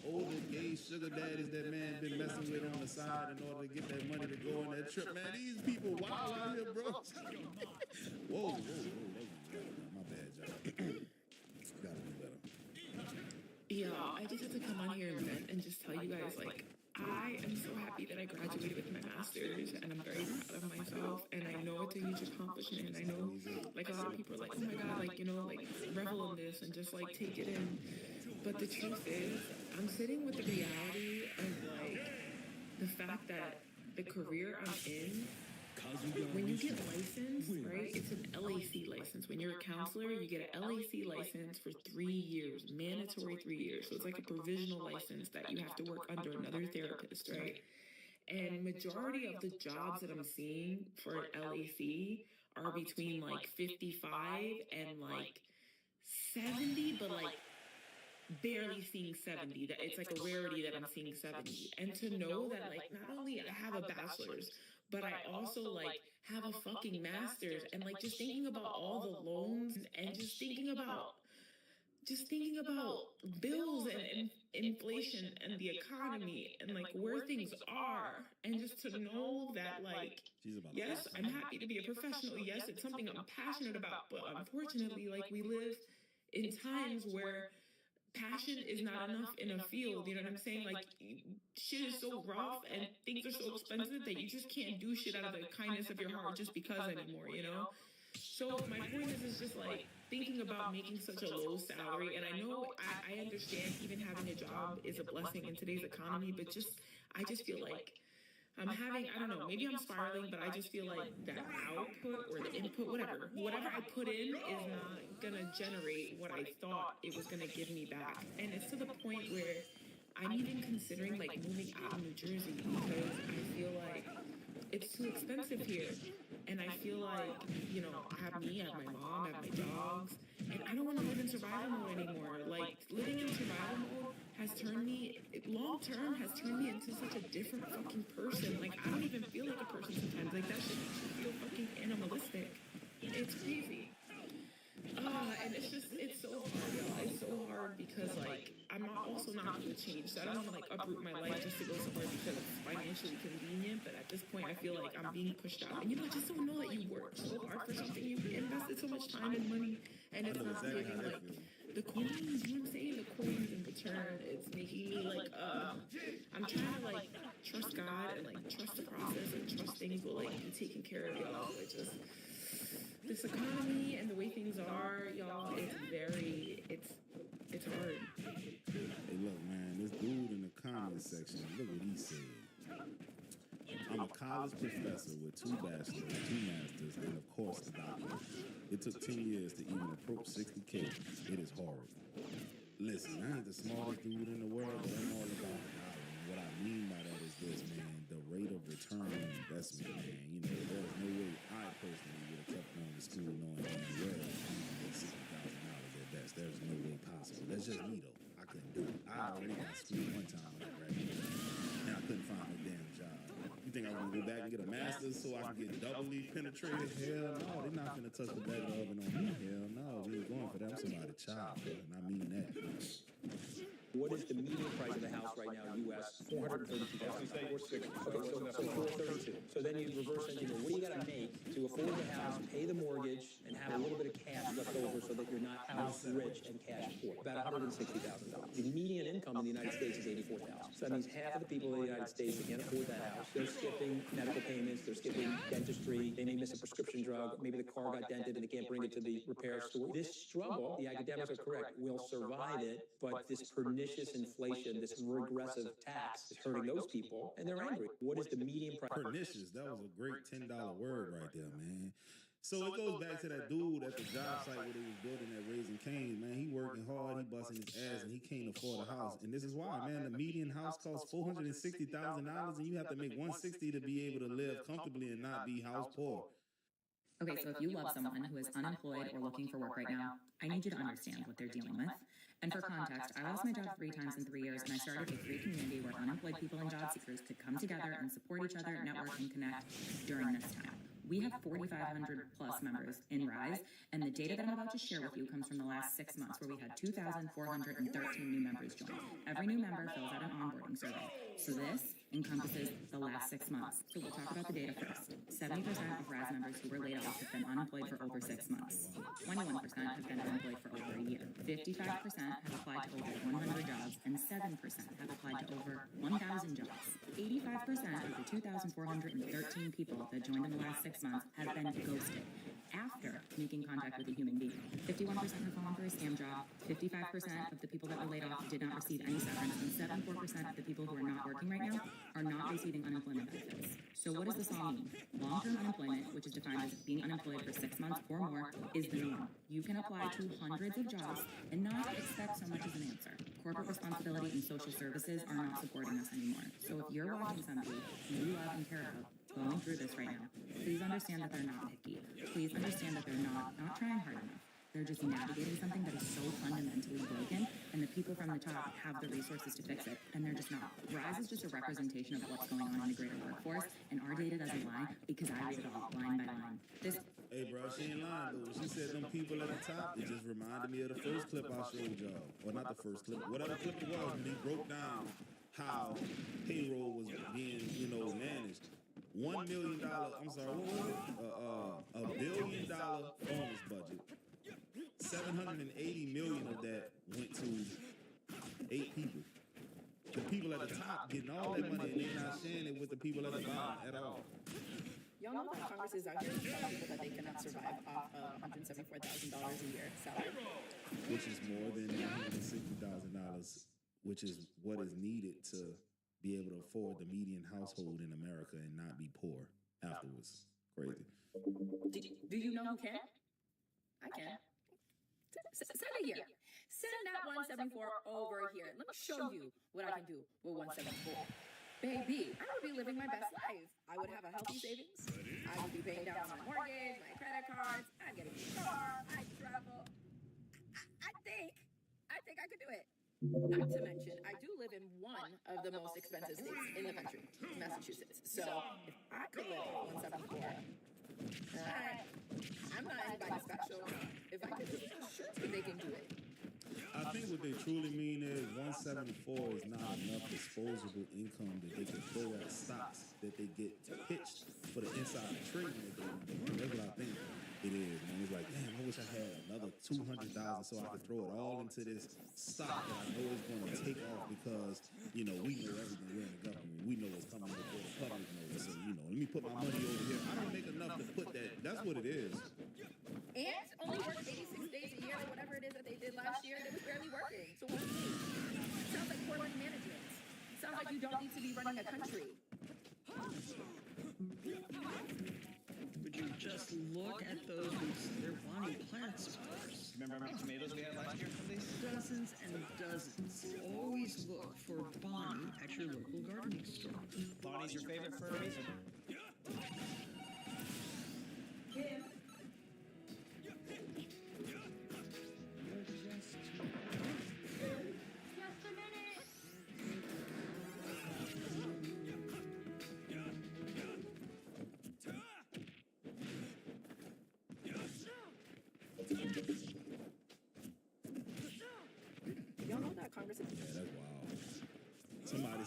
older gay sugar daddies that man been messing with on the side in order to get that money to go on that trip. Man, these people wild out here, bro. Whoa. My bad, y'all. Gotta do better. Yeah, I just have to come on here and vent and just tell you guys, like, I am so happy that I graduated with my master's, and I'm very proud of myself, and I know it's a huge accomplishment, and I know, like, a lot of people are like, oh my god, like, you know, like, revel in this and just, like, take it in. But the truth is, I'm sitting with the reality of, like, the fact that the career I'm in, when you get licensed, right, it's an LAC license. When you're a counselor, you get an LAC license for 3 years, mandatory 3 years. So it's like a provisional license that you have to work under another therapist, right? And majority of the jobs that I'm seeing for an LAC are between like 55 and like 70, but like barely seeing 70. That it's like a rarity that I'm seeing 70. And to know that, like, not only I have a bachelor's, but I also like have a fucking master's, and like just thinking about all the loans and just thinking about bills and inflation and the economy and like where things are, and just to know that, like, yes, I'm happy to be a professional, yes, it's something I'm passionate about, but unfortunately, like, we live in times where passion is not enough in a field, you know what I'm saying? Like, shit is so rough and things are so expensive that you just can't do shit out of the kindness of your heart just because anymore, you know? So my point is just like thinking about making such a low salary, and I know I understand even having a job is a blessing in today's economy, but I just feel like I'm having, I don't know, maybe I'm spiraling, but I just feel like the output or the input, whatever I put in is not gonna generate what I thought it was gonna give me back. And it's to the point where I'm even considering like moving out of New Jersey because I feel like it's too expensive here. And I feel like, you know, I have my mom, I have my dogs, and I don't want to live in survival mode anymore. Like, living in survival mode has turned me, long term, has turned me into such a different fucking person. Like, I don't even feel like a person sometimes. Like, that shit makes me feel fucking animalistic. It's crazy. And it's so hard, y'all. It's so hard because, like, I'm also not going to change. So I don't want to, like, uproot my life just to go somewhere because it's financially convenient. But at this point, I feel like I'm being pushed out. And, you know, I just don't know that you work so hard for something. You invested so much time and money. And it's not giving, like, the coins, you know what I'm saying? The coins in return. It's making me, like, I'm trying to, like, trust God and, like, trust the process and trust things will, like, be taken care of, y'all. But just... this economy and the way things are, y'all, it's hard. Hey, look, man, this dude in the comment section, look what he said. I'm a college professor with 2 bachelors, 2 masters, and of course a doctorate. It took 10 years to even approach 60K. It is hard. Listen, I ain't the smartest dude in the world, but I'm all about the dollar. And what I mean by that is this, man, the rate of return on investment, man. You know, there's no way I personally would have kept going to school knowing damn well I'm going to make $60,000 at best. There's no way possible. That's just me, though. I couldn't do it. I already got screwed one time when I graduated, and I couldn't find a damn job. You think I'm gonna go back and get a master's so I can get doubly penetrated? Hell no, they're not gonna touch the back of the oven on me. Hell no, we was going for that. I'm somebody's child, bro, and I mean that. What is the median price of a house right now in the U.S.? $432,000. Okay, so 432. So then you reverse engineer. What do you got to make to afford the house, pay the mortgage, and have a little bit of cash left over so that you're not house rich and cash poor? About $160,000. The median income in the United States is $84,000. So that means half of the people in the United States that can't afford that house, they're skipping medical payments, they're skipping dentistry, they may miss a prescription drug, maybe the car got dented and they can't bring it to the repair store. This struggle, the academics are correct, will survive it, but this pernicious inflation, this regressive tax is hurting those people, and they're angry. What is the median price? Pernicious, that was a great $10 word right there, man. So it goes back to that dude at the job site where they was building that Raising Cane's, man. He working hard, he busting his ass, and he can't afford a house. And this is why, man, the median house costs $460,000, and you have to make $160 to be able to live comfortably and not be house poor. Okay, so if you love someone who is unemployed or looking for work right now, I need you to understand what they're dealing with. And for context, I lost my job 3 times in 3 years, and I started a free community where unemployed people and job seekers could come together and support each other, network, and connect during this time. We have 4,500 plus members in Rise, and the data that I'm about to share with you comes from the last 6 months, where we had 2,413 new members join. Every new member fills out an onboarding survey. So this encompasses the last 6 months. So we'll talk about the data first. 70% of Rise members who were laid off have been unemployed for over 6 months. 21% have been unemployed for over a year. 55% have applied to over 100 jobs, and 7% have applied to over 1,000 jobs. 85% of the 2,413 people that joined in the last 6 months have been ghosted after making contact with a human being. 51% have fallen for a scam job. 55% of the people that were laid off did not receive any severance, and 74% of the people who are not working right now are not receiving unemployment benefits. So what does this all mean? Long-term unemployment, which is defined as being unemployed for 6 months or more, is the norm. You can apply to hundreds of jobs and not expect so much as an answer. Corporate responsibility and social services are not supporting us anymore. So if you're watching somebody you love and care about going through this right now, please understand that they're not picky. Please understand that they're not trying hard enough. They're just navigating something that is so fundamentally broken, and the people from the top have the resources to fix it, and they're just not. Rise is just a representation of what's going on in the greater workforce, and our data doesn't lie because I read it all line by line. Hey, bro, she ain't lying, though. She said them people at the top, it just reminded me of the first clip I showed y'all. Or not the first clip, whatever clip it was, when he broke down how payroll was being, managed. $1 million, I'm sorry, what was it? $1 billion bonus budget. 780 million of that went to 8 people. The people at the top getting all that money, and they're not sharing it with the people at the bottom at all. Y'all know that Congress is out here telling people that they cannot survive off of $174,000 a year salary. Which is more than $160,000, which is what is needed to be able to afford the median household in America and not be poor afterwards. Crazy. Do you know who can? I can. Send it here. Send that 174 over here. Let me show you what I can do with 174. Baby, I would be living my best life. I would have a healthy savings. I would be paying down my mortgage, my credit cards. I'd get a new car. I'd travel. I think I could do it. Not to mention, I do live in one of the most expensive states in the country, Massachusetts. So if I could live on 174, I'm not anybody special. If I could, sure they can do it. I think what they truly mean is 174 is not enough disposable income that they can throw at stocks that they get pitched for the insider trading that they're doing. That's what I think it is, man. It's like, damn, I wish I had another 200,000 so I could throw it all into this stock that I know is going to take off because, we know everything. We're in the government. We know what's coming before the public knows. So, let me put my money over here. I don't make enough to put that. That's what it is. And only work 86 days a year or whatever it is that they did last year. They was barely working. So what's it? Sounds like poor money management. Sounds like you don't need to be running a country. Would you just look at those they're wanting plant supplies? Remember how many tomatoes we had last year from these? Dozens and dozens. Always look for Bonnie at your local gardening store. Bonnie's your favorite for a reason. Kim.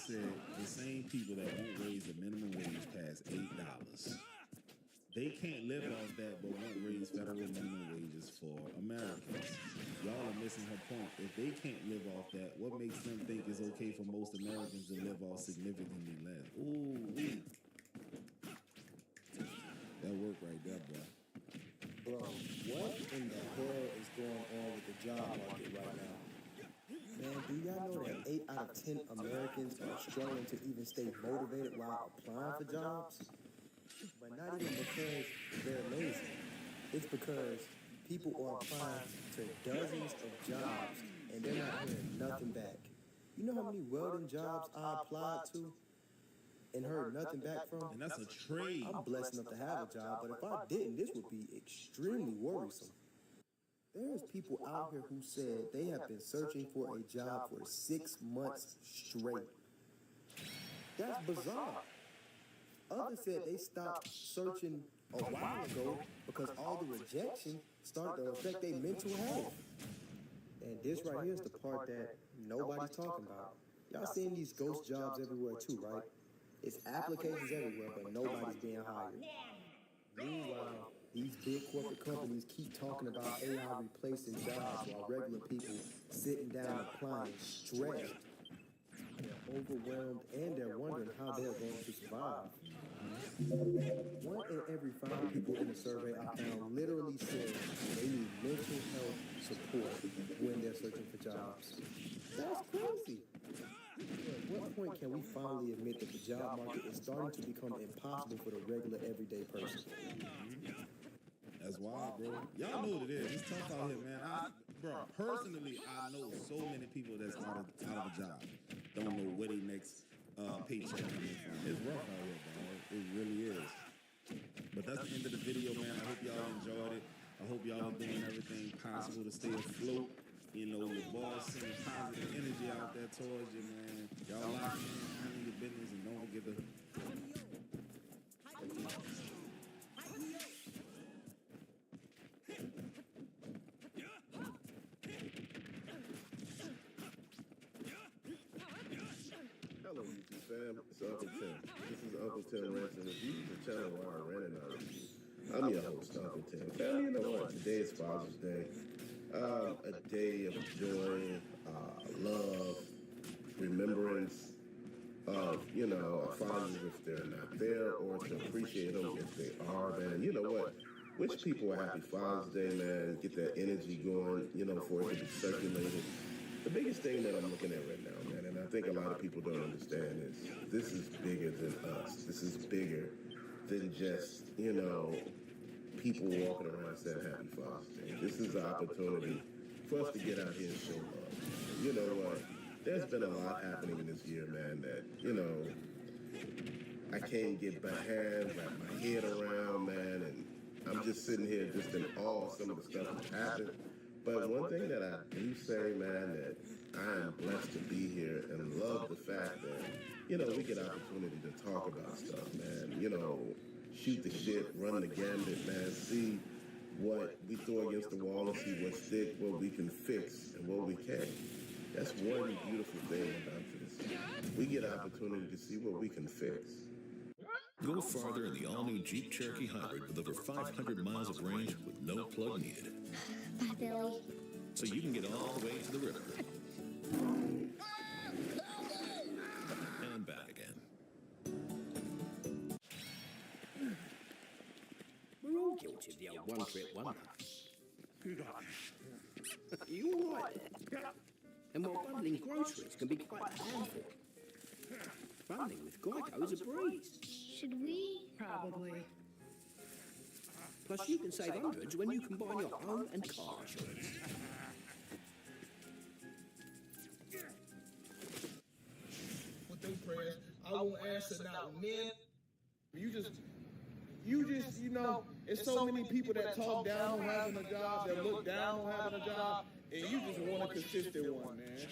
said the same people that won't raise the minimum wage past $8. They can't live off that, but won't raise federal minimum wages for Americans. Y'all are missing her point. If they can't live off that, what makes them think it's okay for most Americans to live off significantly less? Ooh, weak. That work right there, bro. Bro, what in the hell is going on with the job market right now? Man, do y'all know that 8 out of 10 Americans are struggling to even stay motivated while applying for jobs? But not even because they're lazy. It's because people are applying to dozens of jobs and they're not hearing nothing back. You know how many welding jobs I applied to and heard nothing back from? And that's a trade. I'm blessed enough to have a job, but if I didn't, this would be extremely worrisome. There's people out here who said they have been searching for a job for 6 months straight. That's bizarre. Others said they stopped searching a while ago because all the rejection started to affect their mental health. And this right here is the part that nobody's talking about. Y'all seeing these ghost jobs everywhere too, right? It's applications everywhere, but nobody's being hired. Meanwhile, these big corporate companies keep talking about AI replacing jobs while regular people sitting down applying stressed. They're overwhelmed and they're wondering how they're going to survive. 1 in every 5 people in the survey I found literally said they need mental health support when they're searching for jobs. That's crazy. At what point can we finally admit that the job market is starting to become impossible for the regular everyday person? That's wild, bro. Y'all know what it is. It's tough out here, man. Personally, I know so many people that's out of a job. Don't know where their next paycheck coming from. It's rough out here, dog. It really is. But that's the end of the video, man. I hope y'all enjoyed it. I hope y'all are doing everything possible to stay afloat. You know, your boss sending positive energy out there towards you, man. Y'all lock in, handle your business, and don't forget to... Hello, YouTube fam. It's Uncle Tim. This is Uncle Tim Rants and Reviews, the channel where I rant and I review. I'm your host, Uncle Tim. Family, you know what? Today is Father's Day. A day of joy, love, remembrance of, you know, our fathers if they're not there, or to appreciate them if they are, man. You know what? Wish people a happy Father's Day, man. Get that energy going, you know, for it to be circulated. The biggest thing that I'm looking at right now, man, and I think a lot of people don't understand, is this is bigger than us. This is bigger than just, you know, people walking around saying Happy Father's Day. This is an opportunity for us to get out here and show love. You know what? There's been a lot happening in this year, man, that, you know, I can't get my hands, wrap my head around, man, and I'm just sitting here just in awe of some of the stuff that's happened. But one thing that I do say, man, that I am blessed to be here and love the fact that, you know, we get opportunity to talk about stuff, man. You know, shoot the shit, run the gambit, man, see what we throw against the wall and see what stick, what we can fix, and what we can't. That's one beautiful thing about this. We get opportunity to see what we can fix. Go farther in the all-new Jeep Cherokee Hybrid with over 500 miles of range with no plug needed. Bye, Billy. So you can get all the way to the river. And back again. We're all guilty of the old one-trip wonder. You all right there? And while bundling groceries can be quite a handful, bundling with Geico's a breeze. Should we? Probably. Plus, you can save hundreds when you combine your home and car insurance. With them prayers, I won't answer not men. You know, it's so many people that talk down on having a job, that look down on having a job, and you just want a consistent one, man.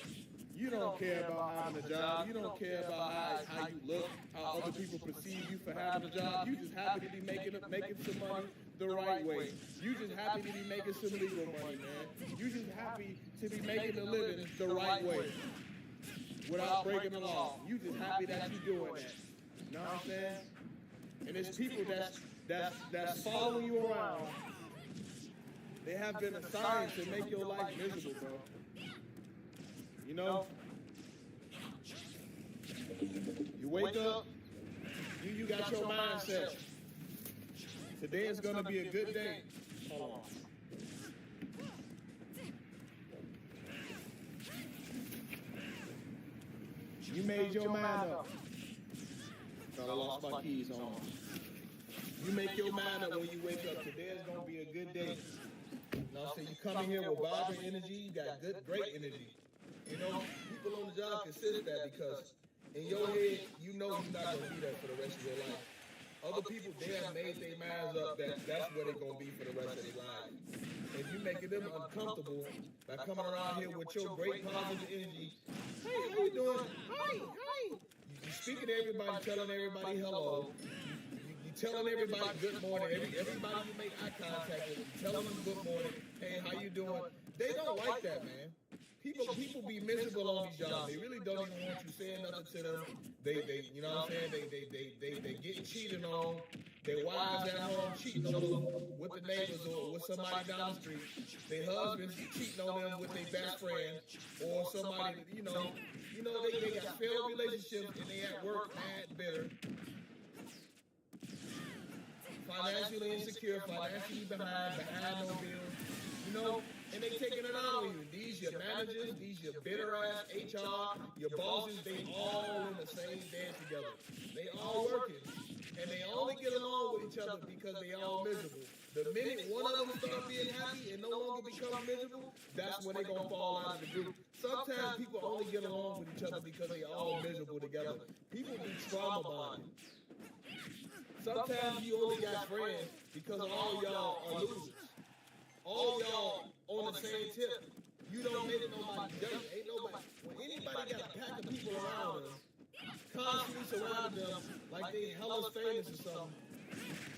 You don't care about having a job. You don't care about how you look, how other people perceive you for having a job. You just happy to be making some money the right way. You just happy to be making some legal money, man. You just happy to be making a living the right way. without breaking the law. You just happy that you're doing that. You know what I'm saying? And there's people that's following you around. They have been assigned to make your life miserable, bro. You know? You wake up, you got your mindset. Today is gonna be a good day. Hold on. You made your mind up. Thought I lost my keys on. You make your mind up when you wake up. Today is gonna be a good day. You know what I'm saying? You come in here with vibrant energy, you got great energy. You know, people on the job consider that because in your head, you know you're not gonna be there for the rest of your life. Other people, they have made their minds up that that's where they're gonna be for the rest of their lives. And you making them uncomfortable by coming around here with your great positive energy. Hey, how you doing? Hi. You speaking to everybody, telling everybody hello. You telling everybody good morning. Everybody you make eye contact with, you telling them good morning. Hey, how you doing? They don't like that, man. People be miserable on these jobs. They really don't even want you saying nothing to them. They you know what I'm saying? They getting cheated on. Their wives at home cheating on them with the neighbors or with somebody down the street. Their husbands cheating on them with their best friend or somebody, you know they got failed relationships and they at work mad, bitter, financially insecure, financially behind no bills, you know. And they taking it out on you. These your managers, these your bitter ass HR, your bosses, they all in the same bed together. They all working. And they only get along with each other because they all miserable. The minute one of them start being happy and no longer become miserable, that's when they gonna fall out of the group. Sometimes people only get along with each other because they all miserable together. People be trauma bonded. Sometimes you only got friends because all y'all are losers. All y'all on the same tip. You don't make nobody dirty. Ain't nobody. When anybody got a pack of people around them, constantly surrounding them like they hella famous or something,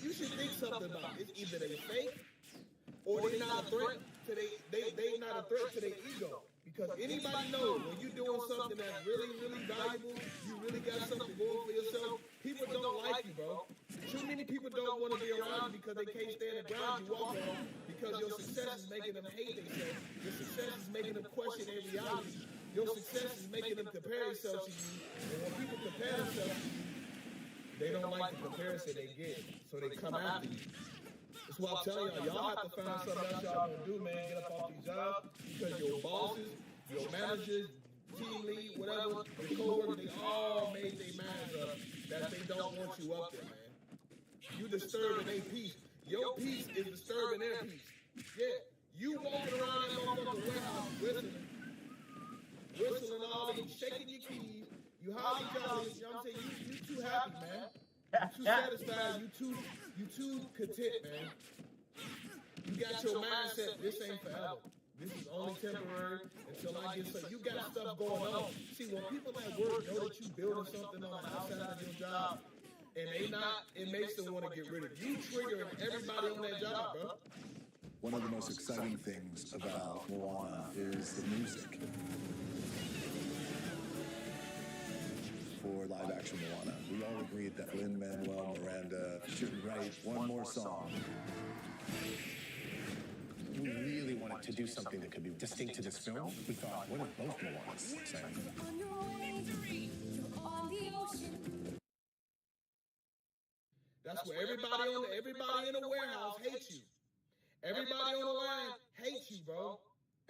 you should think something about it. It's either they fake or they not a threat to they not a threat to their ego. Because anybody knows when you're doing something that's really, really valuable, you really got something going for yourself, people don't like you, bro. Too many people don't want to be around you because they can't stand the ground you walk on because your success is making them hate themselves. Your success is making them question their reality. Your success is making them compare themselves to you. And when people compare themselves to you, they don't like the comparison they get, so they come after you. That's why I'm telling y'all have to find something else y'all gonna do, man. Get up off these jobs because your bosses, your managers, team lead, whatever, your coworkers, they all made their minds up that they don't want you up there, man. You disturbing their peace. Your peace is disturbing their peace. Yeah, you walking around that motherfucking warehouse whistling all of you, shaking your keys. You holly jolly. You know what I'm saying? You too happy, man. You too satisfied. You too content, man. You got your mindset. This ain't forever. This is only temporary until I get some. You got stuff going on. See, when people at work know that you building something on the outside of your job, and they not, it makes them want to get rid of you. Triggering everybody on that job, bro. One of the most exciting things about Moana is the music. For live action Moana, we all agreed that Lin-Manuel Miranda should write one more song. We really wanted to do something that could be distinct to this film. We thought, what if both Moanas sang? That's where everybody in the warehouse hates you. Everybody on the line hates you, bro.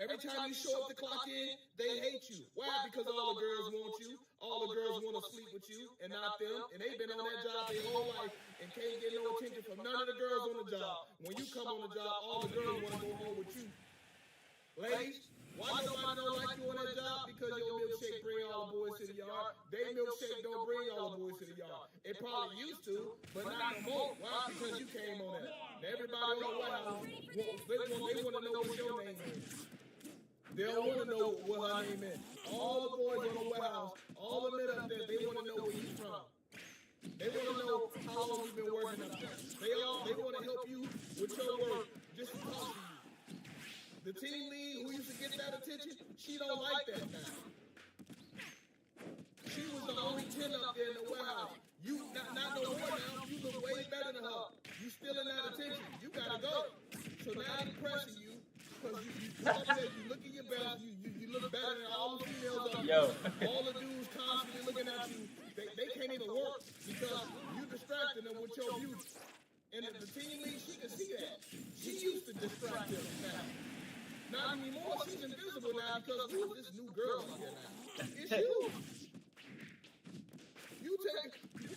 Every time you show up to clock in, they hate you. Why? Because all the girls want you. All the girls want to sleep with you and not them. And they've been on that job their whole life and can't get no attention from none of the girls on the job. When you come on the job, all the girls want to go home with you. Ladies, why nobody don't like you on that job? Because your milkshake bring all the boys to the yard. They milkshake don't bring all the boys to the yard. It probably used to, but not no more. Why? Because you came on that. Now everybody on the warehouse, they want to know what your name is. They don't want to know what her name is. All the boys on the warehouse, all the men up there, they want to know where you're from. They want to know how long you've been working up there. They want to help you with your work just to talk to you. The team lead who used to get that attention, she don't like that now. 10 up there in the warehouse. You not no more now. You look way better than her. You still in that attention. You gotta go. So now they pressing you because you come up there, you look at your belt, you look better than all the females up there. All the dudes constantly looking at you. They can't even work because you distracting them with your beauty. And the team lead, she can see that. She used to distract them now. Not anymore. She's invisible now because who's this new girl up here now? It's you. You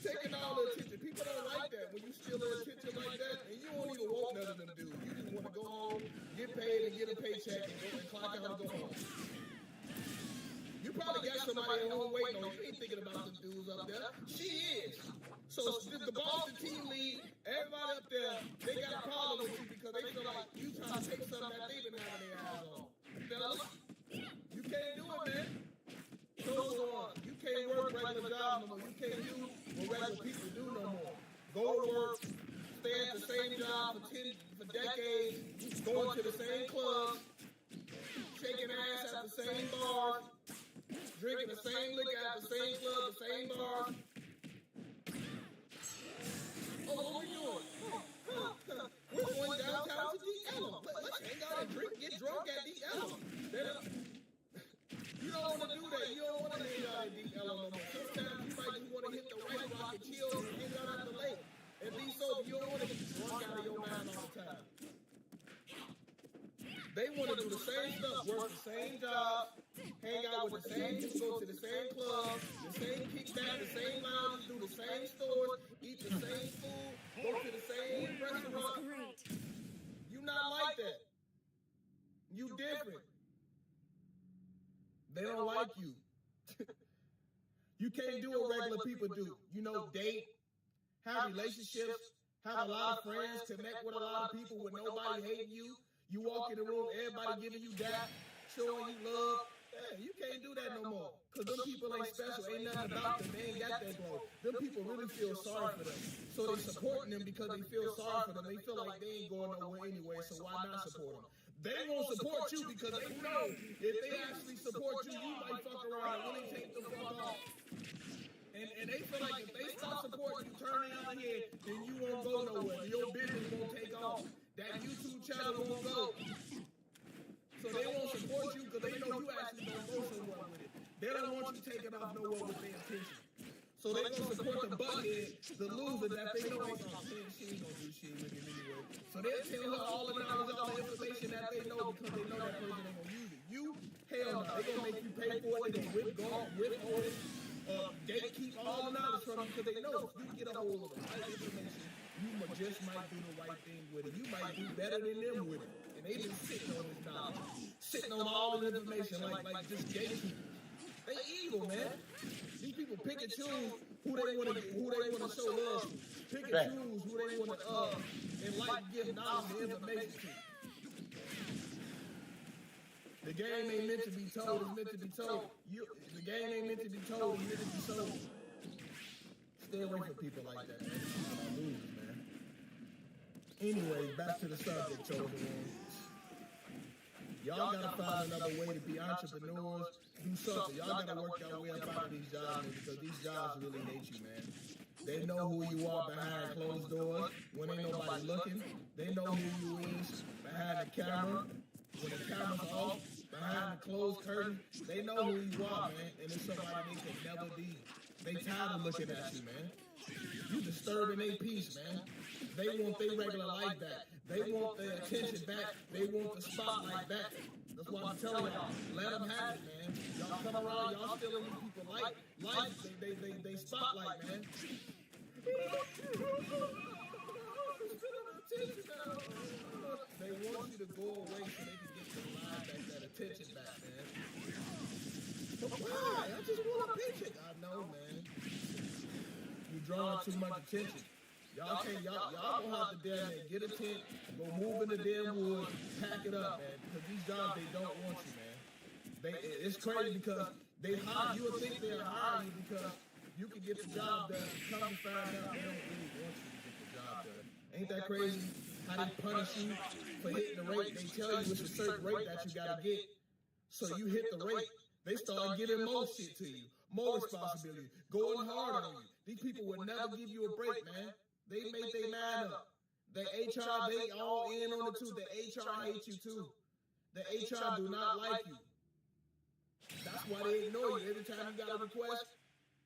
taking all the attention. People don't like that when you steal their attention like that, and you don't even want none of them dudes. You just want to go home, get paid, and get a paycheck, and go and clock out and go home. You probably got somebody at home waiting on you. You ain't thinking about them dudes up there. She is. So the boss, the team lead, everybody up there, they got a problem with you because they feel like you trying to take something that they've been having their eyes on. Fellas, you can't do it, man. So you can't work regular jobs no more. You can't do what regular people do no more. Go to work, stay at the same job for decades, going to the same clubs, shaking ass at the same bars, drinking the same liquor at the same club, the same bars. Oh, what we doing? We're going downtown to D-Ellum. Let's hang out and get drunk at D-Ellum. You don't want to do that. You don't want to hang out at D-Ellum no more. Sometimes you might just want to hit the Red Rock and chill and hang out at the lake. And be sober. You don't want to get drunk out of your mind all the time. They want to do the same stuff, work the same job, hang out with the same people, go to the same club, the same kickback, the same lounges, do the same stores, eat the same food, go to the same restaurant. You not like that. You different. They don't like you. You can't do what regular people do. You know, date, have relationships, have a lot of friends, connect with a lot of people with nobody hating you. You walk in the room, everybody giving you that, showing you love. Yeah, you can't do that no more. Because them people ain't special. Ain't nothing about them. They ain't got that glow. Them people really feel sorry for them. So they supporting them because they feel sorry for them. They feel like they ain't going nowhere anyway, so why not support them? They won't support you because they know if they actually support you, you might fuck around and really take the fuck off. And they feel like if they stop supporting you, turn around here, then you won't go nowhere. Your business won't take off. That YouTube channel won't go. So they won't support you because they know you actually don't go somewhere with it. They don't want you taking off nowhere with their attention. So they gonna support the buckhead, the loser that they know ain't gonna do. She ain't gonna do shit with him anyway. So they'll tell her all the knowledge, all the information that they know because they know that person ain't gonna use it. You, hell no. They gonna make you pay for it. They gonna withhold it. Gatekeep all the knowledge from you because they know if you get a hold of the right information, you just might do the right thing with it. You might do better than them with it. And they been sitting on this knowledge, sitting on all this information like just gatekeepers. They evil, man. These people pick and choose who they want to show love to. Pick and choose who they want to and give knowledge and information to. The game ain't meant to be told, it's meant to be told. The game ain't meant to be told, it's meant to be sold. Stay away from people like that, man. People are losers, man. Anyway, back to the subject, chosen ones. Y'all gotta find another way to be entrepreneurs, do something. Y'all gotta work your way up out of these jobs, man, because these jobs really hate you, man. They know who you are behind closed doors when ain't nobody looking. They know who you is behind the camera. When the camera's off, behind the closed curtain, they know who you are, man, and it's somebody they can never be. They tired of looking at you, man. You disturbing their peace, man. They want their regular life back. They want their attention back. They want the spotlight back. That's why I'm telling y'all, let them have it, man. Y'all come around, y'all stealing these people life, they spotlight, man. They want you to go away so they can get your life back, that attention back, man. But why? I just want a paycheck. I know, man. You drawing too much attention. Y'all gonna have to damn near get a tent, go move in the damn woods, pack it up, man. Because these jobs, they don't want you, man. It's crazy because they hire you. Would think they'll hire you because you can get the job done. Come to find out they don't really want you to get the job done. Ain't that crazy? How they punish you for hitting the rate. They tell you it's a certain rate that you gotta get. So you hit the rate. They start giving more shit to you. more responsibility, going hard on you. These people will never give you a break, man. They made their mind up. The HR, they all in on it too. The HR hates you too. The HR do not like you. That's why they ignore you. Every time you got a request,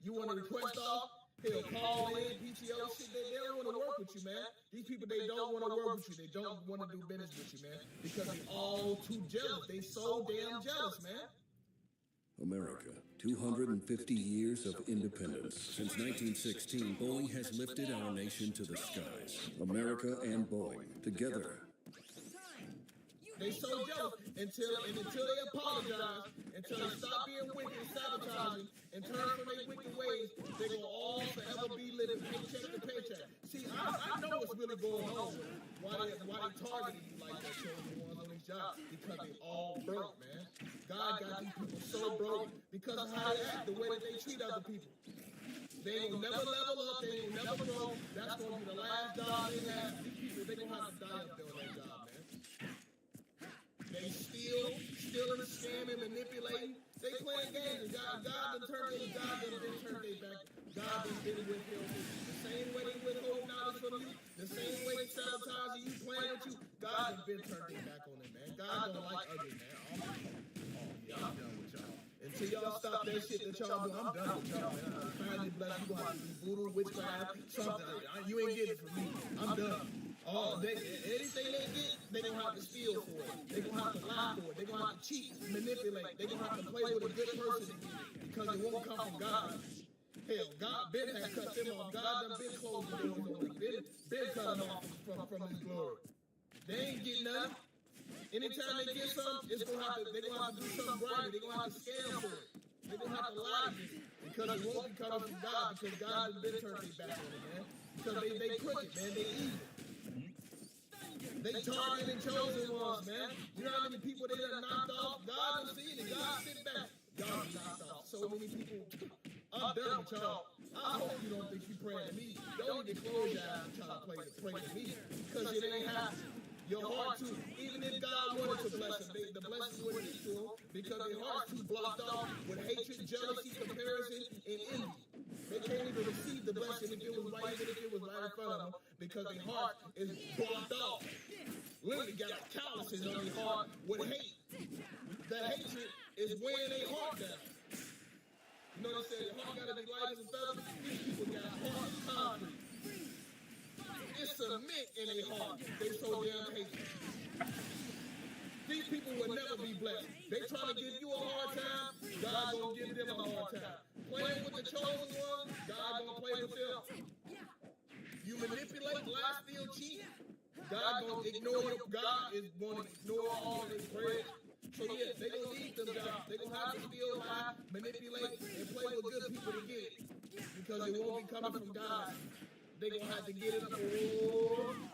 you want a request off, he'll call in, PTO, shit. They don't want to work with you, man. These people, they don't want to work with you. They don't want to do business with you, man. Because they're all too jealous. They so damn jealous, man. America, 250 years of independence. Since 1916, Boeing has lifted our nation to the skies. America and Boeing, together. They so jealous until they apologize, until they stop being wicked and sabotaging and turn from their wicked ways, they will all forever be living paycheck to paycheck. See, I know what's really going on with them. Why they targeting you like that, chosen ones on these jobs? Because they all broke, man. God got these people so broke because of how they act, the way that they treat other people. They ain't gonna never level up, they ain't gonna never grow. That's gonna be the last job they have. These people, they gonna have to die up there on that job, man. They stealing, scamming, manipulating. They playing games. God done turned their back. God done been withheld. The same way they withhold knowledge from you, the same way they sabotaging you, playing with you, God done been turned their back on them, man. God don't like ugly, man. Yeah, I'm done with y'all. Until y'all stop that shit that y'all do, I'm done with y'all, man. Finally blessed, you gonna have to do voodoo, witchcraft, something. You ain't getting it from me. I'm done. Anything they get, they gonna have to steal for it. They gonna have to lie for it. They gonna have to cheat, manipulate. They gonna have to play with a good person because it won't come from God. Hell, God been had cut them off. God done been closed the doors on them. Been cut them off from His glory. They ain't getting nothing. Anytime they get something, they gonna have to do something right. They gonna have to scam for it. They gonna have to lie to you because it won't be coming from God because God done been turned their back on it, man. Because they crooked, man. They evil. They targeted chosen ones, man. You know how many people they done knocked off? God done seen it. God sit back. Y'all done knocked off so many people. I'm done with y'all. I hope you don't think you praying to me. Don't even close your eyes and try to pray to me. Because it ain't happening. Your heart too, even if God wanted to bless them, the blessings wouldn't get to them because their heart too blocked off with hatred, jealousy, comparison, and envy. They can't even receive the blessing if it was right, even if it was right in front of them, because their heart is blocked off. Literally got calluses on their heart with hate. The hatred is weighing their heart down. You know they say your heart gotta be light as a feather. These people got heart concrete. It's cement in their heart. They so damn hateful. These people will never be blessed. They trying to give you a hard time, God gonna give them a hard time. Playing with the chosen ones, God gonna play with them. You manipulate, lie, steal, cheat, God gonna ignore you. God is gonna ignore all of their prayers. So yeah, they gonna need them jobs. They gonna have to steal, lie, manipulate, and play with good people to get it. Because it won't be coming from God. They gonna have to get it up.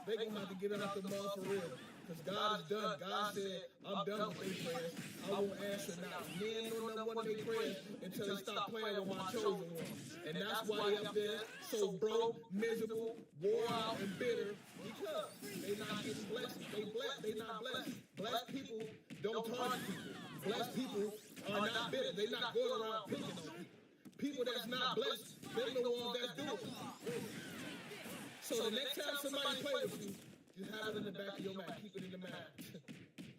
They gonna have to get it up the mud for real. Because God is done. God said, I'm done with their prayers. I won't answer now. Men know not one of their prayers until they stop playing with my chosen ones. And that's why they up there so broke, miserable, wore out, and bitter. Because they not getting blessed. They not blessed. Blessed people don't target people. Blessed people are not bitter. They not going around picking on people. People that's not blessed, they're the ones that do it. So the next time somebody play with you, just have it in the back of your mind. Keep it in the mind.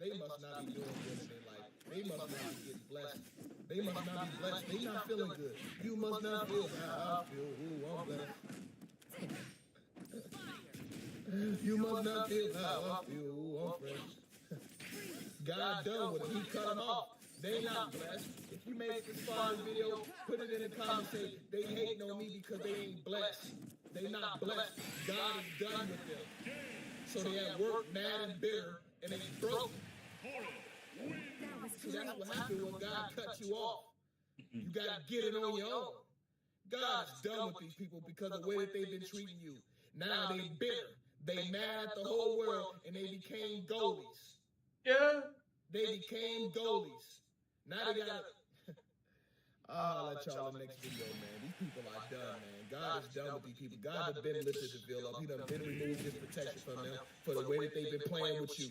They must not be doing good in their life. They must not be getting blessed. They must not be blessed. They not feeling good. You must not feel how I feel. Ooh, I'm blessed. You must not feel how I feel. Ooh, I'm fresh. God done with it. He cut them off. They not blessed. If you made this far in this video, put it in the comments. Say they hating on me because they ain't blessed. They not blessed. God is done with them. So they at work mad and bitter and they broke. So that's what happened when God cut you off. You gotta get it on your own. God's done with these people because of the way that they've been treating you. Now they bitter. They mad at the whole world and they became goalies. Yeah. They became goalies. Now they gotta I'll let y'all in the next video, man. These people are done, man. God is done with these people. God has been lifted the veil up. He done been removed his protection from them for the way that they've been playing with you.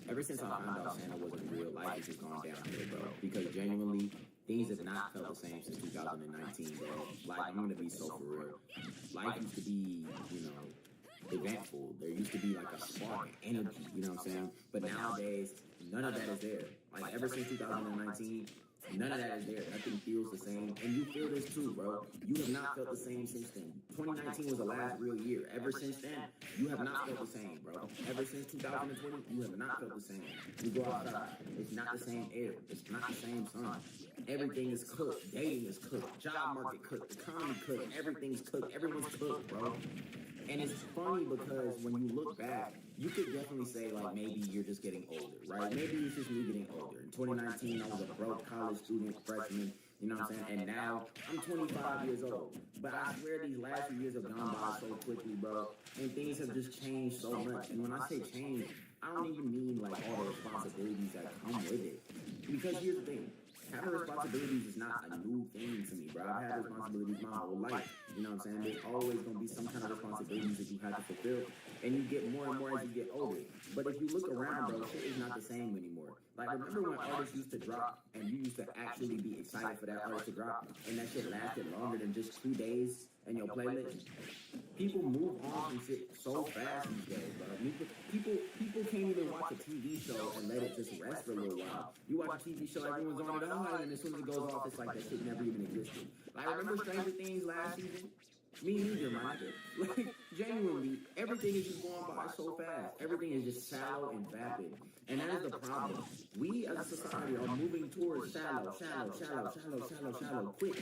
ever since I found out Santa wasn't real, life has just gone downhill, bro. Because genuinely, things have not felt the same since 2019, bro. Like, I'm gonna be so for real. Life used to be, you know, eventful. There used to be like a spark, energy, you know what I'm saying? But nowadays, none of that is there. Like, ever since 2019, none of that is there. Nothing feels the same. And you feel this too, bro. You have not felt the same since then. 2019 was the last real year. Ever since then, you have not felt the same, bro. Ever since 2020, you have not felt the same. You go outside, it's not the same air. It's not the same sun. Everything is cooked. Dating is cooked. Job market cooked. Economy cooked. Everything's cooked. Everyone's cooked, bro. And it's funny because when you look back, you could definitely say, like, maybe you're just getting older, right? Maybe it's just me getting older. In 2019, I was a broke college student, freshman, you know what I'm saying? And now I'm 25 years old. But I swear these last few years have gone by so quickly, bro. And things have just changed so much. And when I say change, I don't even mean, like, all the responsibilities that come with it. Because here's the thing. Having responsibilities is not a new thing to me, bro. I've had responsibilities my whole life. You know what I'm saying? There's always going to be some kind of responsibilities that you have to fulfill. And you get more and more as you get older. But if you look around, bro, shit is not the same anymore. Like, remember when artists used to drop and you used to actually be excited for that artist to drop and that shit lasted longer than just 2 days in your playlist? People move on from shit so fast these days, bro. People can't even watch a TV show and let it just rest for a little while. You watch a TV show, everyone's on it, oh, and as soon as it goes off, it's like that shit never even existed. Like, remember Stranger Things last season? Me neither, my nigga. Like, genuinely, everything is just going by so fast. Everything is just shallow and vapid. And that is the problem. We as a society are moving towards shallow, quick.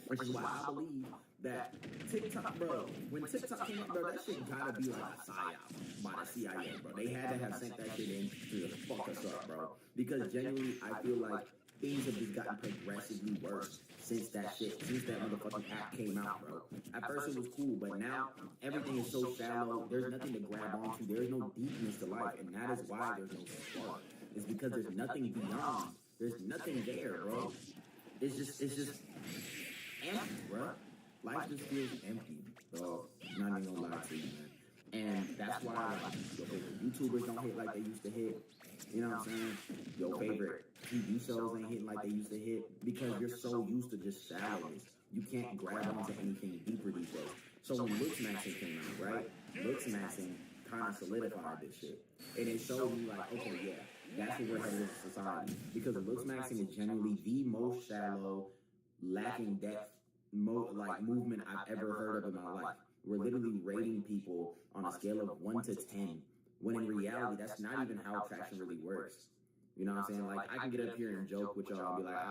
Which is why I believe that TikTok, bro, when TikTok came out, bro, that shit gotta be like a psyop by the CIA, bro. They had to have sent that shit in to fuck us up, bro. Because genuinely, I feel like things have just gotten progressively worse since that motherfucking app came out, bro. At first it was cool, but now everything is so shallow. There's nothing to grab onto. There's no deepness to life, and that is why there's no spark. It's because there's nothing beyond. There's nothing there, bro. It's just empty, bro. Life just feels empty, bro. Not even gonna lie to you, man. And that's why, like, your favorite YouTubers don't hit like they used to hit. You know what I'm saying? Your favorite TV shows ain't hitting like they used to hit because you're so used to just shallowness. You can't grab onto anything deeper these days. So when Looks Maxing came out, right? Looks Maxing kind of solidified this shit. And it showed me, like, okay, yeah, that's what we're headed as a society. Because Looks Maxing is generally the most shallow, lacking depth, movement I've ever heard of in my life. We're literally rating people on a scale of 1 to 10, when in reality, that's not even how traction really works. You know what I'm saying? Like, I can get up here and joke with y'all and be like,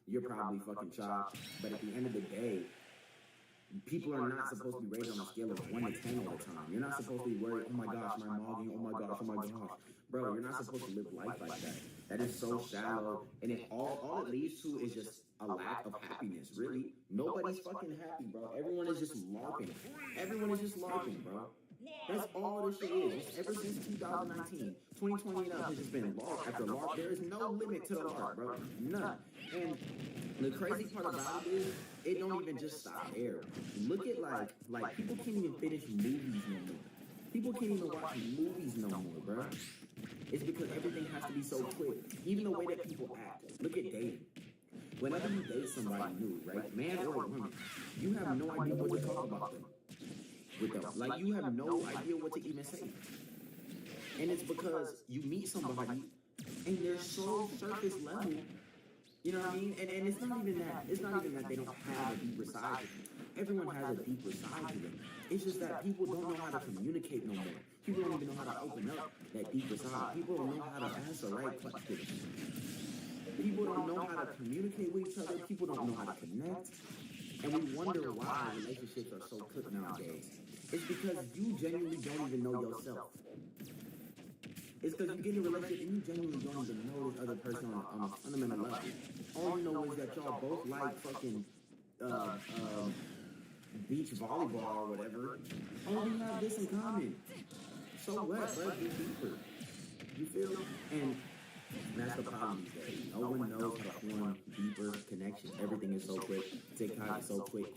you're probably fucking chopped. But at the end of the day, people are not supposed to be rated on a scale of 1 to 10 all the time. You're not supposed to be worried, oh my gosh, my mogging, oh my gosh. Bro, you're not supposed to live life like that. That is so shallow. And all it leads to is just a lack of happiness, really. Nobody's fucking happy, bro. Everyone is just LARPing. Bro. That's all this shit is. Ever since 2019, 2020 and up has just been LARP after LARP. There is no limit to the LARP, bro. None. And the crazy part about it is, it don't even just stop there. Look at, like people can't even finish movies no more. People can't even watch movies no more, bro. It's because everything has to be so quick. Even the way that people act. Look at dating. Whenever you date somebody new, right, man or woman, you have no idea what to talk about them. With them. Like, you have no idea what to even say. And it's because you meet somebody and they're so surface level. You know what I mean? And it's not even that they don't have a deeper side to them. Everyone has a deeper side to them. It's just that people don't know how to communicate no more. People don't even know how to open up that deeper side. People don't know how to ask the right questions. People don't know how to communicate with each other. People don't know how to connect. And we wonder why relationships are so cooked nowadays. It's because you genuinely don't even know yourself. It's because you get in a relationship and you genuinely don't even know this other person on a fundamental level. All you know is that y'all both like fucking beach volleyball or whatever. Oh, we have this in common. So what, bro? Get deeper. You feel me? And that's the problem these days. No one knows how to form deeper connections. Everything is so quick. TikTok is so quick.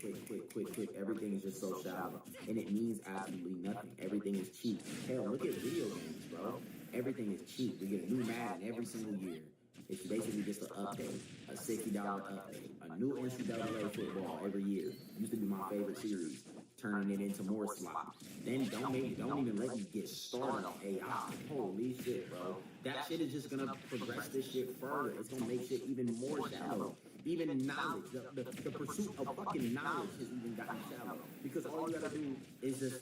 Everything is just so shallow. And it means absolutely nothing. Everything is cheap. Hell, look at video games, bro. Everything is cheap. We get a new Madden every single year. It's basically just an update, a $60 update, a new NCAA football every year. Used to be my favorite series. Turning it into more slop. Then don't even let me get started on AI. Holy shit, bro. That shit is just gonna progress this shit further. It's gonna make shit even more shallow. Even knowledge, the pursuit of fucking knowledge has even gotten shallow. Because all you gotta do is just,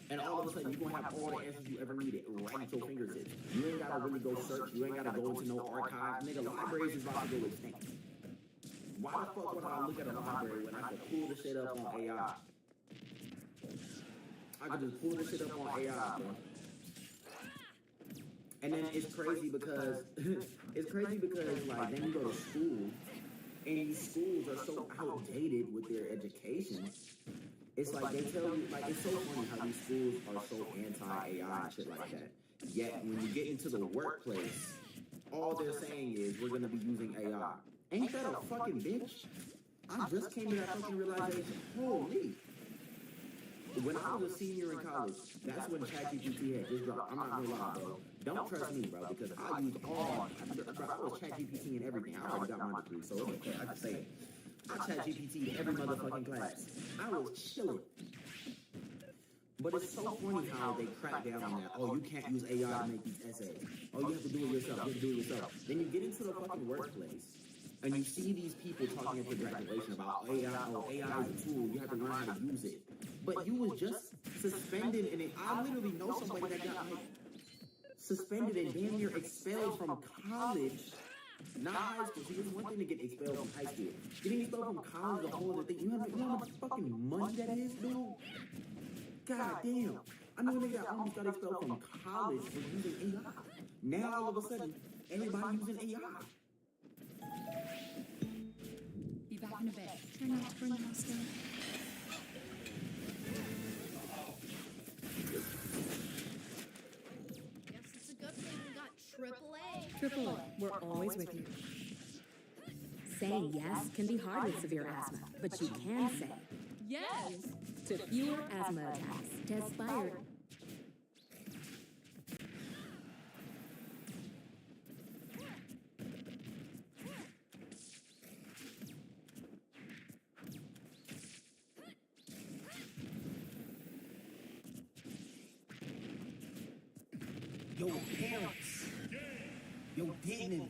and all of a sudden you're gonna have all the answers you ever needed right at your fingertips. You ain't gotta really go search. You ain't gotta go into no archive. Nigga, libraries is about to go extinct. Why the fuck would I look at a library when I could pull the shit up on AI? I could just pull this shit up on AI, bro. And then it's crazy because like then you go to school and these schools are so outdated with their education. It's like they tell you, like, it's so funny how these schools are so anti-AI and shit like that. Yet when you get into the workplace, all they're saying is we're gonna be using AI. Ain't that a fucking bitch? I just came to that fucking realization. Holy. When I was a senior in college, that's when ChatGPT had just dropped. I'm not gonna lie, bro. Don't trust me, bro, because I use I was ChatGPT in everything. I already got my degree, so it's okay. I can say it. I ChatGPT every motherfucking class. I was chilling. But it's so funny how they crack down on that. Oh, you can't use AI to make these essays. Oh, you have to do it yourself. You have to do it yourself. Then you get into the fucking workplace, and you see these people talking at the graduation about AI. Oh, AI is a tool. You have to learn how to use it. But you was just suspended, and I literally know somebody that got like suspended and damn near expelled from college. Not high school. See, it's one thing to get expelled from high school. Getting expelled from college is a whole other thing. You know how much fucking money that is, dude? God damn. I know a nigga that almost got expelled from college for using AI. Now all of a sudden, everybody using AI. Be back in a bit. Try not to burn the house down. Guess it's a good thing we got AAA. AAA, we're always with you. Saying yes can be hard with severe asthma, but you can say Yes! to fewer asthma attacks. To Aspire. Your parents, your dignity.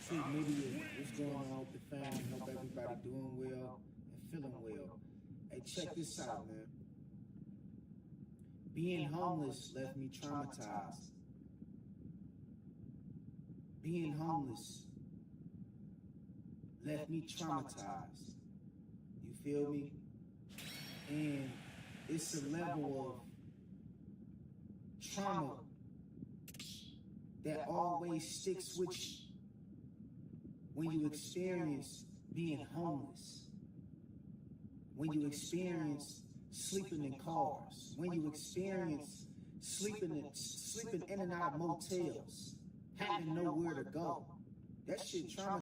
See, maybe what's going on with the family. Hope everybody doing well and feeling well. Hey, check this out, man. Being homeless left me traumatized. Being homeless left me traumatized. You feel me? And it's a level of trauma that always sticks with you when you experience being homeless, when you experience sleeping in cars, when you experience sleeping in and out of motels, having nowhere to go. That shit traumatizes.